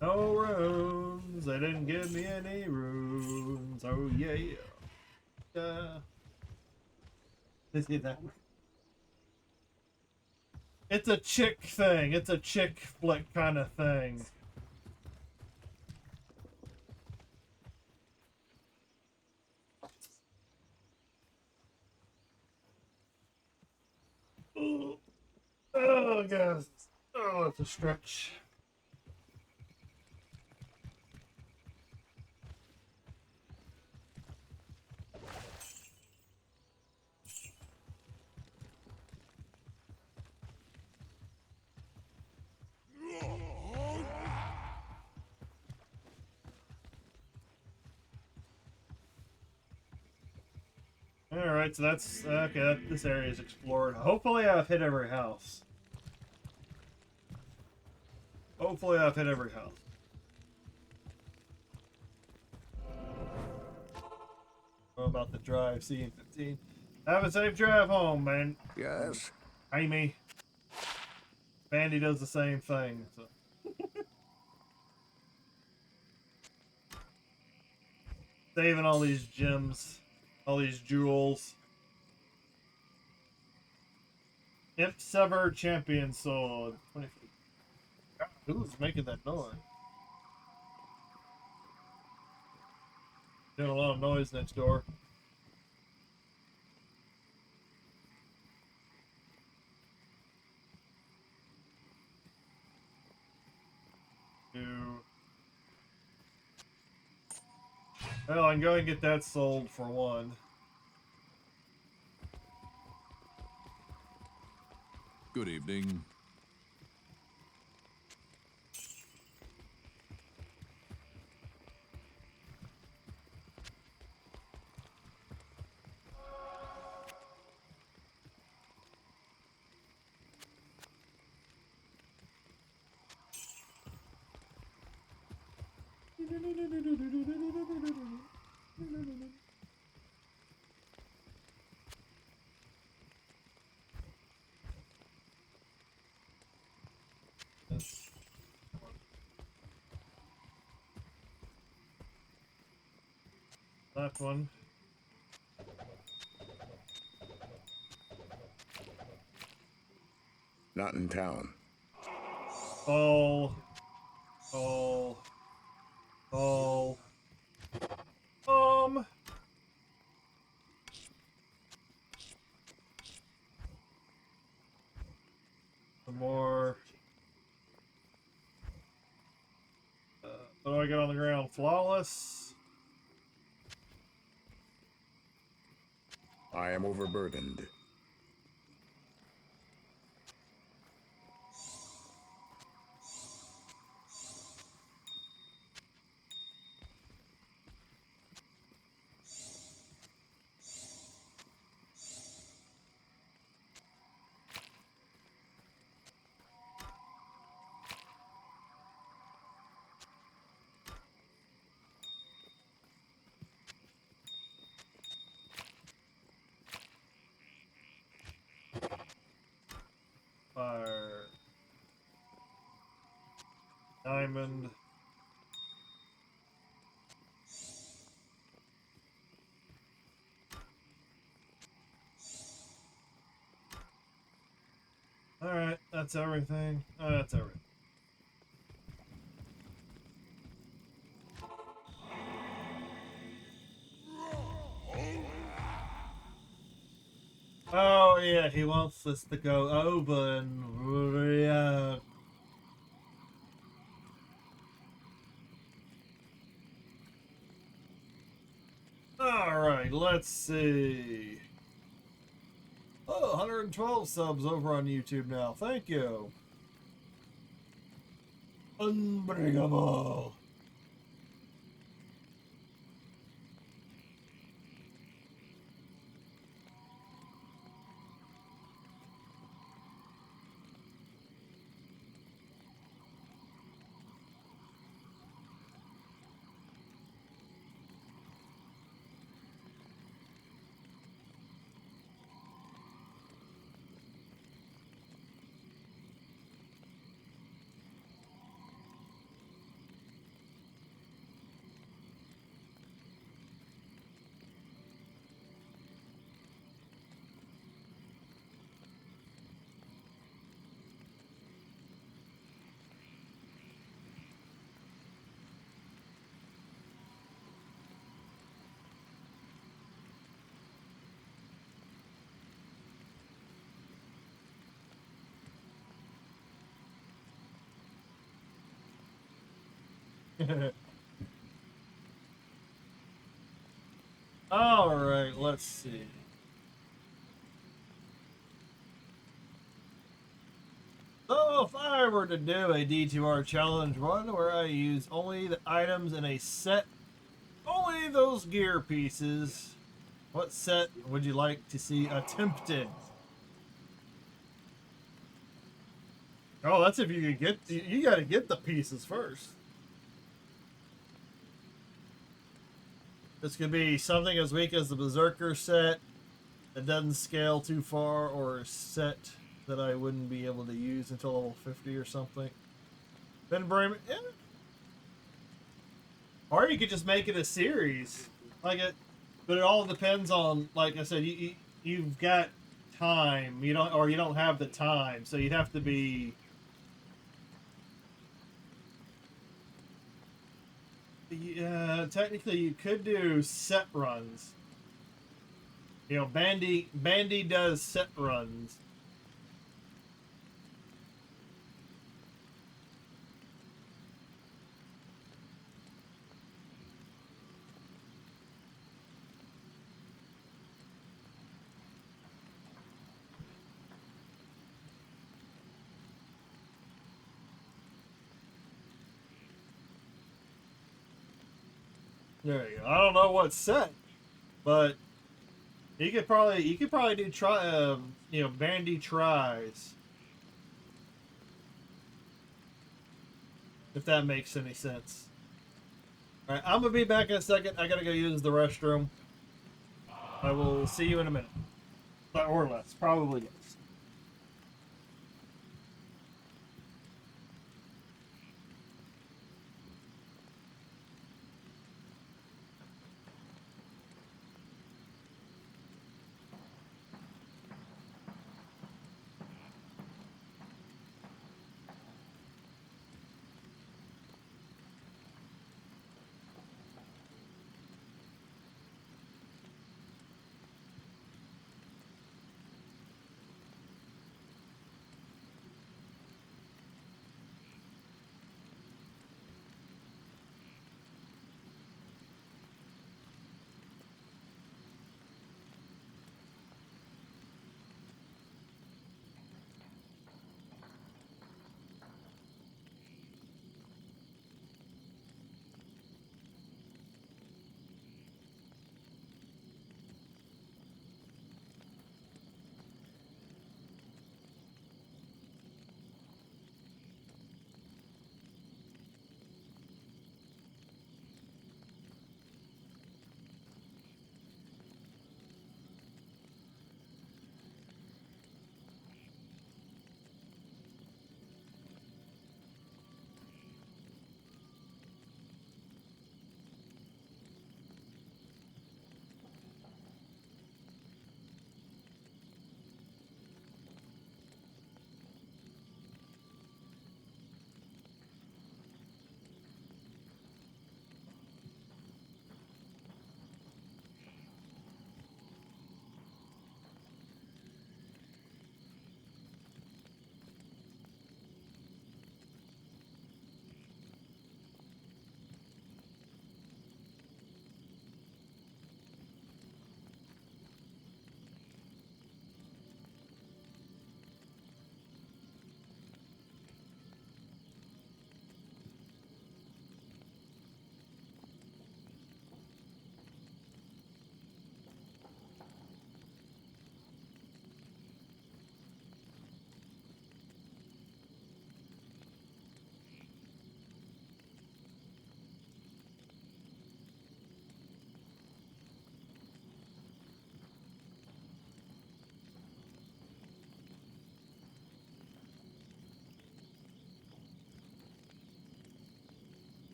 No runes, they didn't give me any runes. Oh yeah. See that? It's a chick thing. It's a chick flick kind of thing. Oh, God. Oh, it's a stretch. Alright, so that's... Okay, this area is explored. Hopefully I've hit every house. Hopefully I've hit every house. What about the drive, CN15? Have a safe drive home, man. Yes. Amy. Bandy does the same thing, so... Saving all these gems. All these jewels. Imp Sever Champion Sword. 20. God, who's making that noise? Doing a lot of noise next door. Well, I can go and get that sold for one. Good evening. That one. Not in town. Call. Call. Call. Some more. What do I get on the ground? Flawless. I am overburdened. Fire. Diamond. Alright, that's everything. That's everything. Oh, yeah, he wants us to go over and... Yeah. Alright, let's see. Oh, 112 subs over on YouTube now. Thank you. Unbreakable. Alright, let's see. So if I were to do a D2R challenge run where I use only the items in a set, only those gear pieces, what set would you like to see attempted? Oh, that's if you could get, you gotta get the pieces first. This could be something as weak as the Berserker set that doesn't scale too far, or a set that I wouldn't be able to use until level 50 or something. Then bring it, yeah. Or you could just make it a series, like it. But it all depends on, like I said, you've got time. You don't have the time, so you'd have to be. Yeah, technically you could do set runs. You know, Bandy does set runs. There you go. I don't know what set, but you could probably do Bandy tries, if that makes any sense. All right, I'm gonna be back in a second. I gotta go use the restroom. I will see you in a minute, or less, probably yes.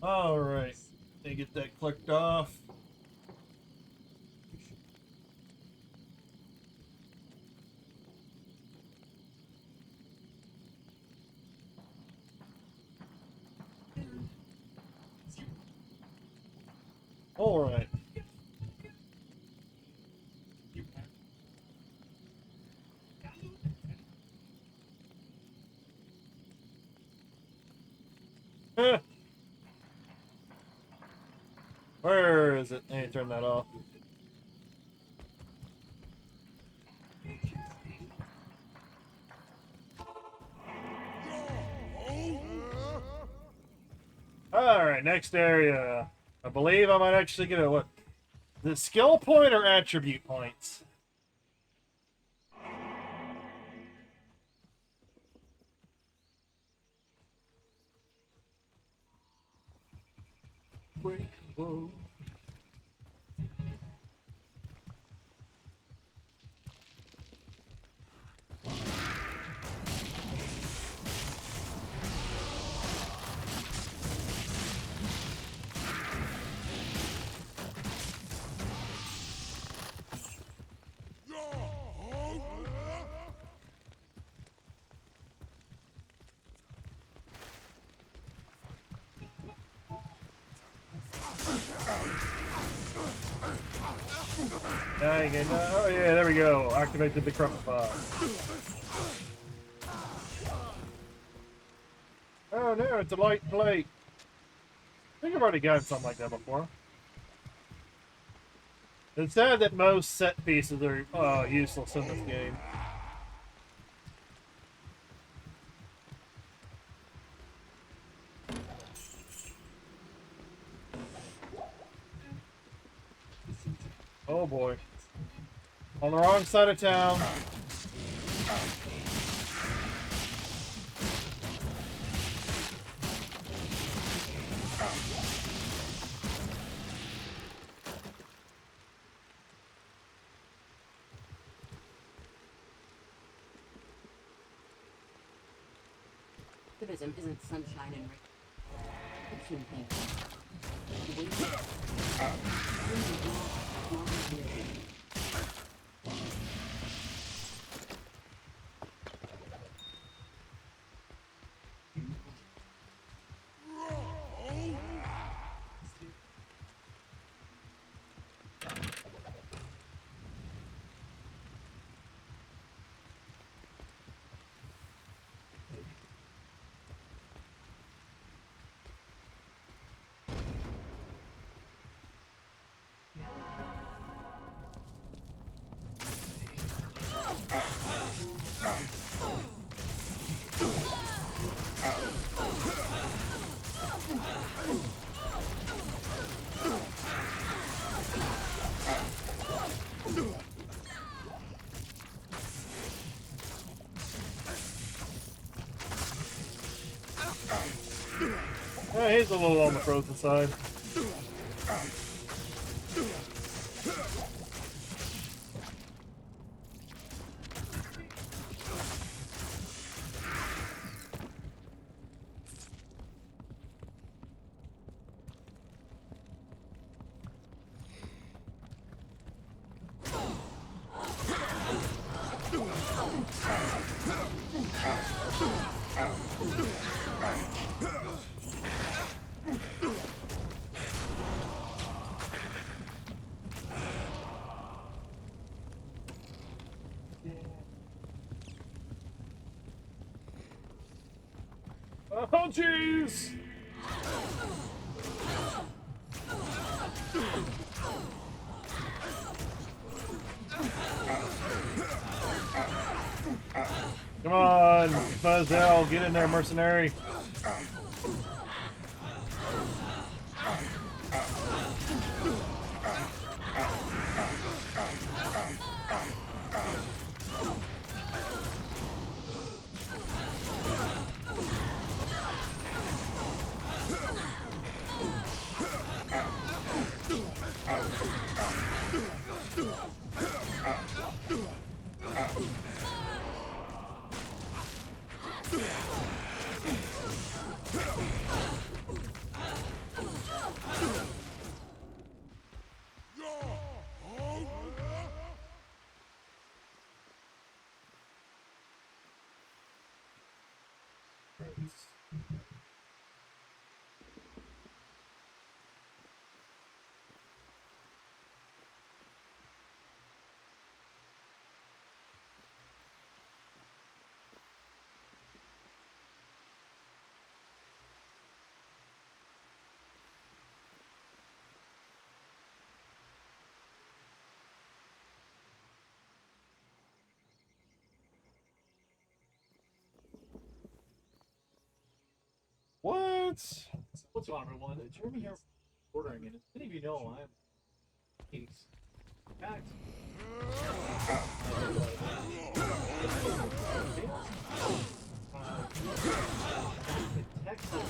All right, let me get that clicked off. All right. Where is it? I need to turn that off. Alright, next area. I believe I might actually get a what? The skill point or attribute points? Whoa. Dang it. Oh yeah, there we go. Activated the Crumplify. Oh no, it's a light plate. I think I've already gotten something like that before. It's sad that most set pieces are useless in this game. Oh boy. On the wrong side of town. Activism isn't sunshine and rain. It's something. Yeah, he's a little on the frozen side. Oh, jeez! Come on, Fuzzell, get in there, mercenary. What? What's on, everyone? Jeremy here ordering it. As many of you know, I'm Peace. In fact, in Texas,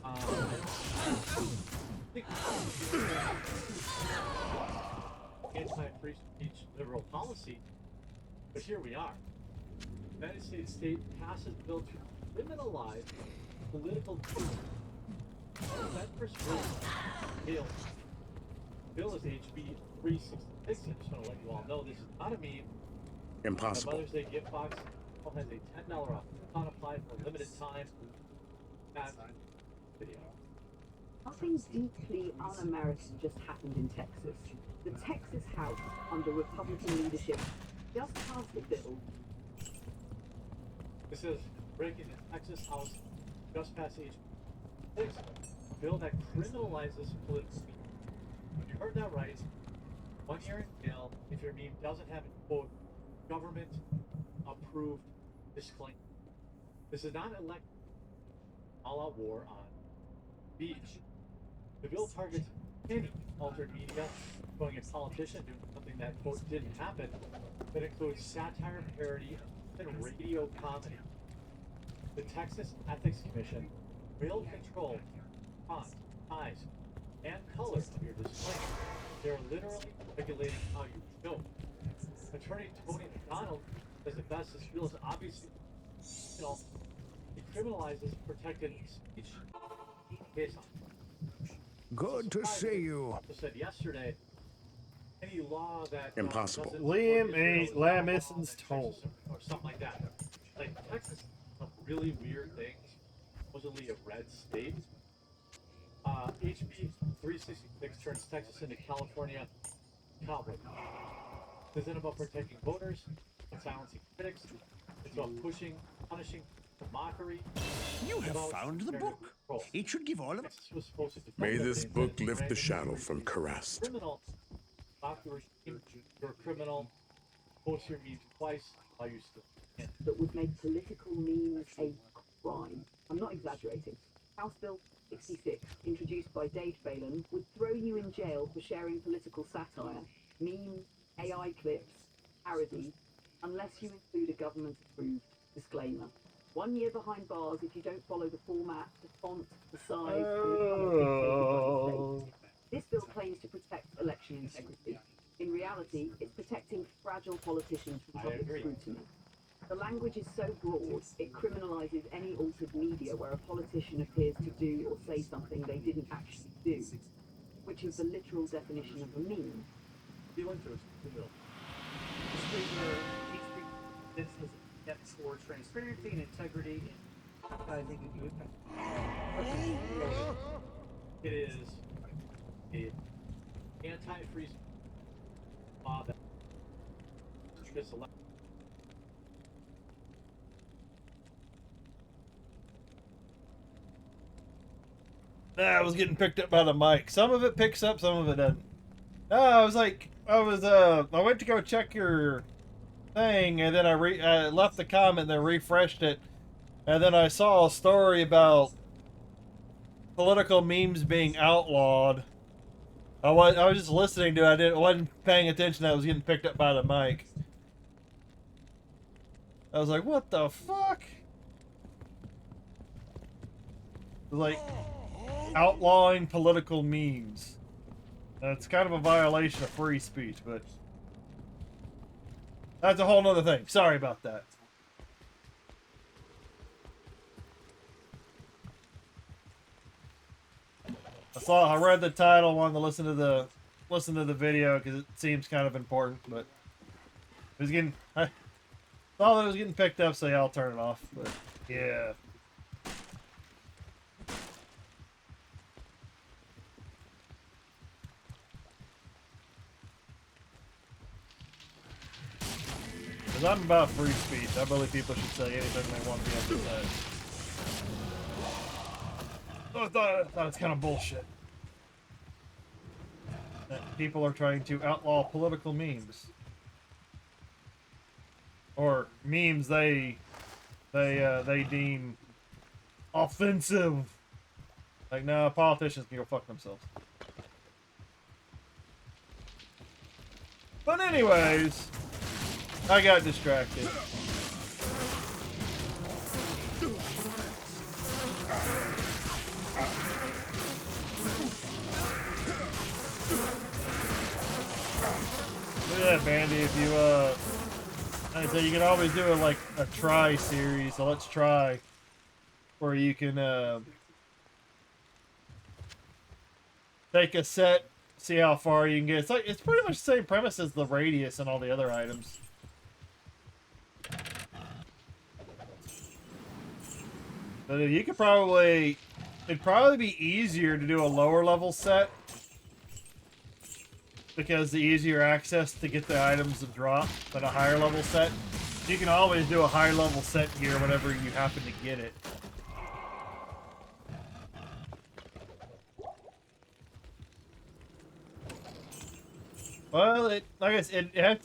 I think anti-free speech liberal policy, but here we are. The United States state passes bill to criminalize political views. That first bill is HB 366. I just want to let you all know this is not a meme. Impossible. Mother's Day gift box has a $10 off coupon applied for a limited time. That video. Nothing deeply un-American just happened in Texas. The Texas House, under Republican leadership, just passed a bill. This is breaking the Texas House just passed HB 6, a bill that criminalizes political speech. You heard that right. 1 year in jail if your meme doesn't have a quote government approved disclaimer. This is not an all-out war on speech. The bill targets any altered media, showing a politician doing something that quote didn't happen, that includes satire, parody, and radio comedy. The Texas Ethics Commission will control font, size, and color of your disclaimer. They're literally regulating how you film. Attorney Tony McDonald says the best this bill is obviously, it criminalizes protected speech. Good to see you. Also said yesterday, any law that Impossible. Liam A. Lamison's told. or something like that. Like Texas, some really weird things. Supposedly a red state. HB 366 turns Texas into California cowboy. This isn't about protecting voters and silencing critics. It's about punishing the mockery. You have found the book. It should give all of Texas was supposed to defend May the this things book that lift the Reagan shadow was from Karrast. criminal. Mock the regime, you're a criminal. Post your memes twice while you still can. That would make political memes a crime. I'm not exaggerating. House Bill 66, introduced by Dave Phelan, would throw you in jail for sharing political satire, memes, AI clips, parodies, unless you include a government-approved disclaimer. 1 year behind bars if you don't follow the format, the font, the size, and the colour dictated by the state. This bill claims to protect election integrity. In reality, it's protecting fragile politicians from public scrutiny. The language is so broad, it criminalizes any altered media where a politician appears to do or say something they didn't actually do, which is the literal definition of a meme. Feeling through the bill. Disclaimer, this was a step for transparency and integrity in advertising and It is an anti-free law that just allows Nah, I was getting picked up by the mic. Some of it picks up, some of it doesn't. No, I went to go check your thing, and then I left the comment, then refreshed it, and then I saw a story about political memes being outlawed. I was just listening to it. I wasn't paying attention. I was getting picked up by the mic. I was like, what the fuck? Like, outlawing political memes. That's kind of a violation of free speech, but that's a whole nother thing. Sorry about that. I read the title, wanted to listen to the video because it seems kind of important, but it was getting. I thought it was getting picked up, so yeah, I'll turn it off. But yeah. Because I'm about free speech. I believe people should say anything they want to be able to say. So I thought it's kind of bullshit that people are trying to outlaw political memes. Or memes they deem Offensive. Like, no, politicians can go fuck themselves. But anyways, I got distracted. Look at that, Bandy. If you, like I say, you can always do like a try series, so let's try. Where you can, take a set, see how far you can get. It's pretty much the same premise as the radius and all the other items. But you could probably, it'd probably be easier to do a lower level set. Because the easier access to get the items to drop than a higher level set. You can always do a higher level set gear whenever you happen to get it. Well, like I said, it'd have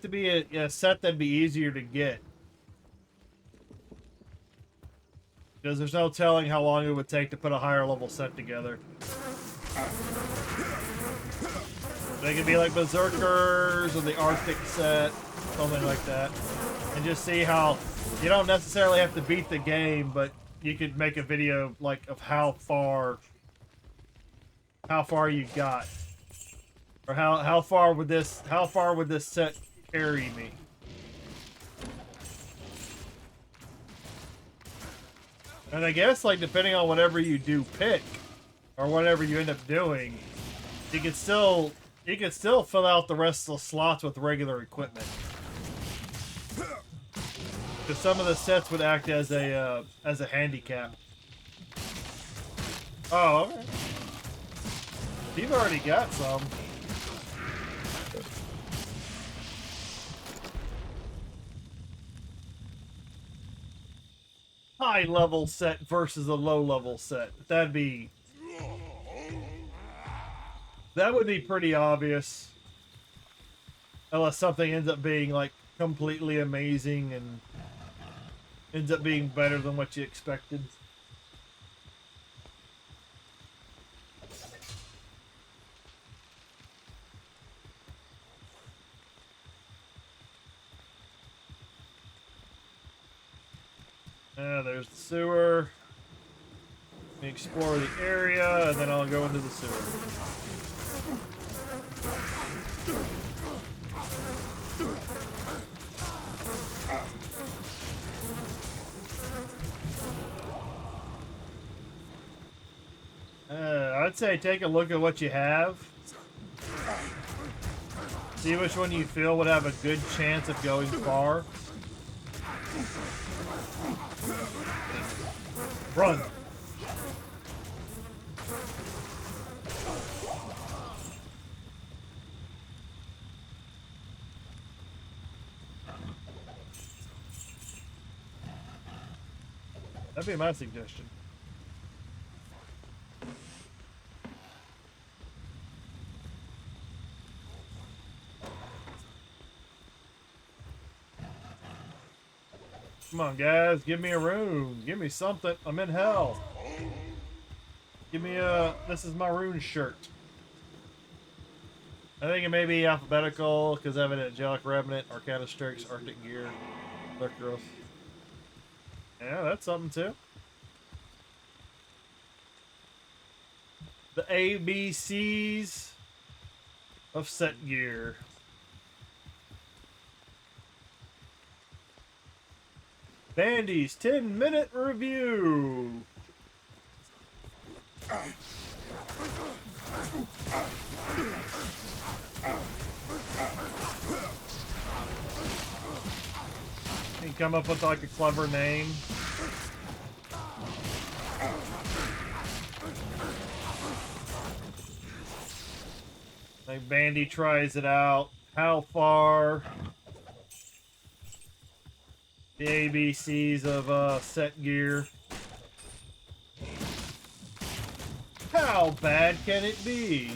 to be a set that'd be easier to get. Because there's no telling how long it would take to put a higher level set together. They could be like Berserkers or the Arctic set, something like that. And just see how, you don't necessarily have to beat the game, but you could make a video like of how far you got. Or how far would this set carry me? And I guess like depending on whatever you do pick, or whatever you end up doing, you could still fill out the rest of the slots with regular equipment. Because some of the sets would act as a handicap. Oh, okay. You've already got some. High level set versus a low level set. That would be pretty obvious. Unless something ends up being like completely amazing and ends up being better than what you expected. There's the sewer. Explore the area, and then I'll go into the sewer. I'd say take a look at what you have. See which one you feel would have a good chance of going far. Run! That'd be my suggestion. Come on, guys. Give me a room. Give me something. I'm in hell. Give me a... This is my rune shirt. I think it may be alphabetical, because I have an Angelic Revenant, Arcana Strix, Arctic Gear, Dark Growth. Yeah, that's something too. The ABCs of set gear. Bandy's 10-minute review. Can you come up with like a clever name? Like Bandy tries it out. How far? The ABCs of set gear. How bad can it be?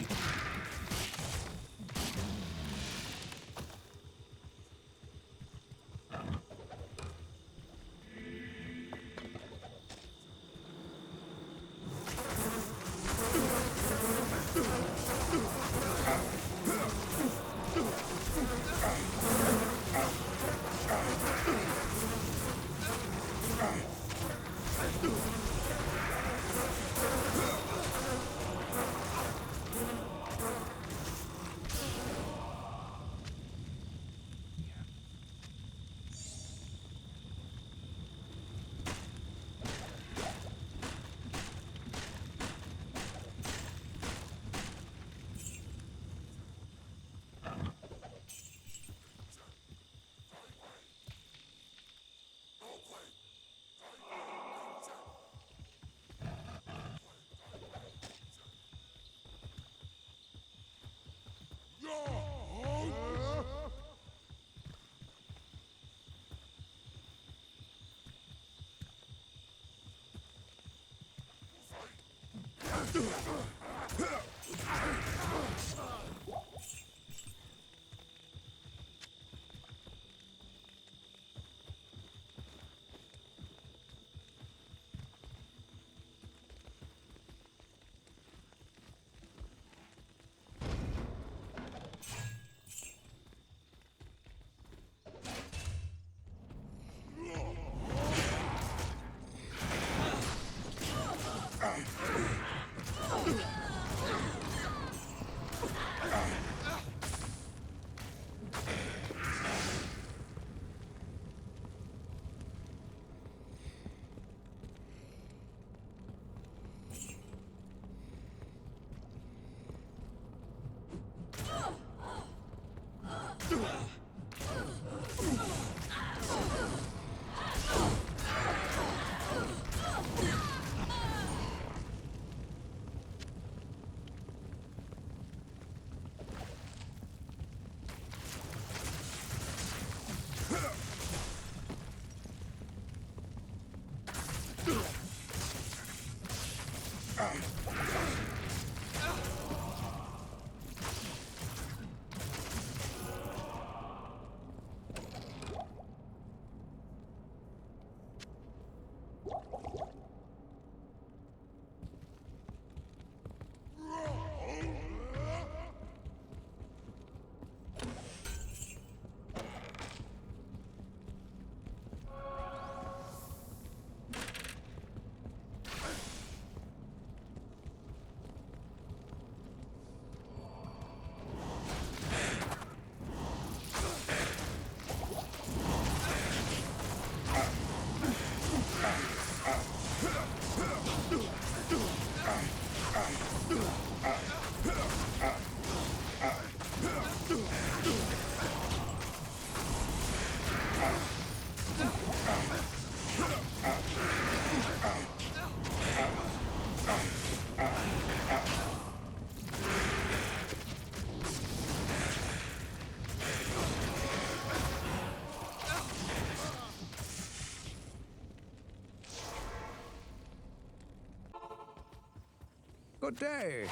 Good day.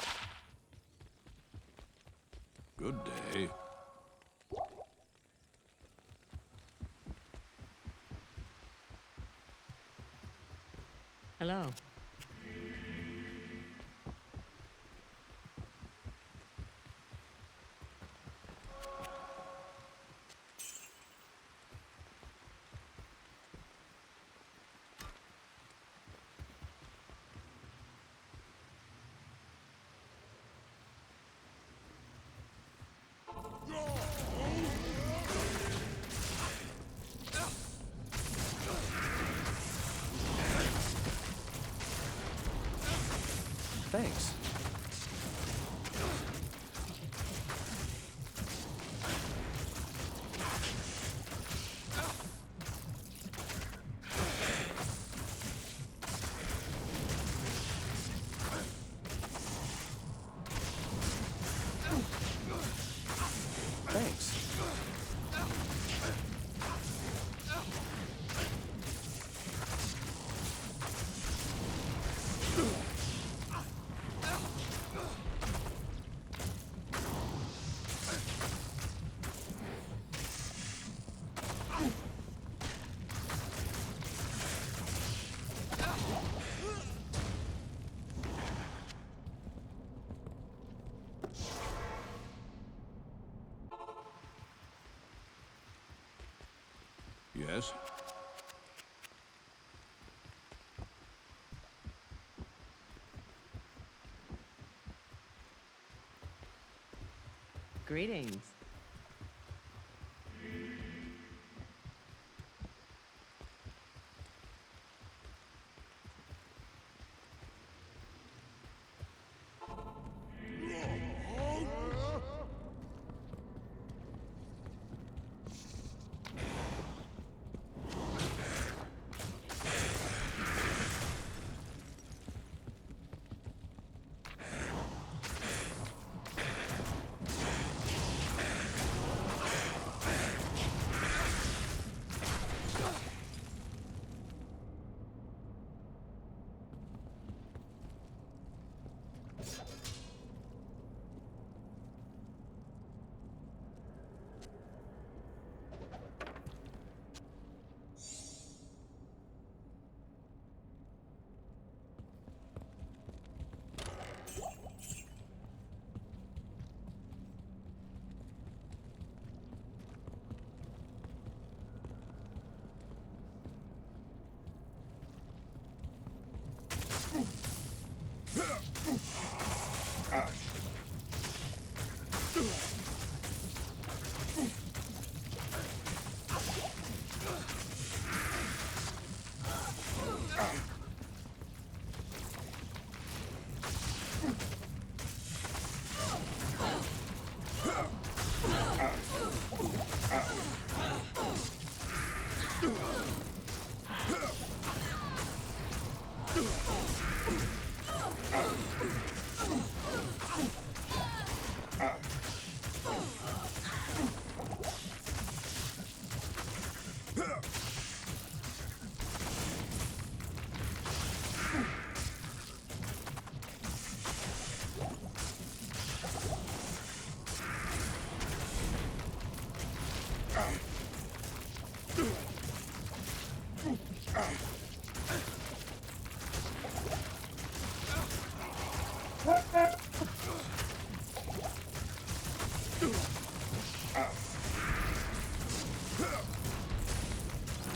Good day. Hello. Thanks. Thanks. Yes? Greetings.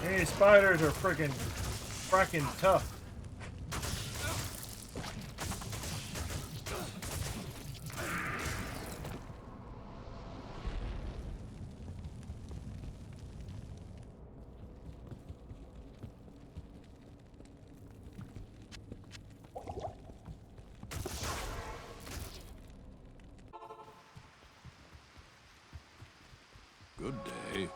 Hey, spiders are freaking tough. Good day.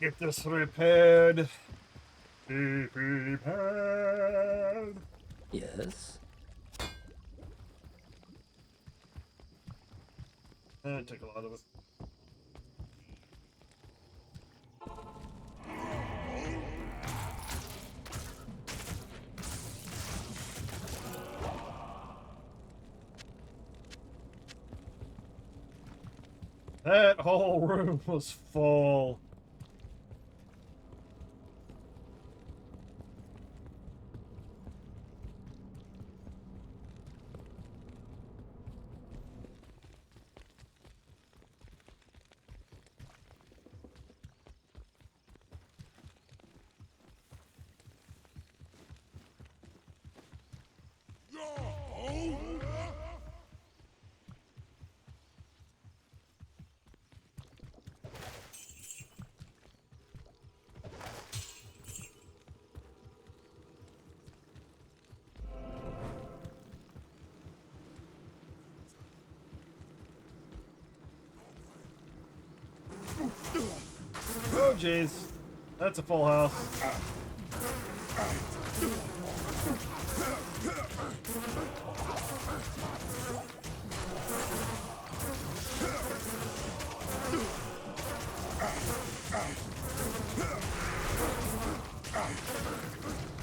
Get this repaired. Be repaired. Yes. Take a lot of it. That whole room was full. Oh jeez, that's a full house.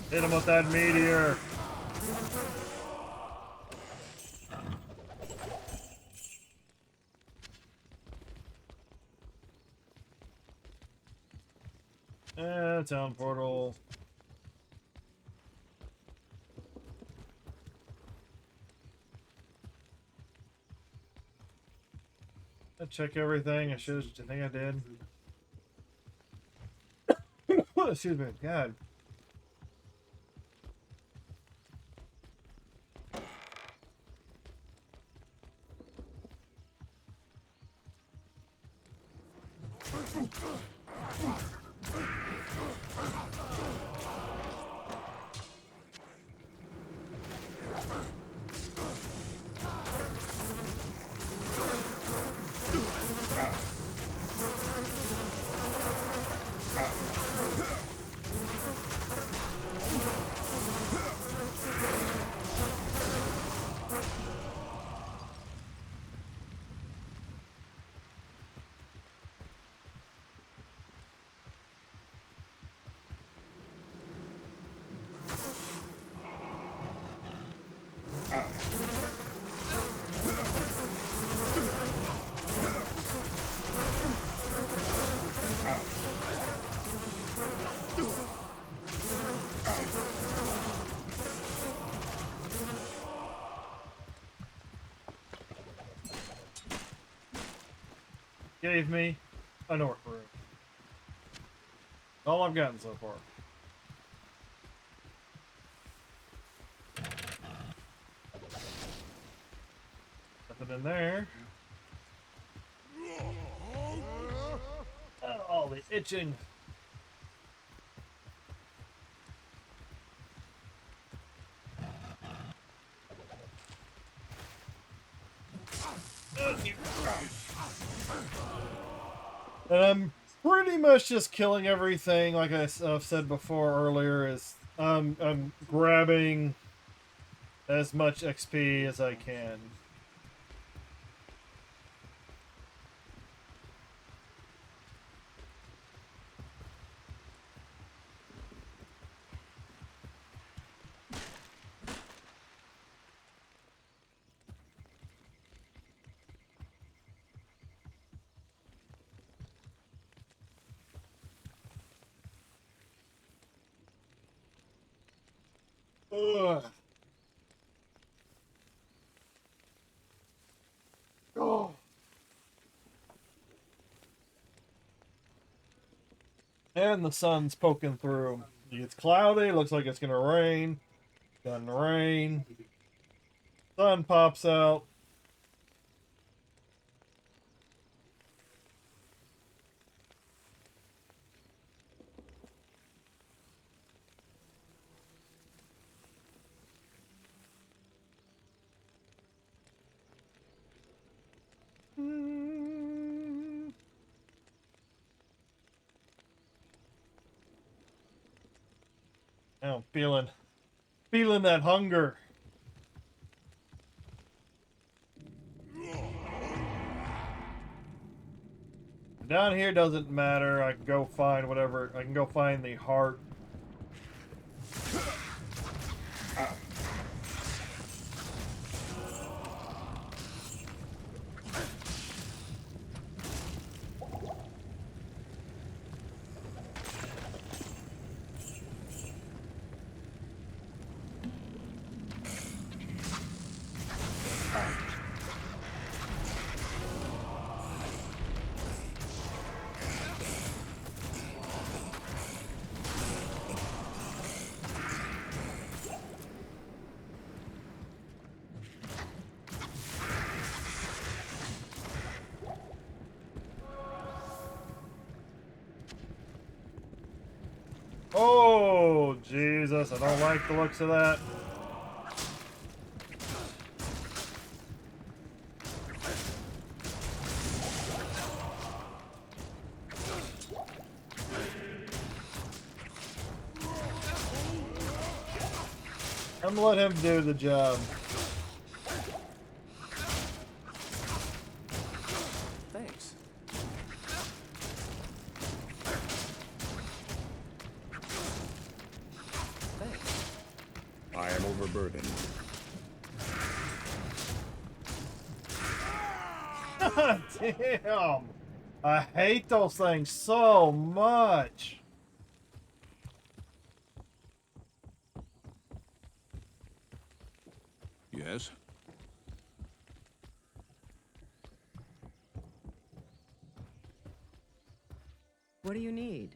Hit him with that meteor. Town portal. I check everything. I should. I think I did. Excuse me. God. gave me a north room. All I've gotten so far. Nothing in there. Oh, the itching. And I'm pretty much just killing everything, like I've said before earlier, is I'm grabbing as much XP as I can. Ugh. Oh. And the sun's poking through. It's cloudy, looks like it's gonna rain. Doesn't rain. Sun pops out. I'm feeling that hunger. Down here doesn't matter. I can go find whatever. I can go find the heart. Oh, Jesus. I don't like the looks of that. I'm gonna let him do the job. Thanks. I am overburdened. God damn. I hate those things so much. Yes? What do you need?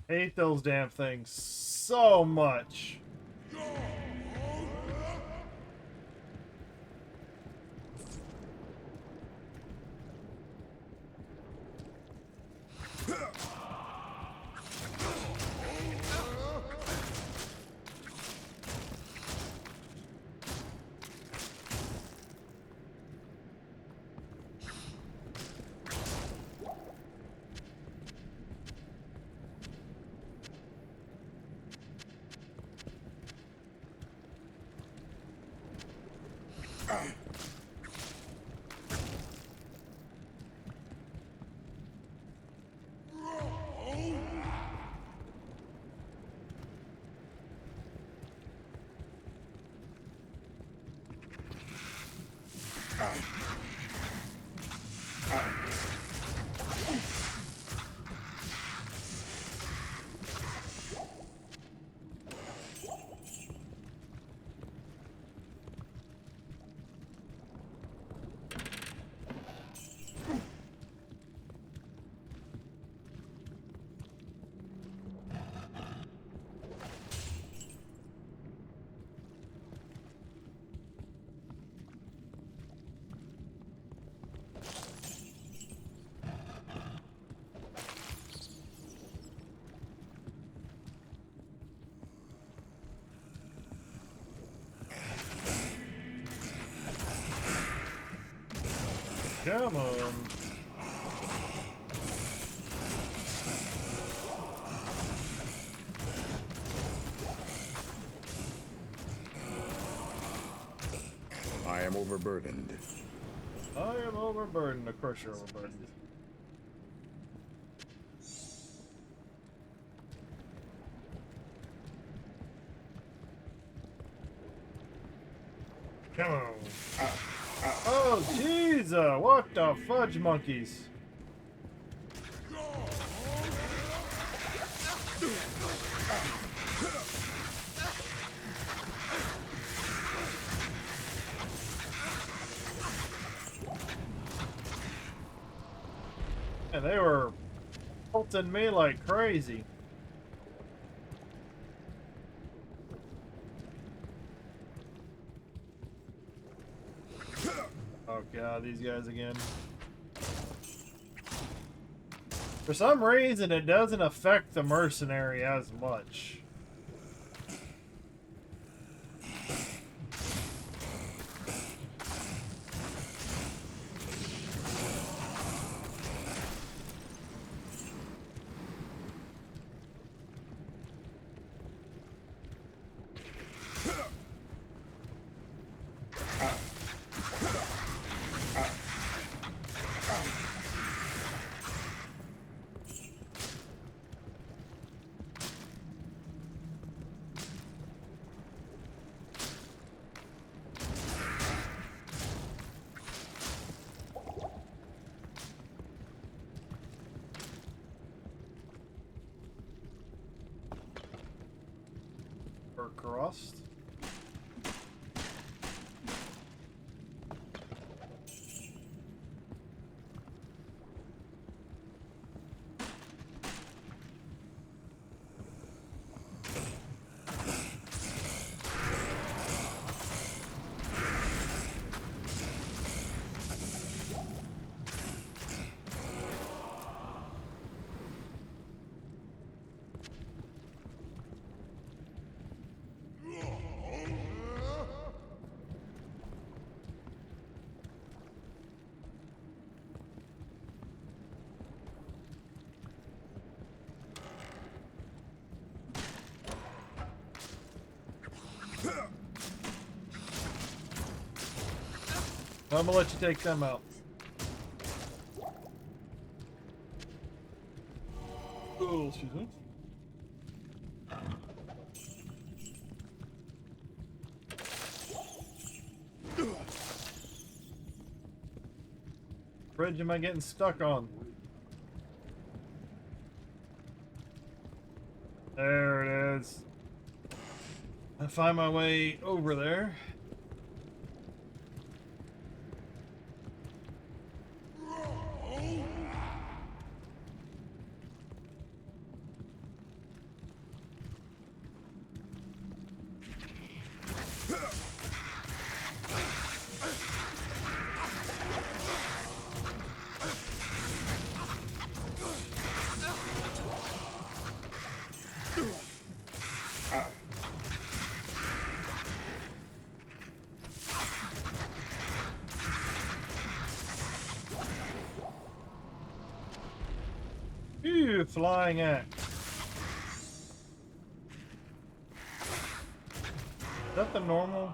Hate those damn things so much. Come on. I am overburdened. I am overburdened. Of course you're overburdened. Come on. Oh, jeez. What the fudge monkeys? And they were pelting me like crazy. Oh god, these guys again. For some reason, it doesn't affect the mercenary as much. Or crossed. I'm gonna let you take them out. Oh, excuse me. Bridge am I getting stuck on? There it is. I find my way over there. Phew, flying axe. Is that the normal?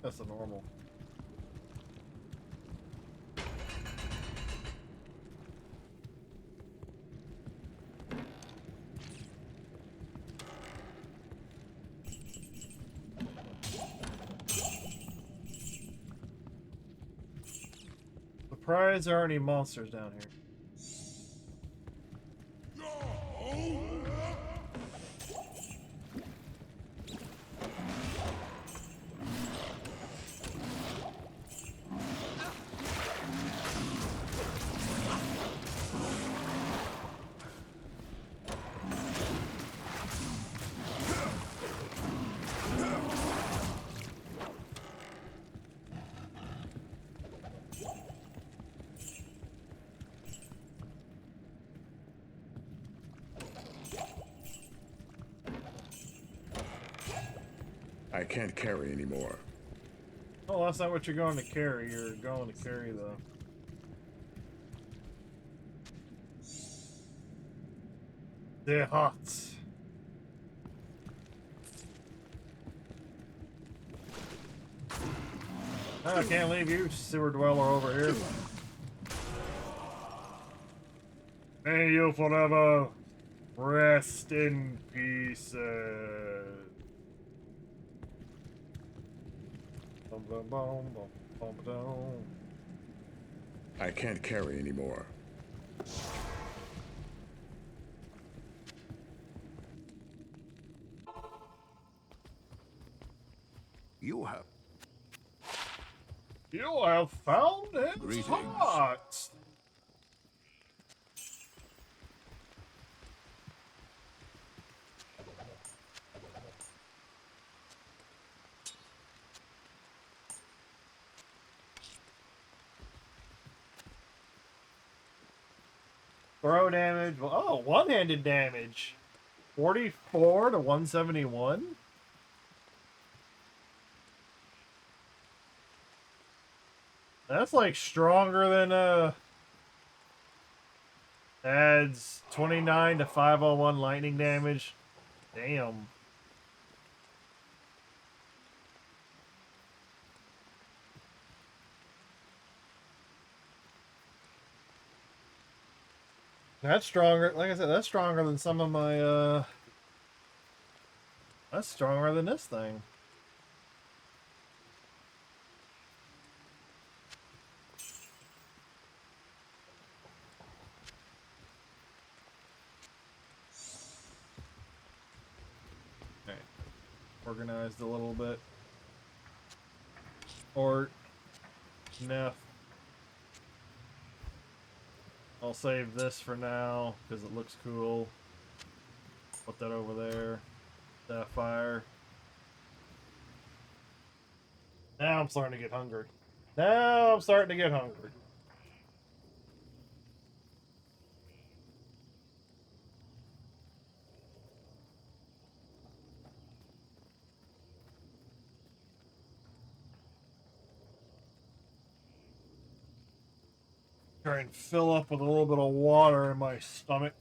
That's the normal. Surprised there aren't any monsters down here. I can't carry anymore. Oh, that's not what you're going to carry. You're going to carry the huts. I can't leave you, sewer dweller, over here. May you forever rest in peace. Bum, bum, bum, bum, bum, bum. I can't carry anymore. You have. You have found his Greetings. heart. Throw damage. Oh, one-handed damage. 44 to 171. That's like stronger than adds 29 to 501 lightning damage. Damn. That's stronger. Like I said, that's stronger than some of my that's stronger than this thing. Okay. Organized a little bit. Or Neff. I'll save this for now because it looks cool. Put that over there. Sapphire. Now I'm starting to get hungry. Now I'm starting to get hungry. Try and fill up with a little bit of water in my stomach.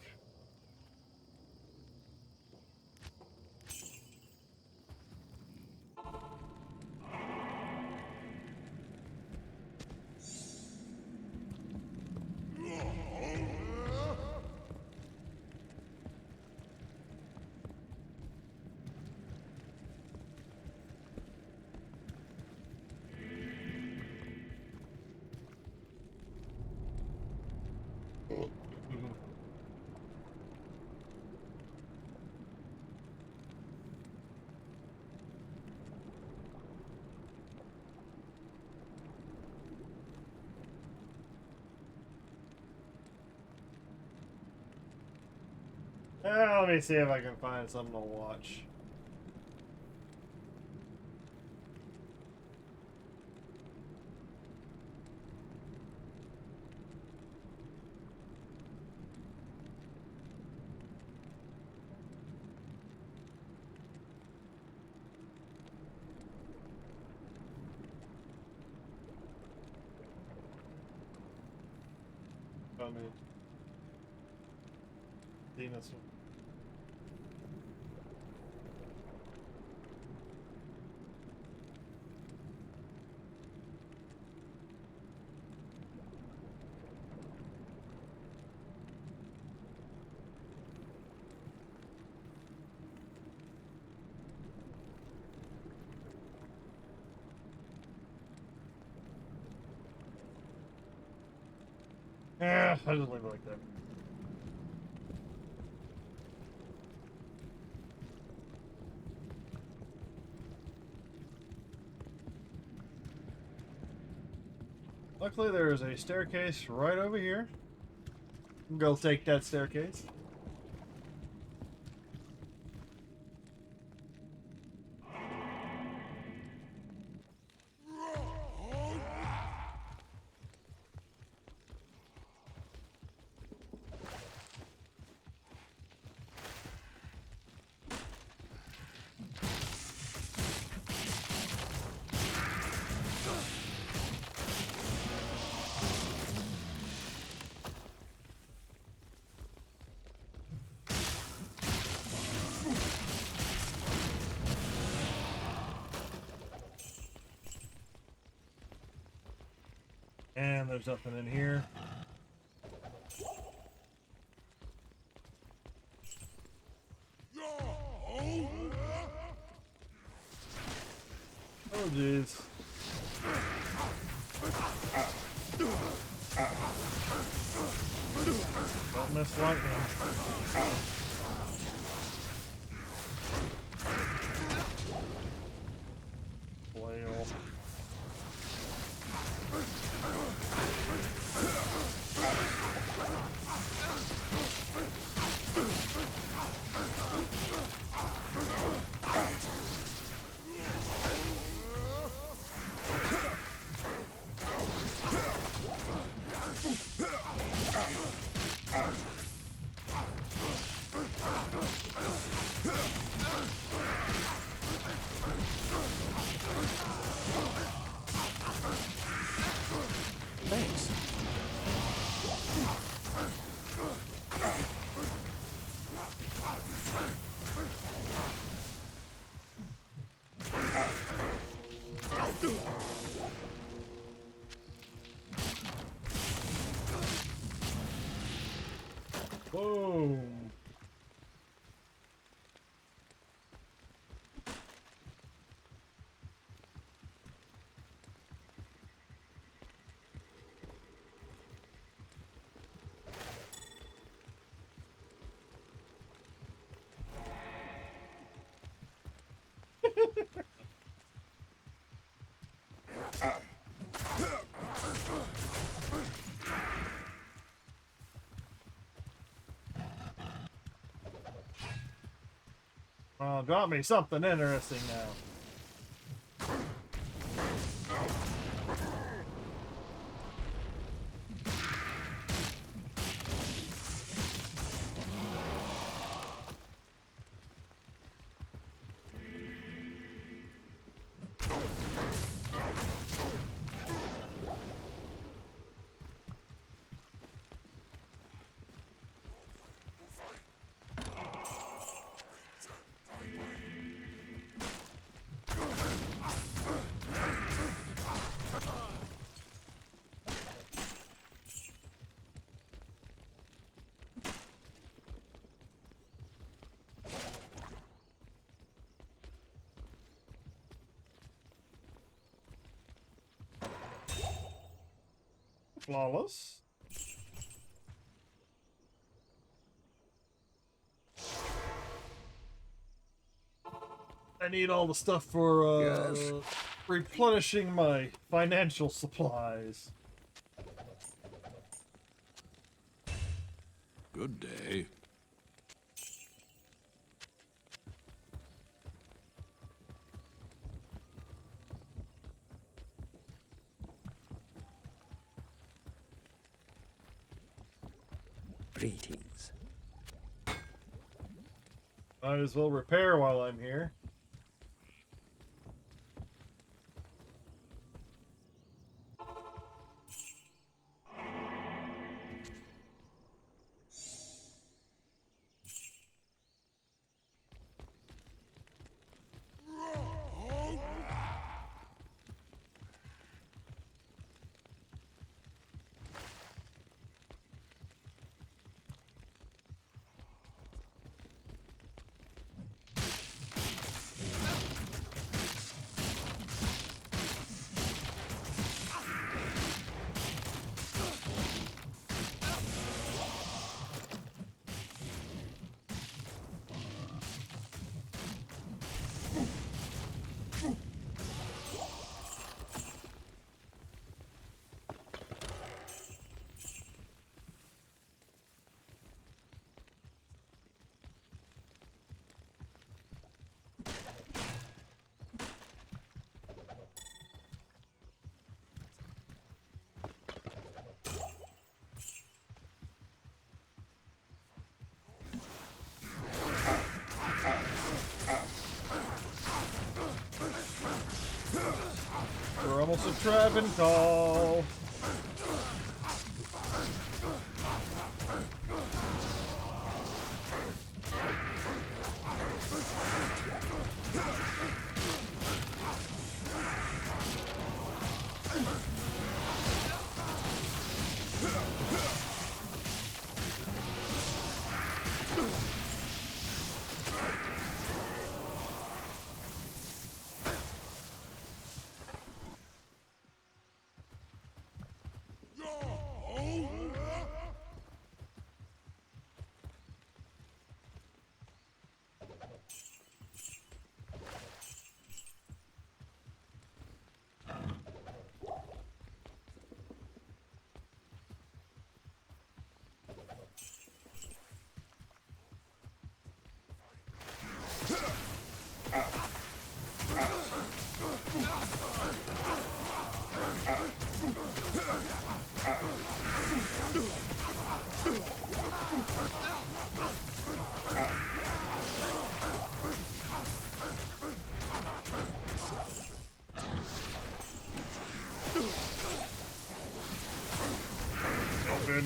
Let me see if I can find something to watch. I mean, seen this one. Yeah, I just leave it like that. Luckily, there is a staircase right over here. Go take that staircase. And there's nothing in here. Oh, jeez. Don't miss lightning. Flail. Thanks. Boom. Oh, got me something interesting now. Flawless. I need all the stuff for Yes. replenishing my financial supplies. Good day. Greetings. Might as well repair while I'm here. We're almost a trap and call.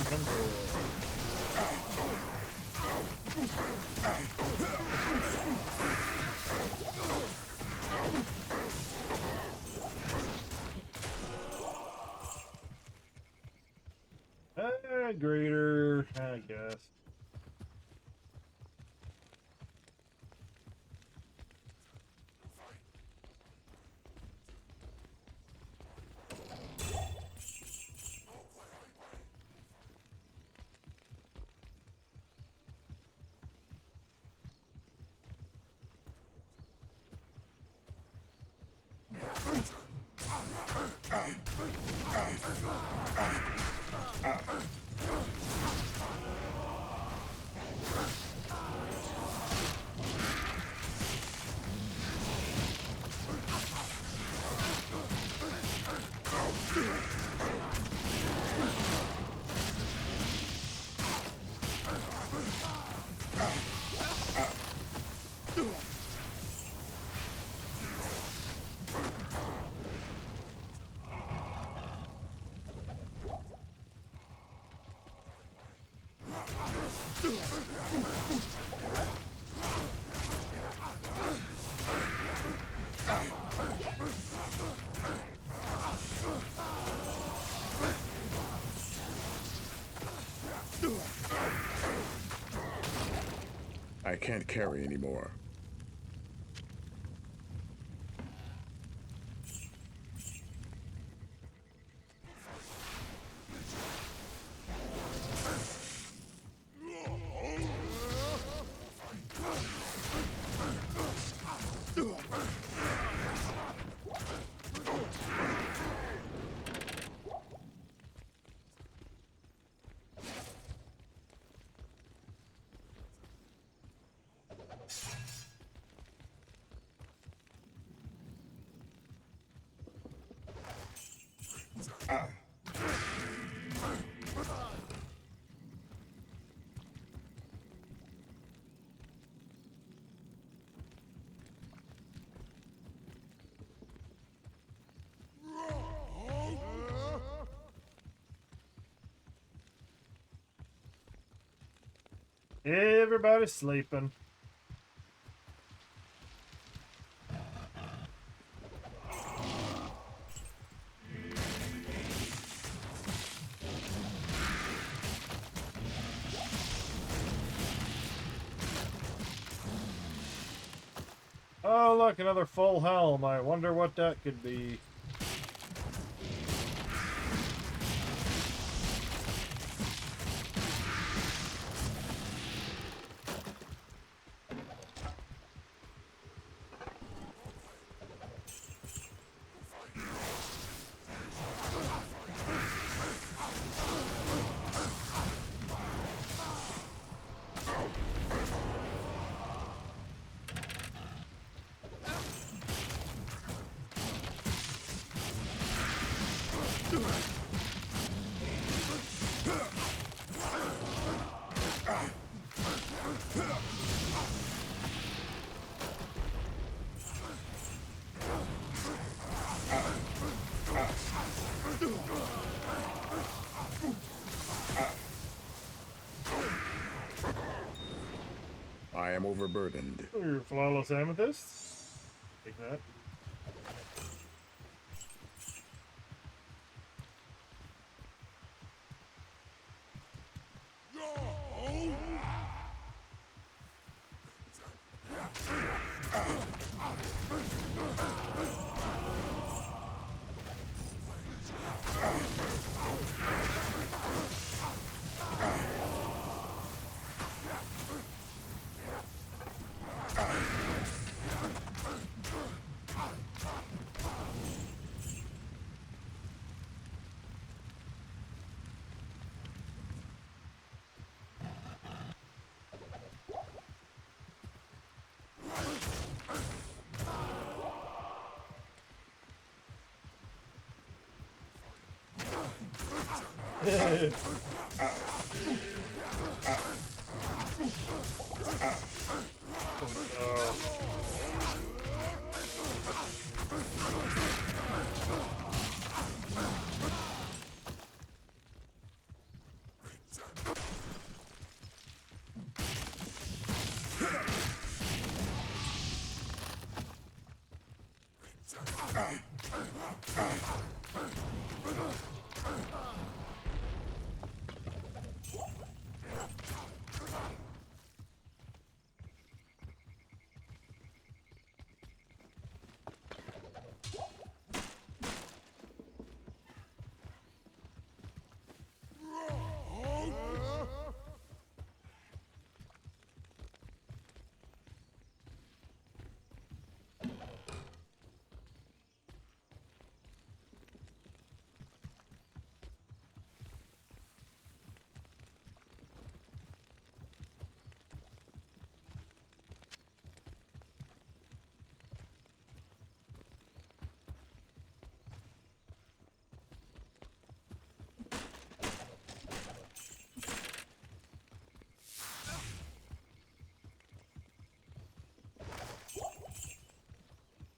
control. Greater, I guess. I can't carry anymore. Everybody's sleeping. Oh, look, another full helm. I wonder what that could be. I am overburdened. Your flawless amethyst. Take that.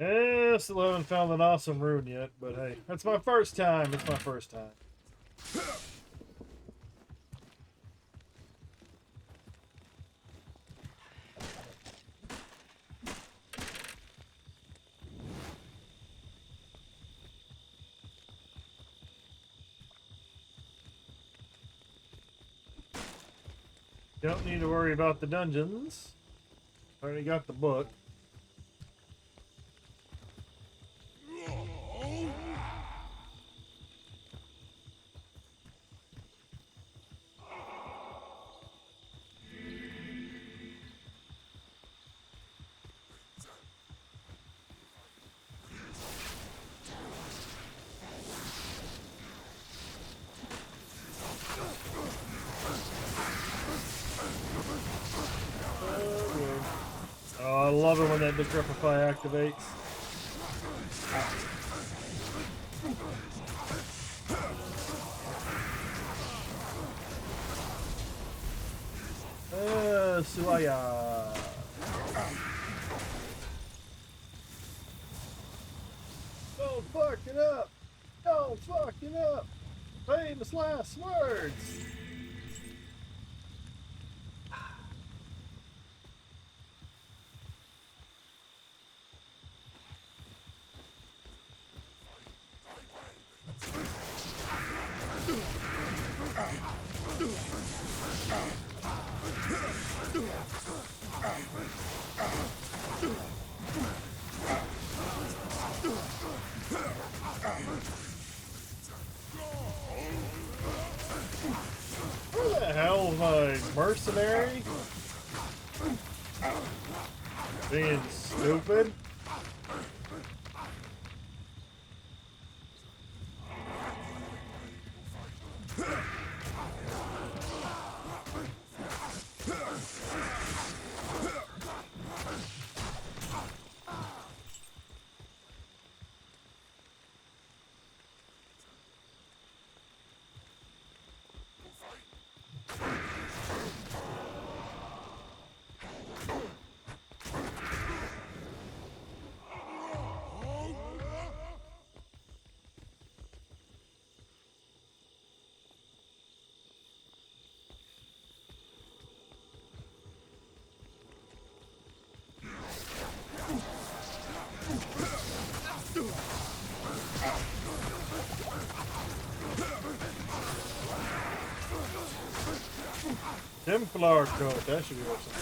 Yeah, still haven't found an awesome rune yet, but hey, that's my first time. It's my first time. Don't need to worry about the dungeons. Already got the book. Oh, I love it when that Decrepify activates. Suaya. Don't fuck it up. Don't fuck it up. Famous last words. Where the hell is my mercenary? Being stupid. Templar coat, that should be awesome.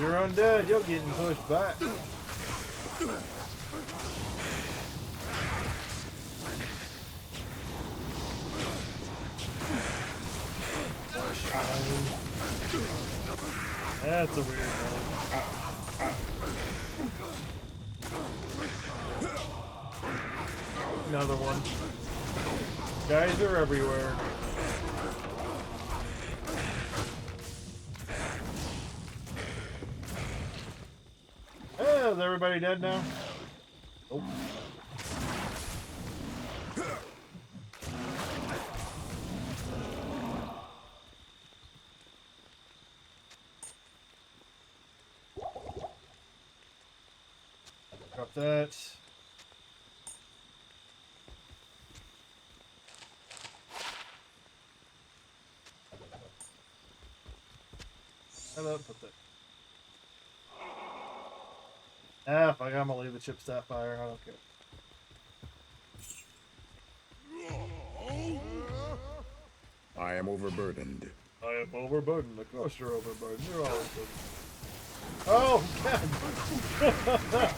You're undead, you're getting pushed back. That's a weird one. Another one. Guys are everywhere. Is everybody dead now? Oh. Drop that. How about put that? Ah, fuck, I'm gonna leave the chips that fire. I don't care. I am overburdened. I am overburdened. Of course you're overburdened. You're always burdened. Oh, God!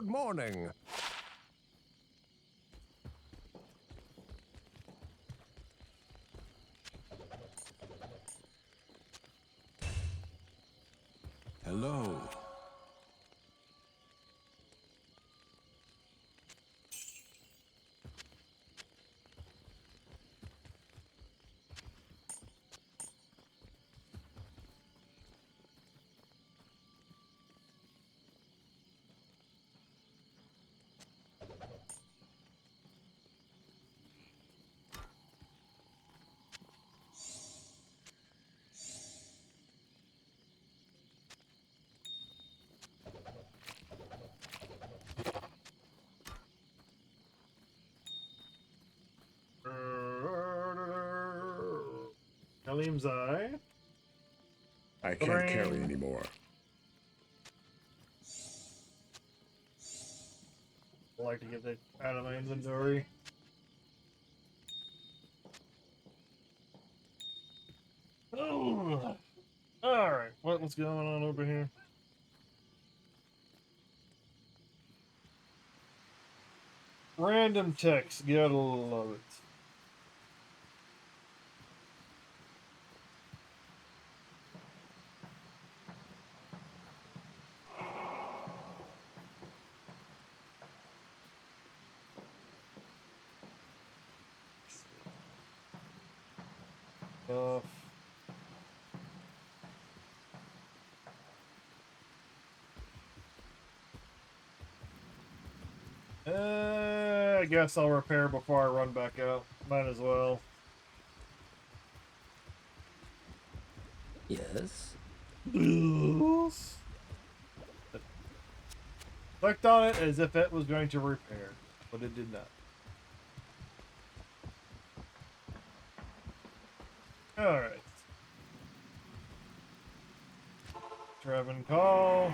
Good morning. Hello. Khalim's eye. I can't carry anymore. I like to get that out of my inventory. Oh. Alright, what's going on over here? Random text, gotta love it. I guess I'll repair before I run back out. Might as well. Yes. Yes. Clicked on it as if it was going to repair, but it did not. Alright. Trevin call.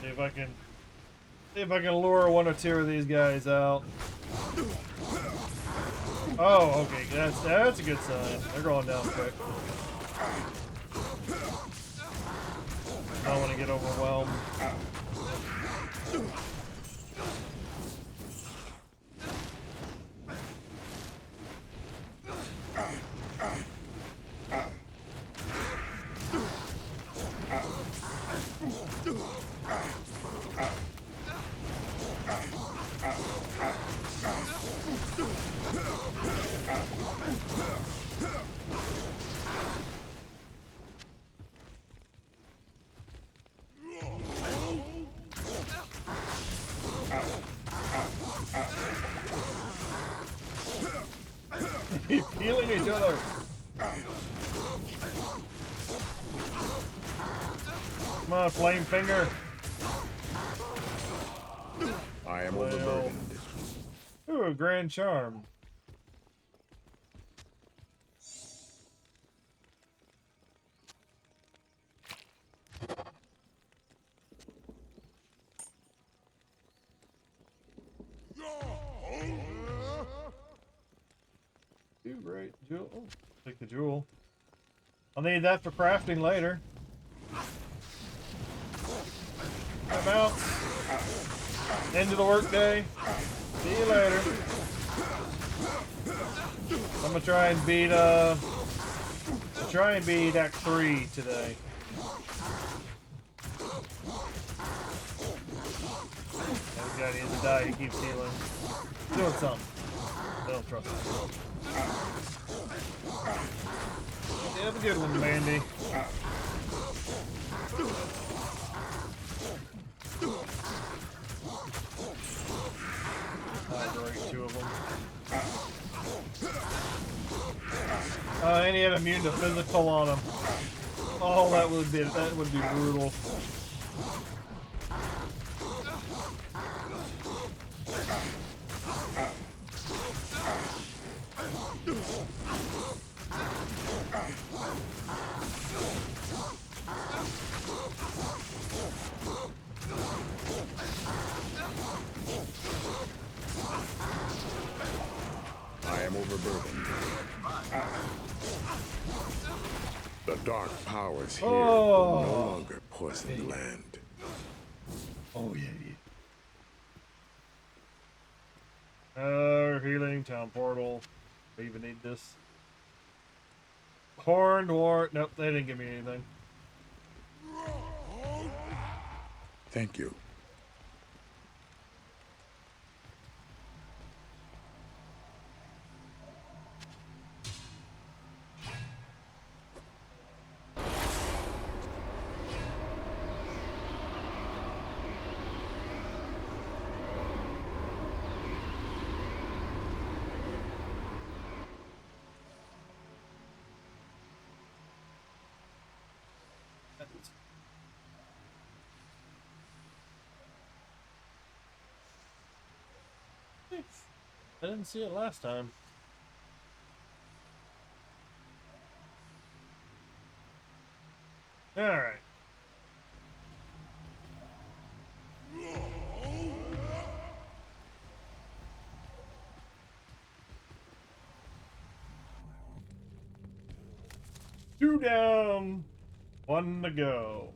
See if I can lure one or two of these guys out. Oh, okay, that's a good sign. They're going down quick. I don't want to get overwhelmed. Keep healing each other. Come on, flame finger. I am overburdened. Ooh, a grand charm. Great jewel. Oh, take the jewel. I'll need that for crafting later. I'm out. End of the workday. See you later. I'm gonna try and beat Act 3 today. That guy needs to die. He keeps healing. Doing something. I don't trust him. Yeah, have a good one, Mandy. Great, two of them. And he had immune to physical on him. Oh, that would be brutal. powers here will no longer poison the land. Oh, yeah. Healing town portal. We even need this. Horned wart. Nope, they didn't give me anything. Thank you. I didn't see it last time. Alright. Two down, one to go.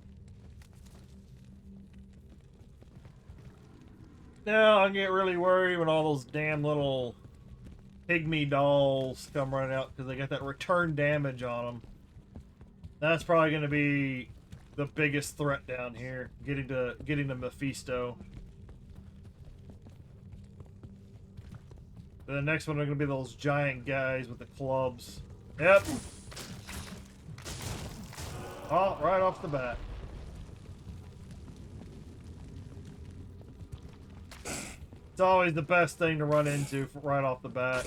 Now I get really worried when all those damn little pygmy dolls come running out because they got that return damage on them. That's probably going to be the biggest threat down here, getting to Mephisto. The next one are going to be those giant guys with the clubs. Yep. Oh, right off the bat. It's always the best thing to run into right off the bat.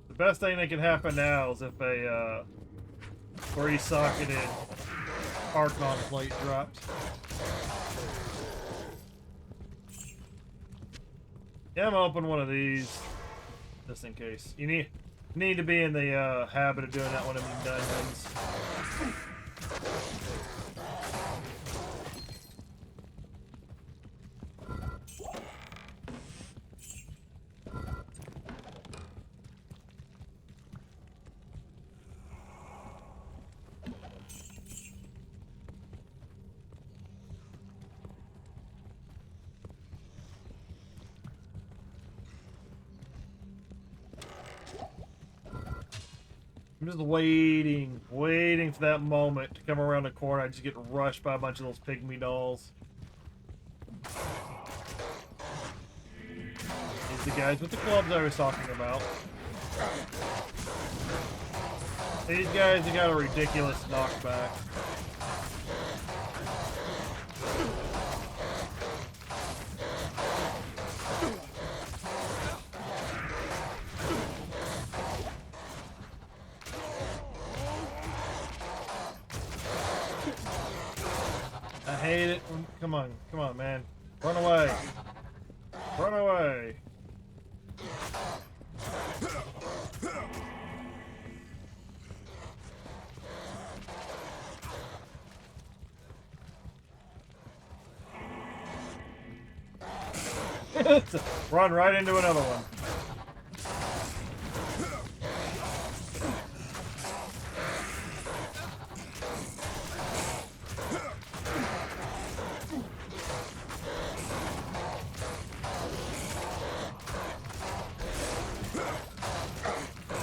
The best thing that can happen now is if a three-socketed Archon plate dropped. Yeah, I'm gonna open one of these just in case. You need to be in the habit of doing that one in dungeons. I'm just waiting for that moment to come around the corner. I just get rushed by a bunch of those pygmy dolls. These the guys with the clubs I was talking about. These guys have got a ridiculous knockback. I hate it. Come on, man. Run away. Run away. Run right into another one.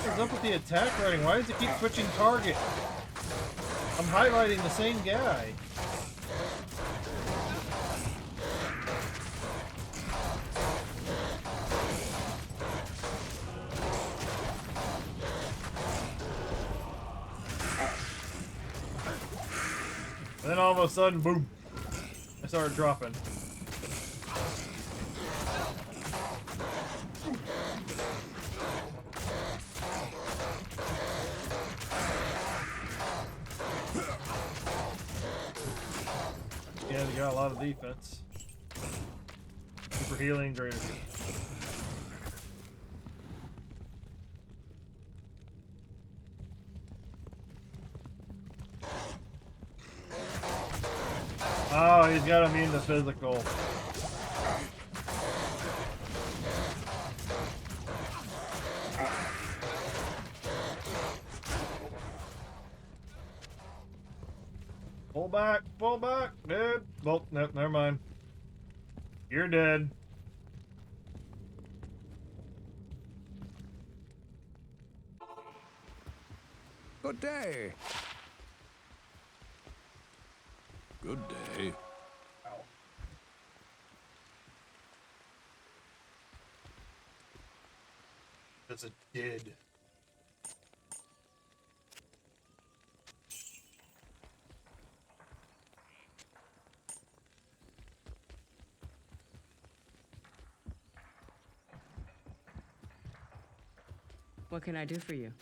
What's up with the attack rating? Why does it keep switching target? I'm highlighting the same guy. And then all of a sudden, boom, I started dropping. Yeah, they got a lot of defense. Super healing, greater. Oh, he's got immune to physical. Pull back, dude. Well, nope, never mind. You're dead. Good day. Good day. That's a did. What can I do for you?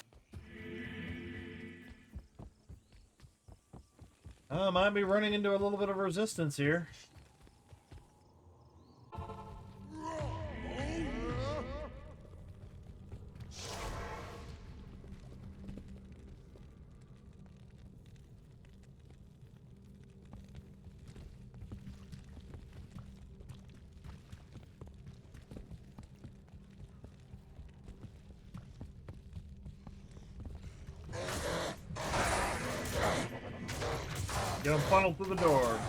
I might be running into a little bit of resistance here. Get him funneled through the door.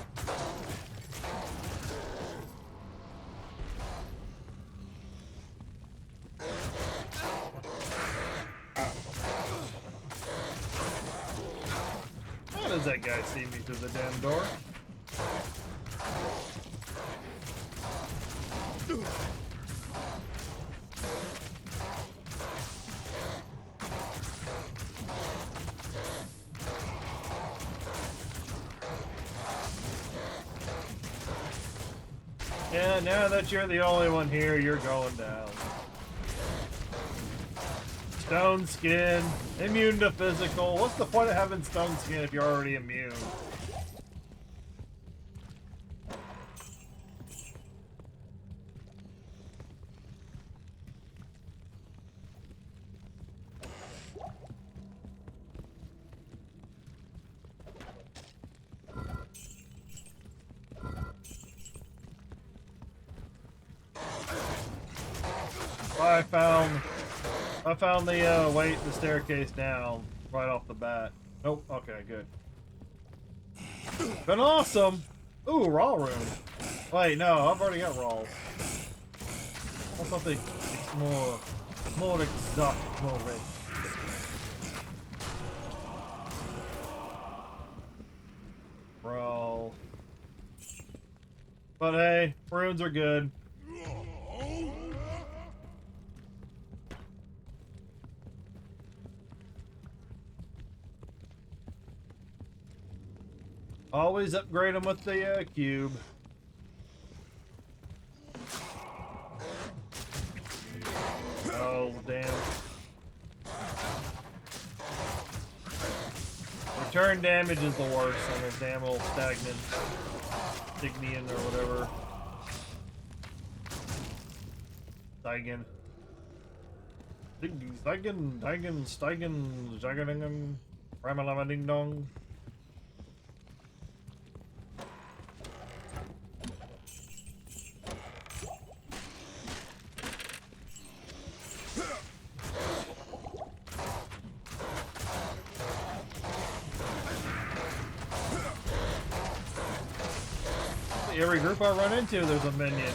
How does that guy see me through the damn door? Yeah, now that you're the only one here, you're going down. Stone skin, immune to physical. What's the point of having stone skin if you're already immune? I found the staircase down right off the bat. Nope. Okay, good. Been awesome. Ooh, raw room. Wait, no, I've already got raw. Want something more exotic, more rich. Raw. But hey, runes are good. Always upgrade them with the cube. Oh, damn. Return damage is the worst on this damn old stagnant, Stignian or whatever. Steigen. Steigen, Ramalama Ding Dong. Every group I run into, there's a minion.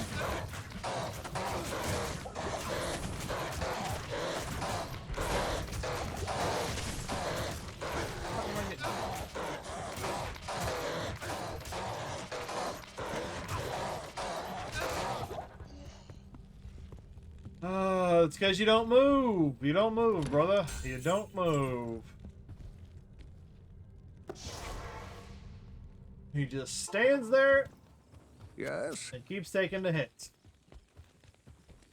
It's because you don't move. You don't move, brother. You don't move. He just stands there. Yes? And keeps taking the hits.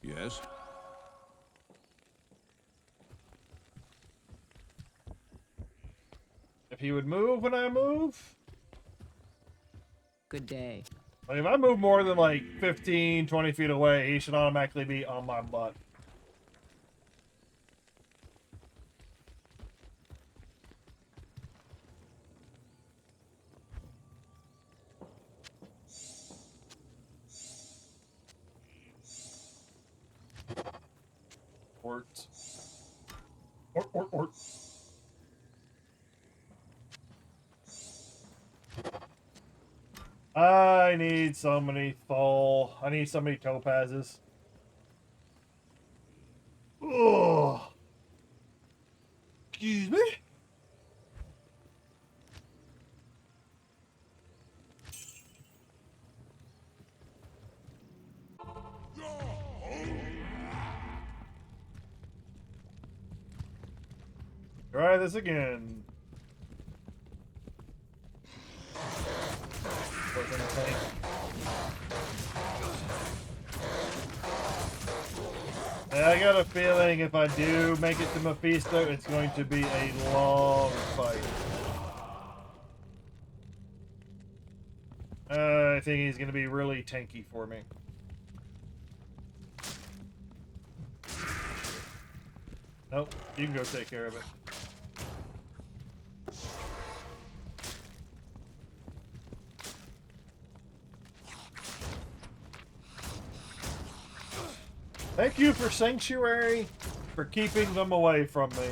Yes? If he would move when I move. Good day. Like if I move more than like 15, 20 feet away, he should automatically be on my butt. Ort. Ort, ort, ort. I need so many fall. I need so many topazes. Oh. Excuse me. Try this again. I got a feeling if I do make it to Mephisto, it's going to be a long fight. I think he's going to be really tanky for me. Nope, you can go take care of it. Thank you for Sanctuary, for keeping them away from me.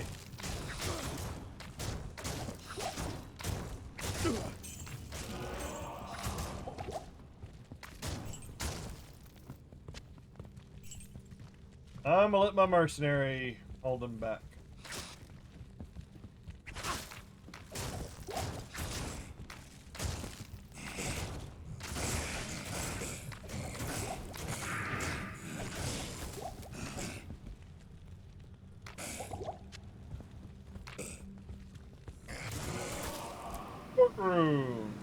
I'm gonna let my mercenary hold him back. Courtroom.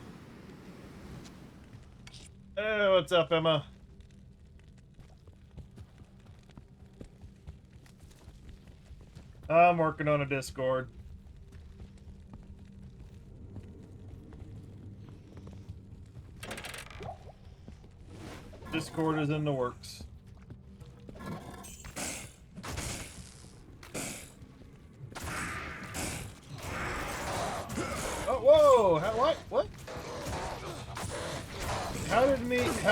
Hey, what's up, Emma? I'm working on a Discord. Discord is in the works. Oh, whoa! What? How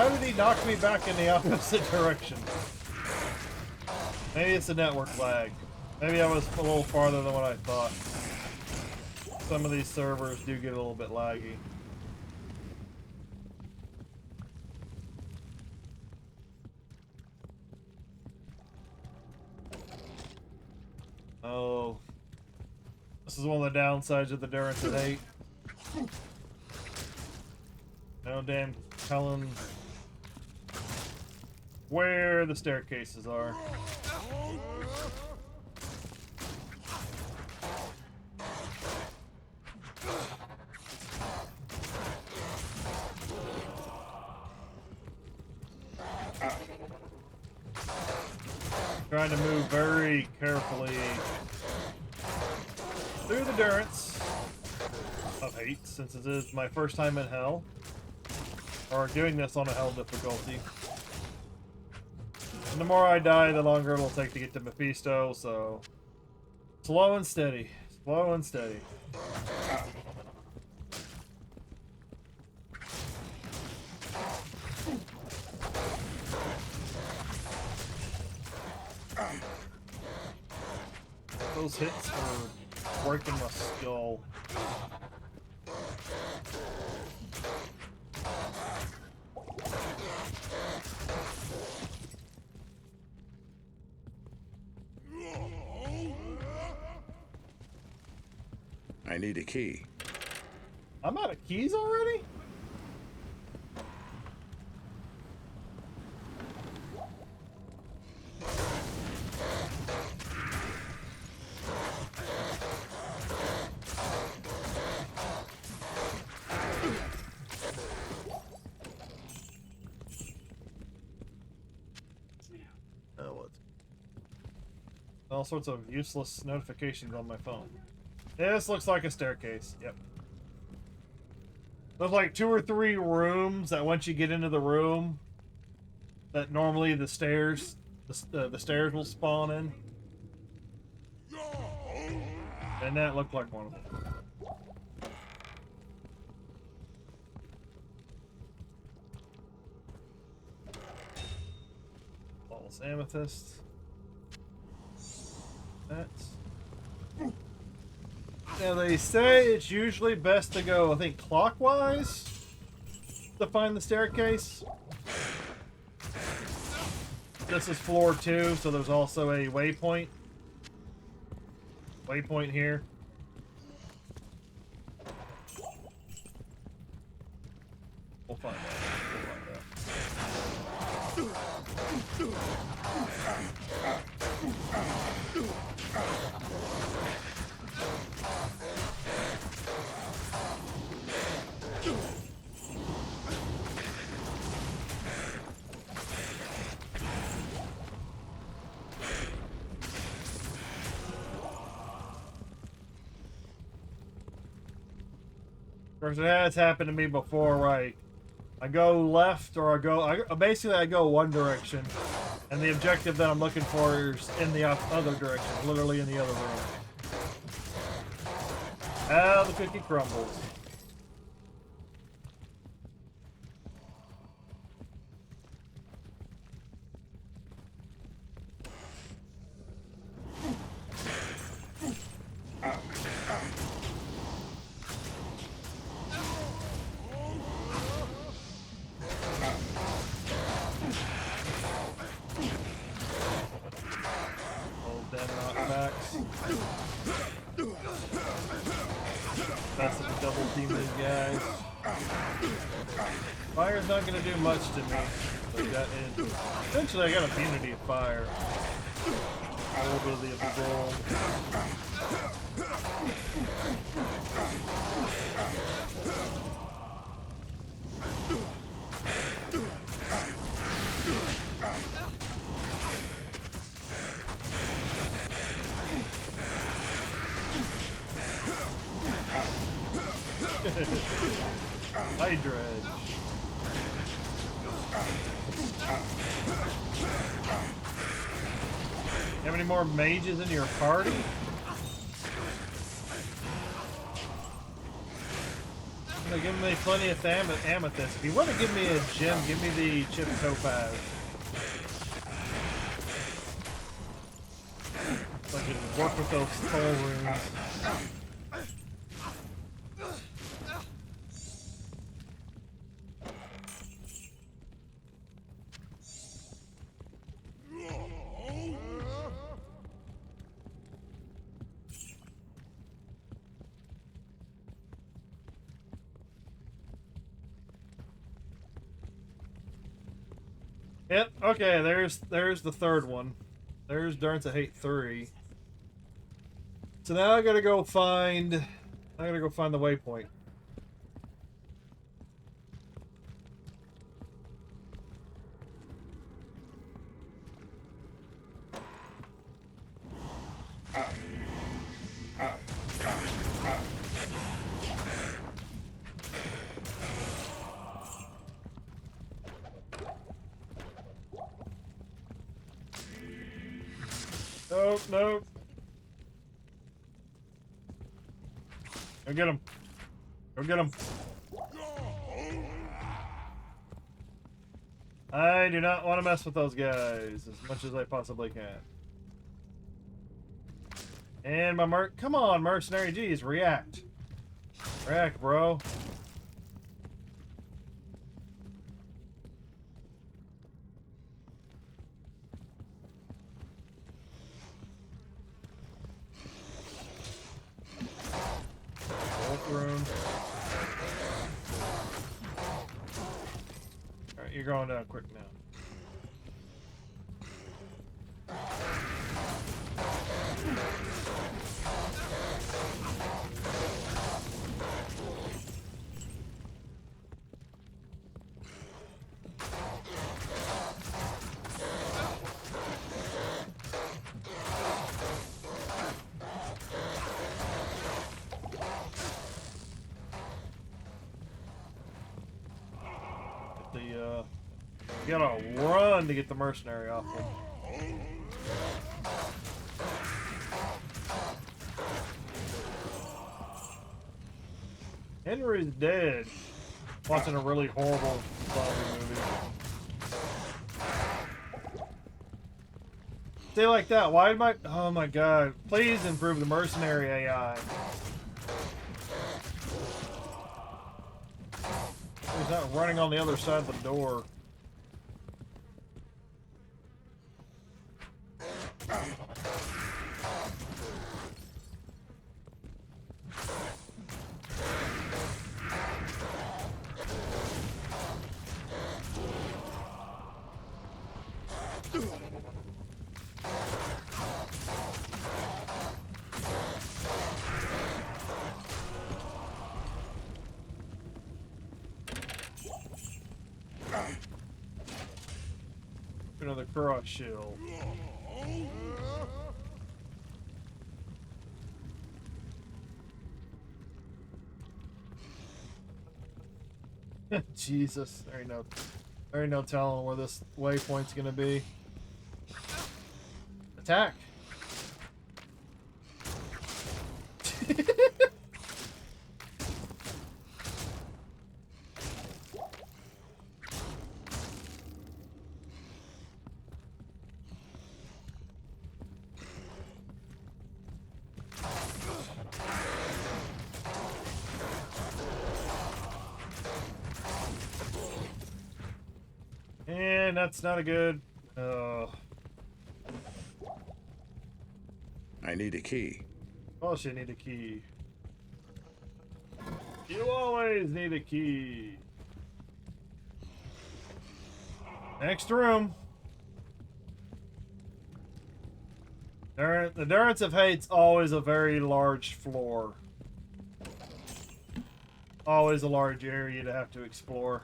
did he knock me back in the opposite direction? Maybe it's a network lag. Maybe I was a little farther than what I thought. Some of these servers do get a little bit laggy. Oh. This is one of the downsides of the Durance at 8. No damn telling where the staircases are. Trying to move very carefully through the Durance of 8, since it is my first time in Hell. Or doing this on a Hell difficulty. And the more I die, the longer it'll take to get to Mephisto, so... slow and steady. Slow and steady. Those hits are breaking my skull. I need a key. I'm out of keys already? Oh, what? All sorts of useless notifications on my phone. This looks like a staircase. Yep. There's like 2 or 3 rooms that once you get into the room, that normally the stairs will spawn in. And that looked like one of them. False amethyst. That's... Now they say it's usually best to go, I think, clockwise to find the staircase. This is floor 2, so there's also a waypoint. Waypoint here. We'll find out. Of course, it has happened to me before, right? I go left or basically I go one direction, and the objective that I'm looking for is in the other direction, literally in the other room. How the cookie crumbles. That's the double team these guys. Fire's not gonna do much to me. Eventually I got immunity of fire. A little bit of the absorb. Hi, Dredge. Have any more mages in your party? Give me plenty of amethyst. If you want to give me a gem, give me the chip topaz. So I can work with those soul runes. Yep, okay, there's the third one. There's Darn to Hate 3. So now I gotta go find the waypoint. Nope, nope. Go get him. Go get him. I do not want to mess with those guys as much as I possibly can. And my come on, mercenary, geez, react. React, bro. Room. Alright, you're going down quick now. You gotta run to get the mercenary off him. Henry's dead. Watching a really horrible zombie movie. stay like that. Why am I... Oh my god. Please improve the mercenary AI. He's not running on the other side of the door. Another cross shield. Jesus, there ain't no telling where this waypoint's gonna be. Attack. And that's not a good... I need a key. Oh, you need a key. You always need a key. Next room. The Endurance of Hate's always a very large floor. Always a large area to have to explore.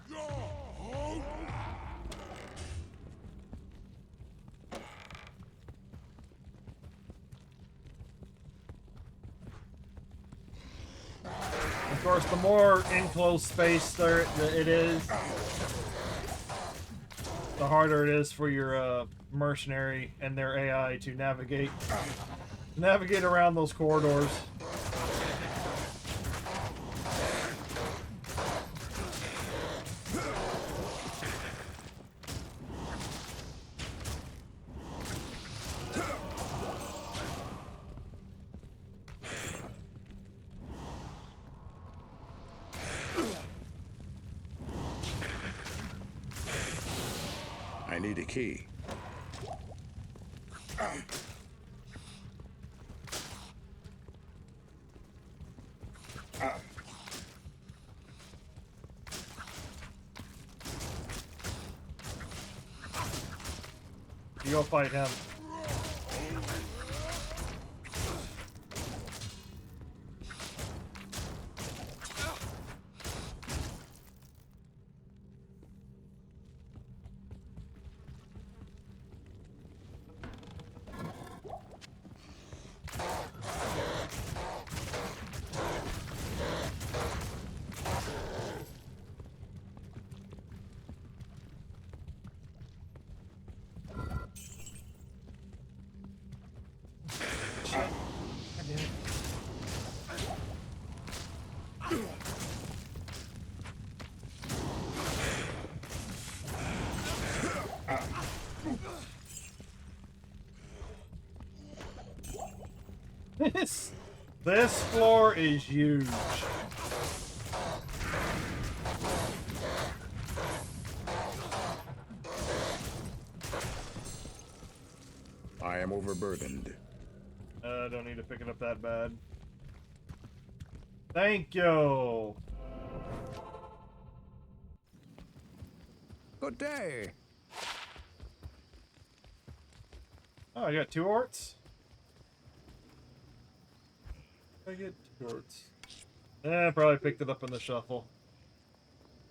Of course, the more enclosed space it is, the harder it is for your mercenary and their AI to navigate around those corridors. I need a key. You go fight him. This floor is huge. I am overburdened. I don't need to pick it up that bad. Thank you. Good day. Oh, I got 2 orts? I get 2 orts. I probably picked it up in the shuffle.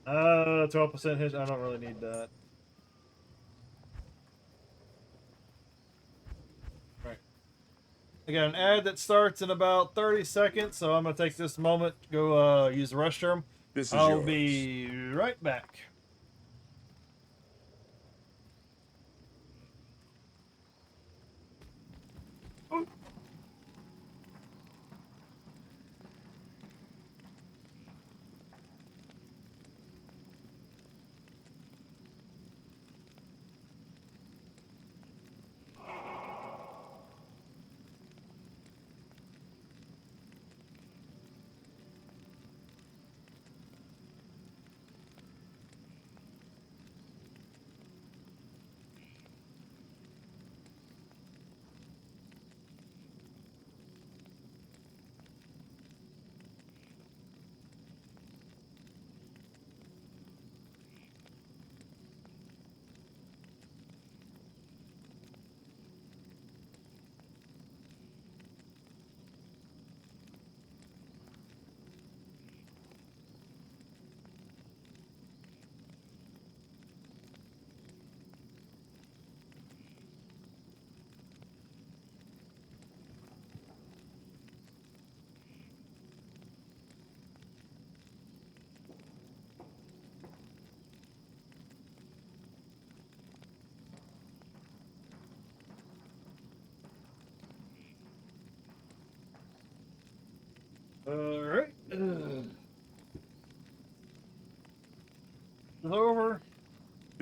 12% hit. I don't really need that. Right. I got an ad that starts in about 30 seconds, so I'm gonna take this moment to go use the restroom. This is I'll yours. be right back.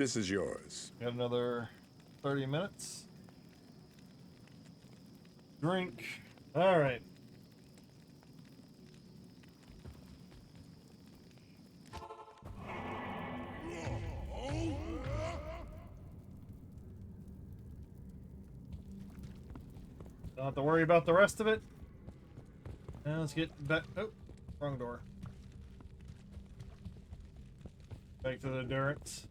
This is yours. Got another 30 minutes. Drink. All right. Don't have to worry about the rest of it. Now let's get back. Oh, wrong door. Back to the endurance.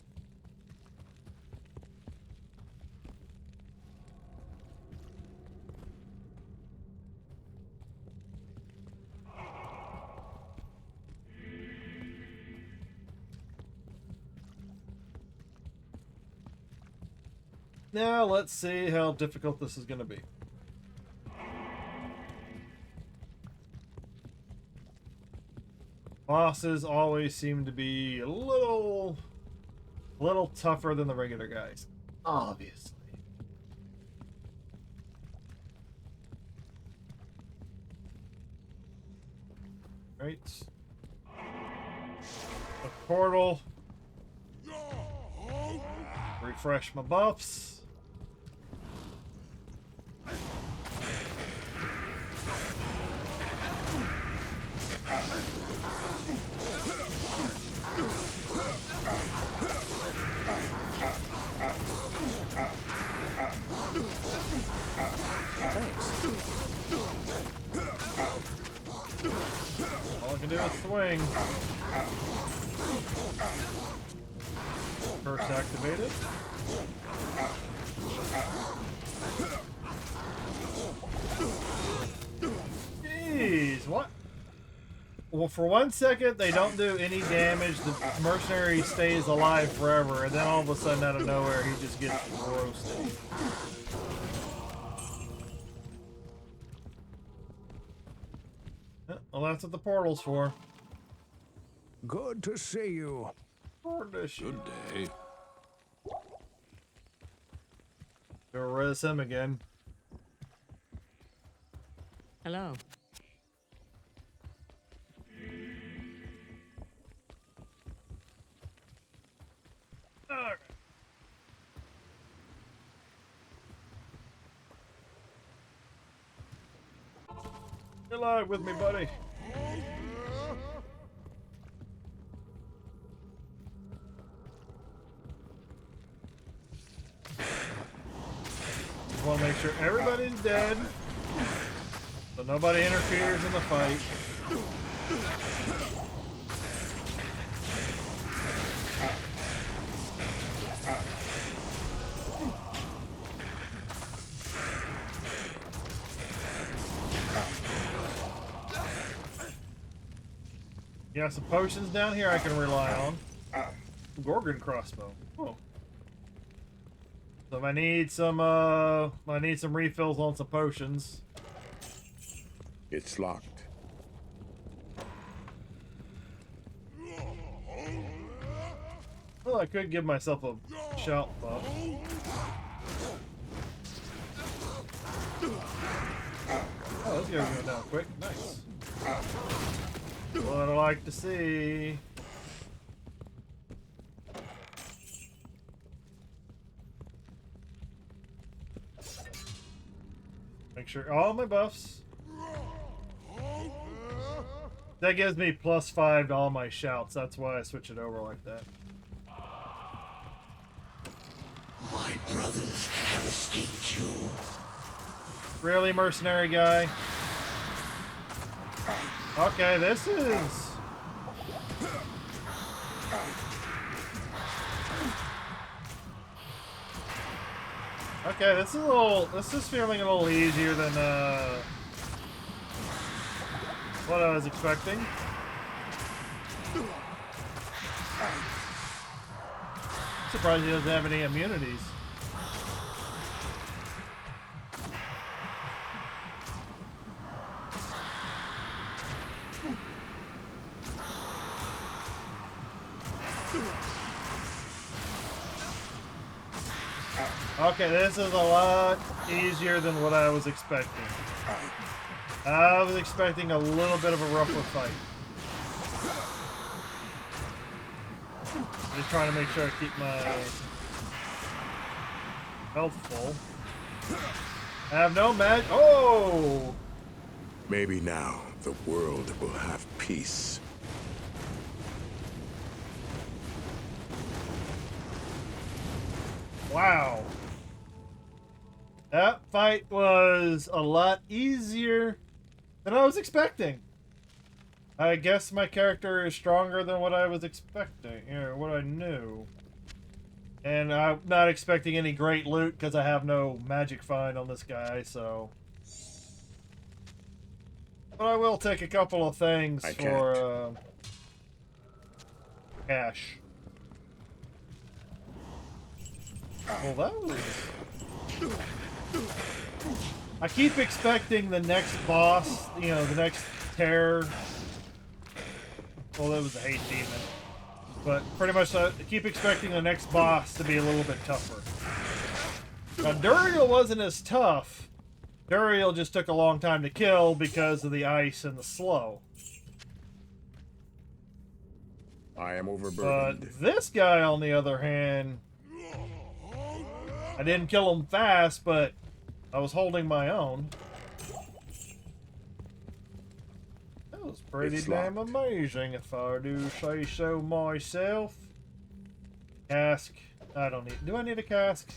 Now let's see how difficult this is going to be. Bosses always seem to be a little tougher than the regular guys, obviously. Right. The portal. Refresh my buffs. All I can do is swing. Perks activated. Jeez, what? Well, for 1 second, they don't do any damage. The mercenary stays alive forever, and then all of a sudden, out of nowhere, he just gets roasted. Well, that's what the portal's for. Good to see you. Good day. Go res him again. Hello. Alright. You're live with me, buddy. Just want to make sure everybody's dead, so nobody interferes in the fight. Yeah, some potions down here I can rely on. Gorgon crossbow. Oh. So if I need some refills on some potions. It's locked. Well, I could give myself a shout buff. Oh, this guy's going down quick. Nice. What I like to see. Make sure all my buffs. That gives me +5 to all my shouts. That's why I switch it over like that. My brothers have escaped you. Really, mercenary guy? Okay, this is... Okay, this is feeling a little easier than, what I was expecting. Surprised he doesn't have any immunities. Okay, this is a lot easier than what I was expecting. I was expecting a little bit of a rougher fight. Just trying to make sure I keep my health full. I have no mag. Oh! Maybe now the world will have peace. Wow. That fight was a lot easier than I was expecting. I guess my character is stronger than what I was expecting, or what I knew. And I'm not expecting any great loot because I have no magic find on this guy, so... But I will take a couple of things for cash. Well, that was... I keep expecting the next boss, you know, the next terror. Well, that was the hate demon. But pretty much I keep expecting the next boss to be a little bit tougher. Now, Duriel wasn't as tough. Duriel just took a long time to kill because of the ice and the slow. I am overburdened. But this guy, on the other hand, I didn't kill him fast, but I was holding my own. That was pretty damn amazing, if I do say so myself. Cask. I don't need... Do I need a cask?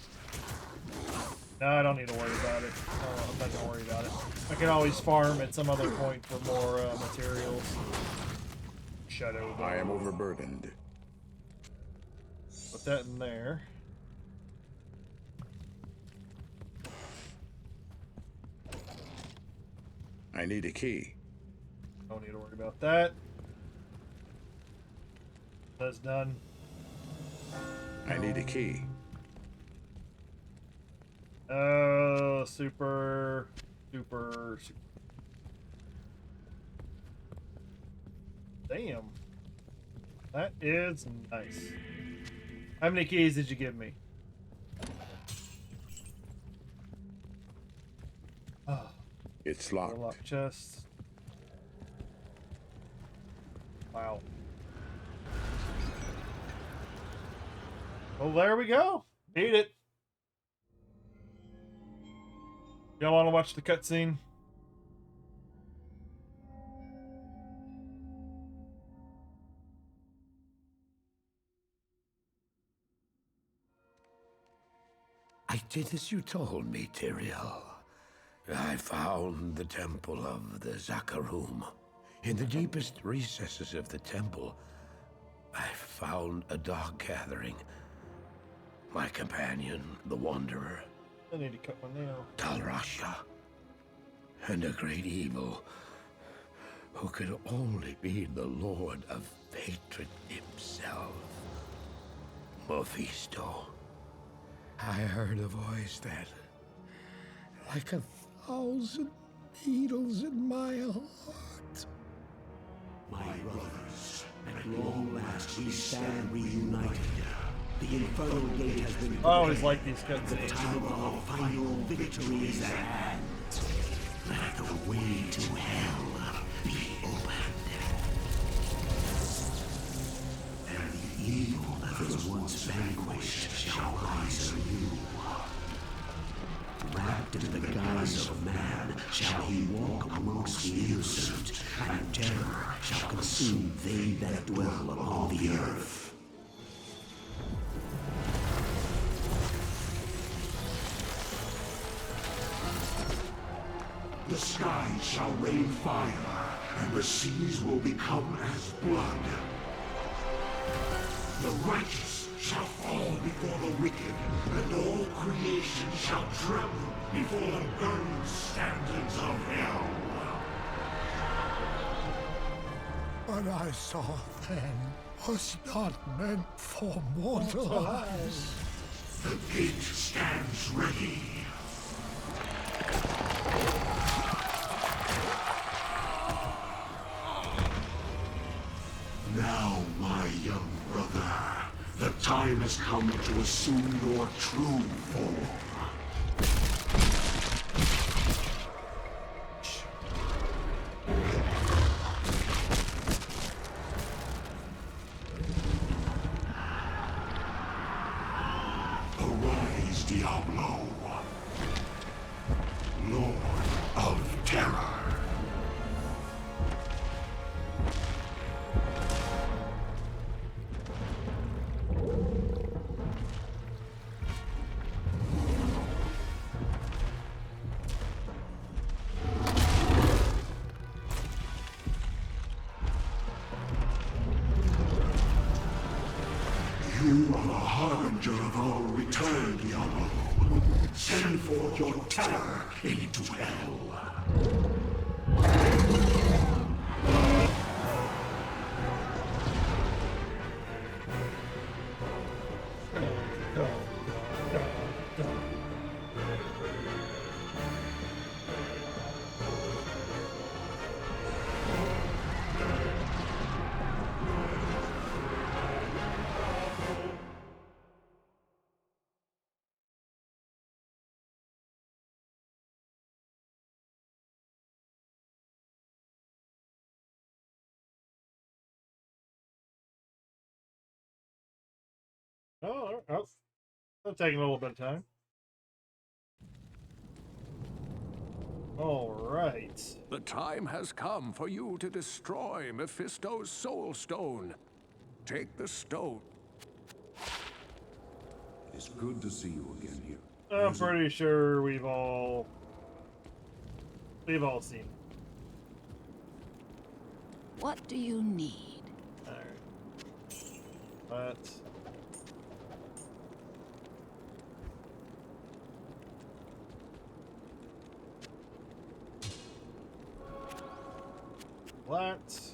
No, I don't need to worry about it. No, I'm not going to worry about it. I can always farm at some other point for more materials. Shadow. I am overburdened. Put that in there. I need a key. Don't need to worry about that. That's done. I need a key. Super. Damn. That is nice. How many keys did you give me? Oh. It's locked. Lock chest. Wow. Well, there we go. Beat it. Y'all want to watch the cutscene? I did as you told me, Tyrael. I found the temple of the Zakarum. In the deepest recesses of the temple, I found a dark gathering. My companion, the Wanderer. I need to cut my nail. Talrasha. And a great evil who could only be the Lord of Hatred himself. Mephisto. I heard a voice that, like 1,000 needles in my heart. My brothers, at long last we stand reunited. The infernal gate has been I always like these cutscenes. The time of our final victory is at hand. Let the way to hell be opened. And the evil that was once vanquished shall rise anew. Wrapped in the guise of man, shall he walk amongst the innocent, and terror shall consume they that dwell upon the earth. The skies shall rain fire, and the seas will become as blood. The righteous shall fall before the wicked, and all creation shall tremble before the burning standards of hell. What I saw then was not meant for mortal eyes. The gate stands ready. Now, my young brother, the time has come to assume your true form. Diablo, Lord of Terror. You are the harbinger of our return, Diablo. Send forth your terror into hell. Oh, that's taking a little bit of time. All right. The time has come for you to destroy Mephisto's soul stone. Take the stone. It's good to see you again here. I'm pretty sure we've all seen it. What do you need? All right. Let's. Let's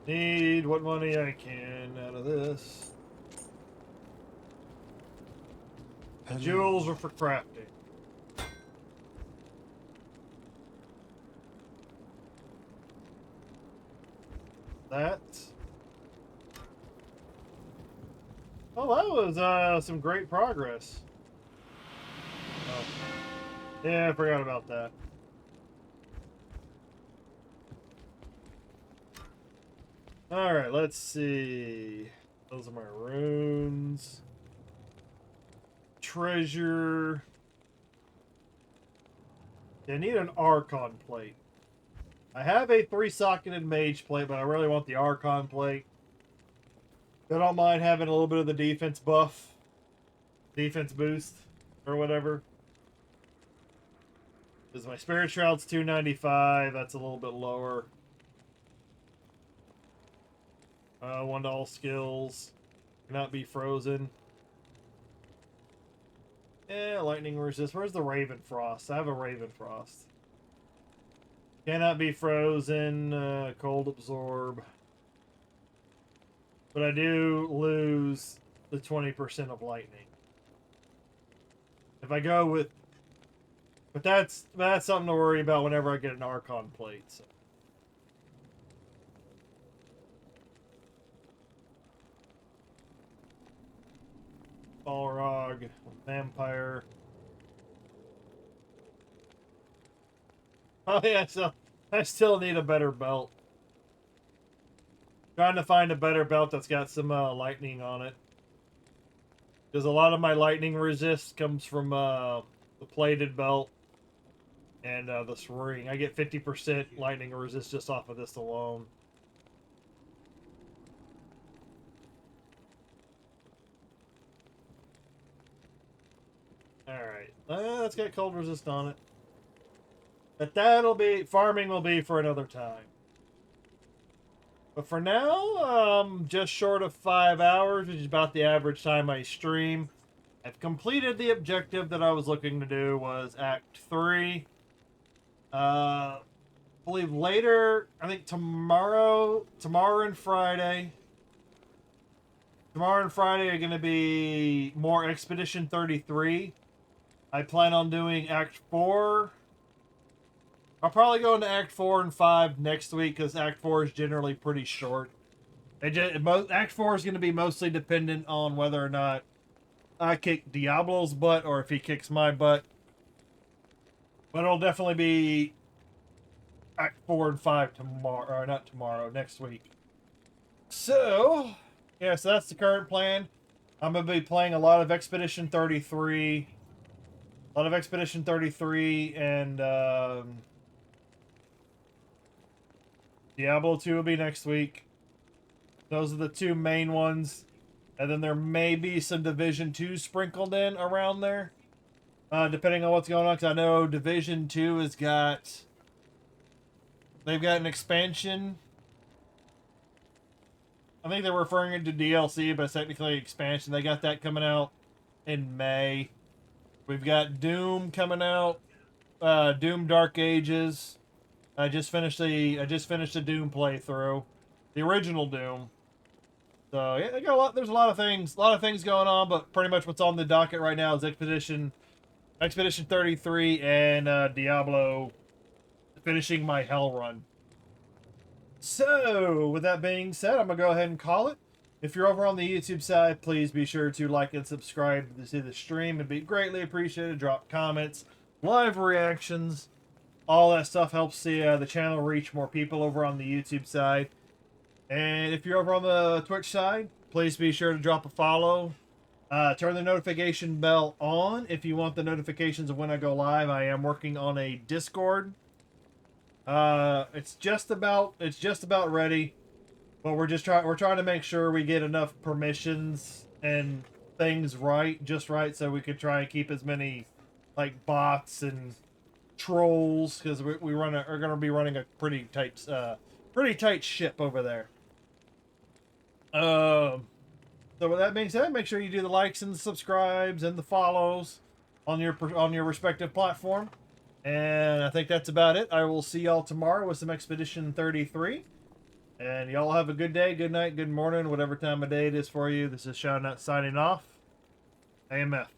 need what money I can out of this. The jewels are for crafting. That. Oh, that was some great progress. Oh. Yeah, I forgot about that. Alright, let's see. Those are my runes. Treasure. I need an Archon plate. I have a 3-socketed mage plate, but I really want the Archon plate. I don't mind having a little bit of the defense buff. Defense boost. Or whatever. Because my Spirit Shroud's 295. That's a little bit lower. 1 to all skills. Cannot be frozen. Yeah, lightning resist. Where's the Raven Frost? I have a Raven Frost. Cannot be frozen. Cold absorb. But I do lose the 20% of lightning. If I go with... But that's something to worry about whenever I get an Archon plate. So. Balrog, Vampire. Oh yeah, so I still need a better belt. Trying to find a better belt that's got some lightning on it. Because a lot of my lightning resist comes from the plated belt and this ring. I get 50% lightning resist just off of this alone. Alright. That's got cold resist on it. But that'll be... Farming will be for another time. But for now, just short of 5 hours, which is about the average time I stream. I've completed the objective that I was looking to do, was Act 3. I believe later, I think tomorrow and Friday. Tomorrow and Friday are going to be more Expedition 33. I plan on doing Act 4. I'll probably go into Act 4 and 5 next week, because Act 4 is generally pretty short. Act 4 is going to be mostly dependent on whether or not I kick Diablo's butt, or if he kicks my butt. But it'll definitely be Act 4 and 5 tomorrow, or not tomorrow, next week. So, yeah, so that's the current plan. I'm gonna be playing a lot of Expedition 33. A lot of Expedition 33 and Diablo 2 will be next week. Those are the two main ones. And then there may be some Division 2 sprinkled in around there. Depending on what's going on, because I know Division 2 has got... They've got an expansion. I think they're referring it to DLC, but it's technically expansion. They got that coming out in May. We've got Doom coming out. Doom Dark Ages. I just finished the Doom playthrough. The original Doom. So yeah, they got a lot. There's a lot of things going on, but pretty much what's on the docket right now is Expedition 33 and Diablo, finishing my Hell run. So with that being said, I'm gonna go ahead and call it. If you're over on the YouTube side, please be sure to like and subscribe to see the stream. It'd be greatly appreciated. Drop comments, live reactions, all that stuff helps the channel reach more people over on the YouTube side. And if you're over on the Twitch side, please be sure to drop a follow. Turn the notification bell on if you want the notifications of when I go live. I am working on a Discord. It's just about ready, but we're trying to make sure we get enough permissions and things just right, so we could try and keep as many like bots and trolls, because are going to be running a pretty tight ship over there. So with that being said, make sure you do the likes and the subscribes and the follows on your respective platform. And I think that's about it. I will see y'all tomorrow with some Expedition 33. And y'all have a good day, good night, good morning, whatever time of day it is for you. This is Shout Out signing off. AMF.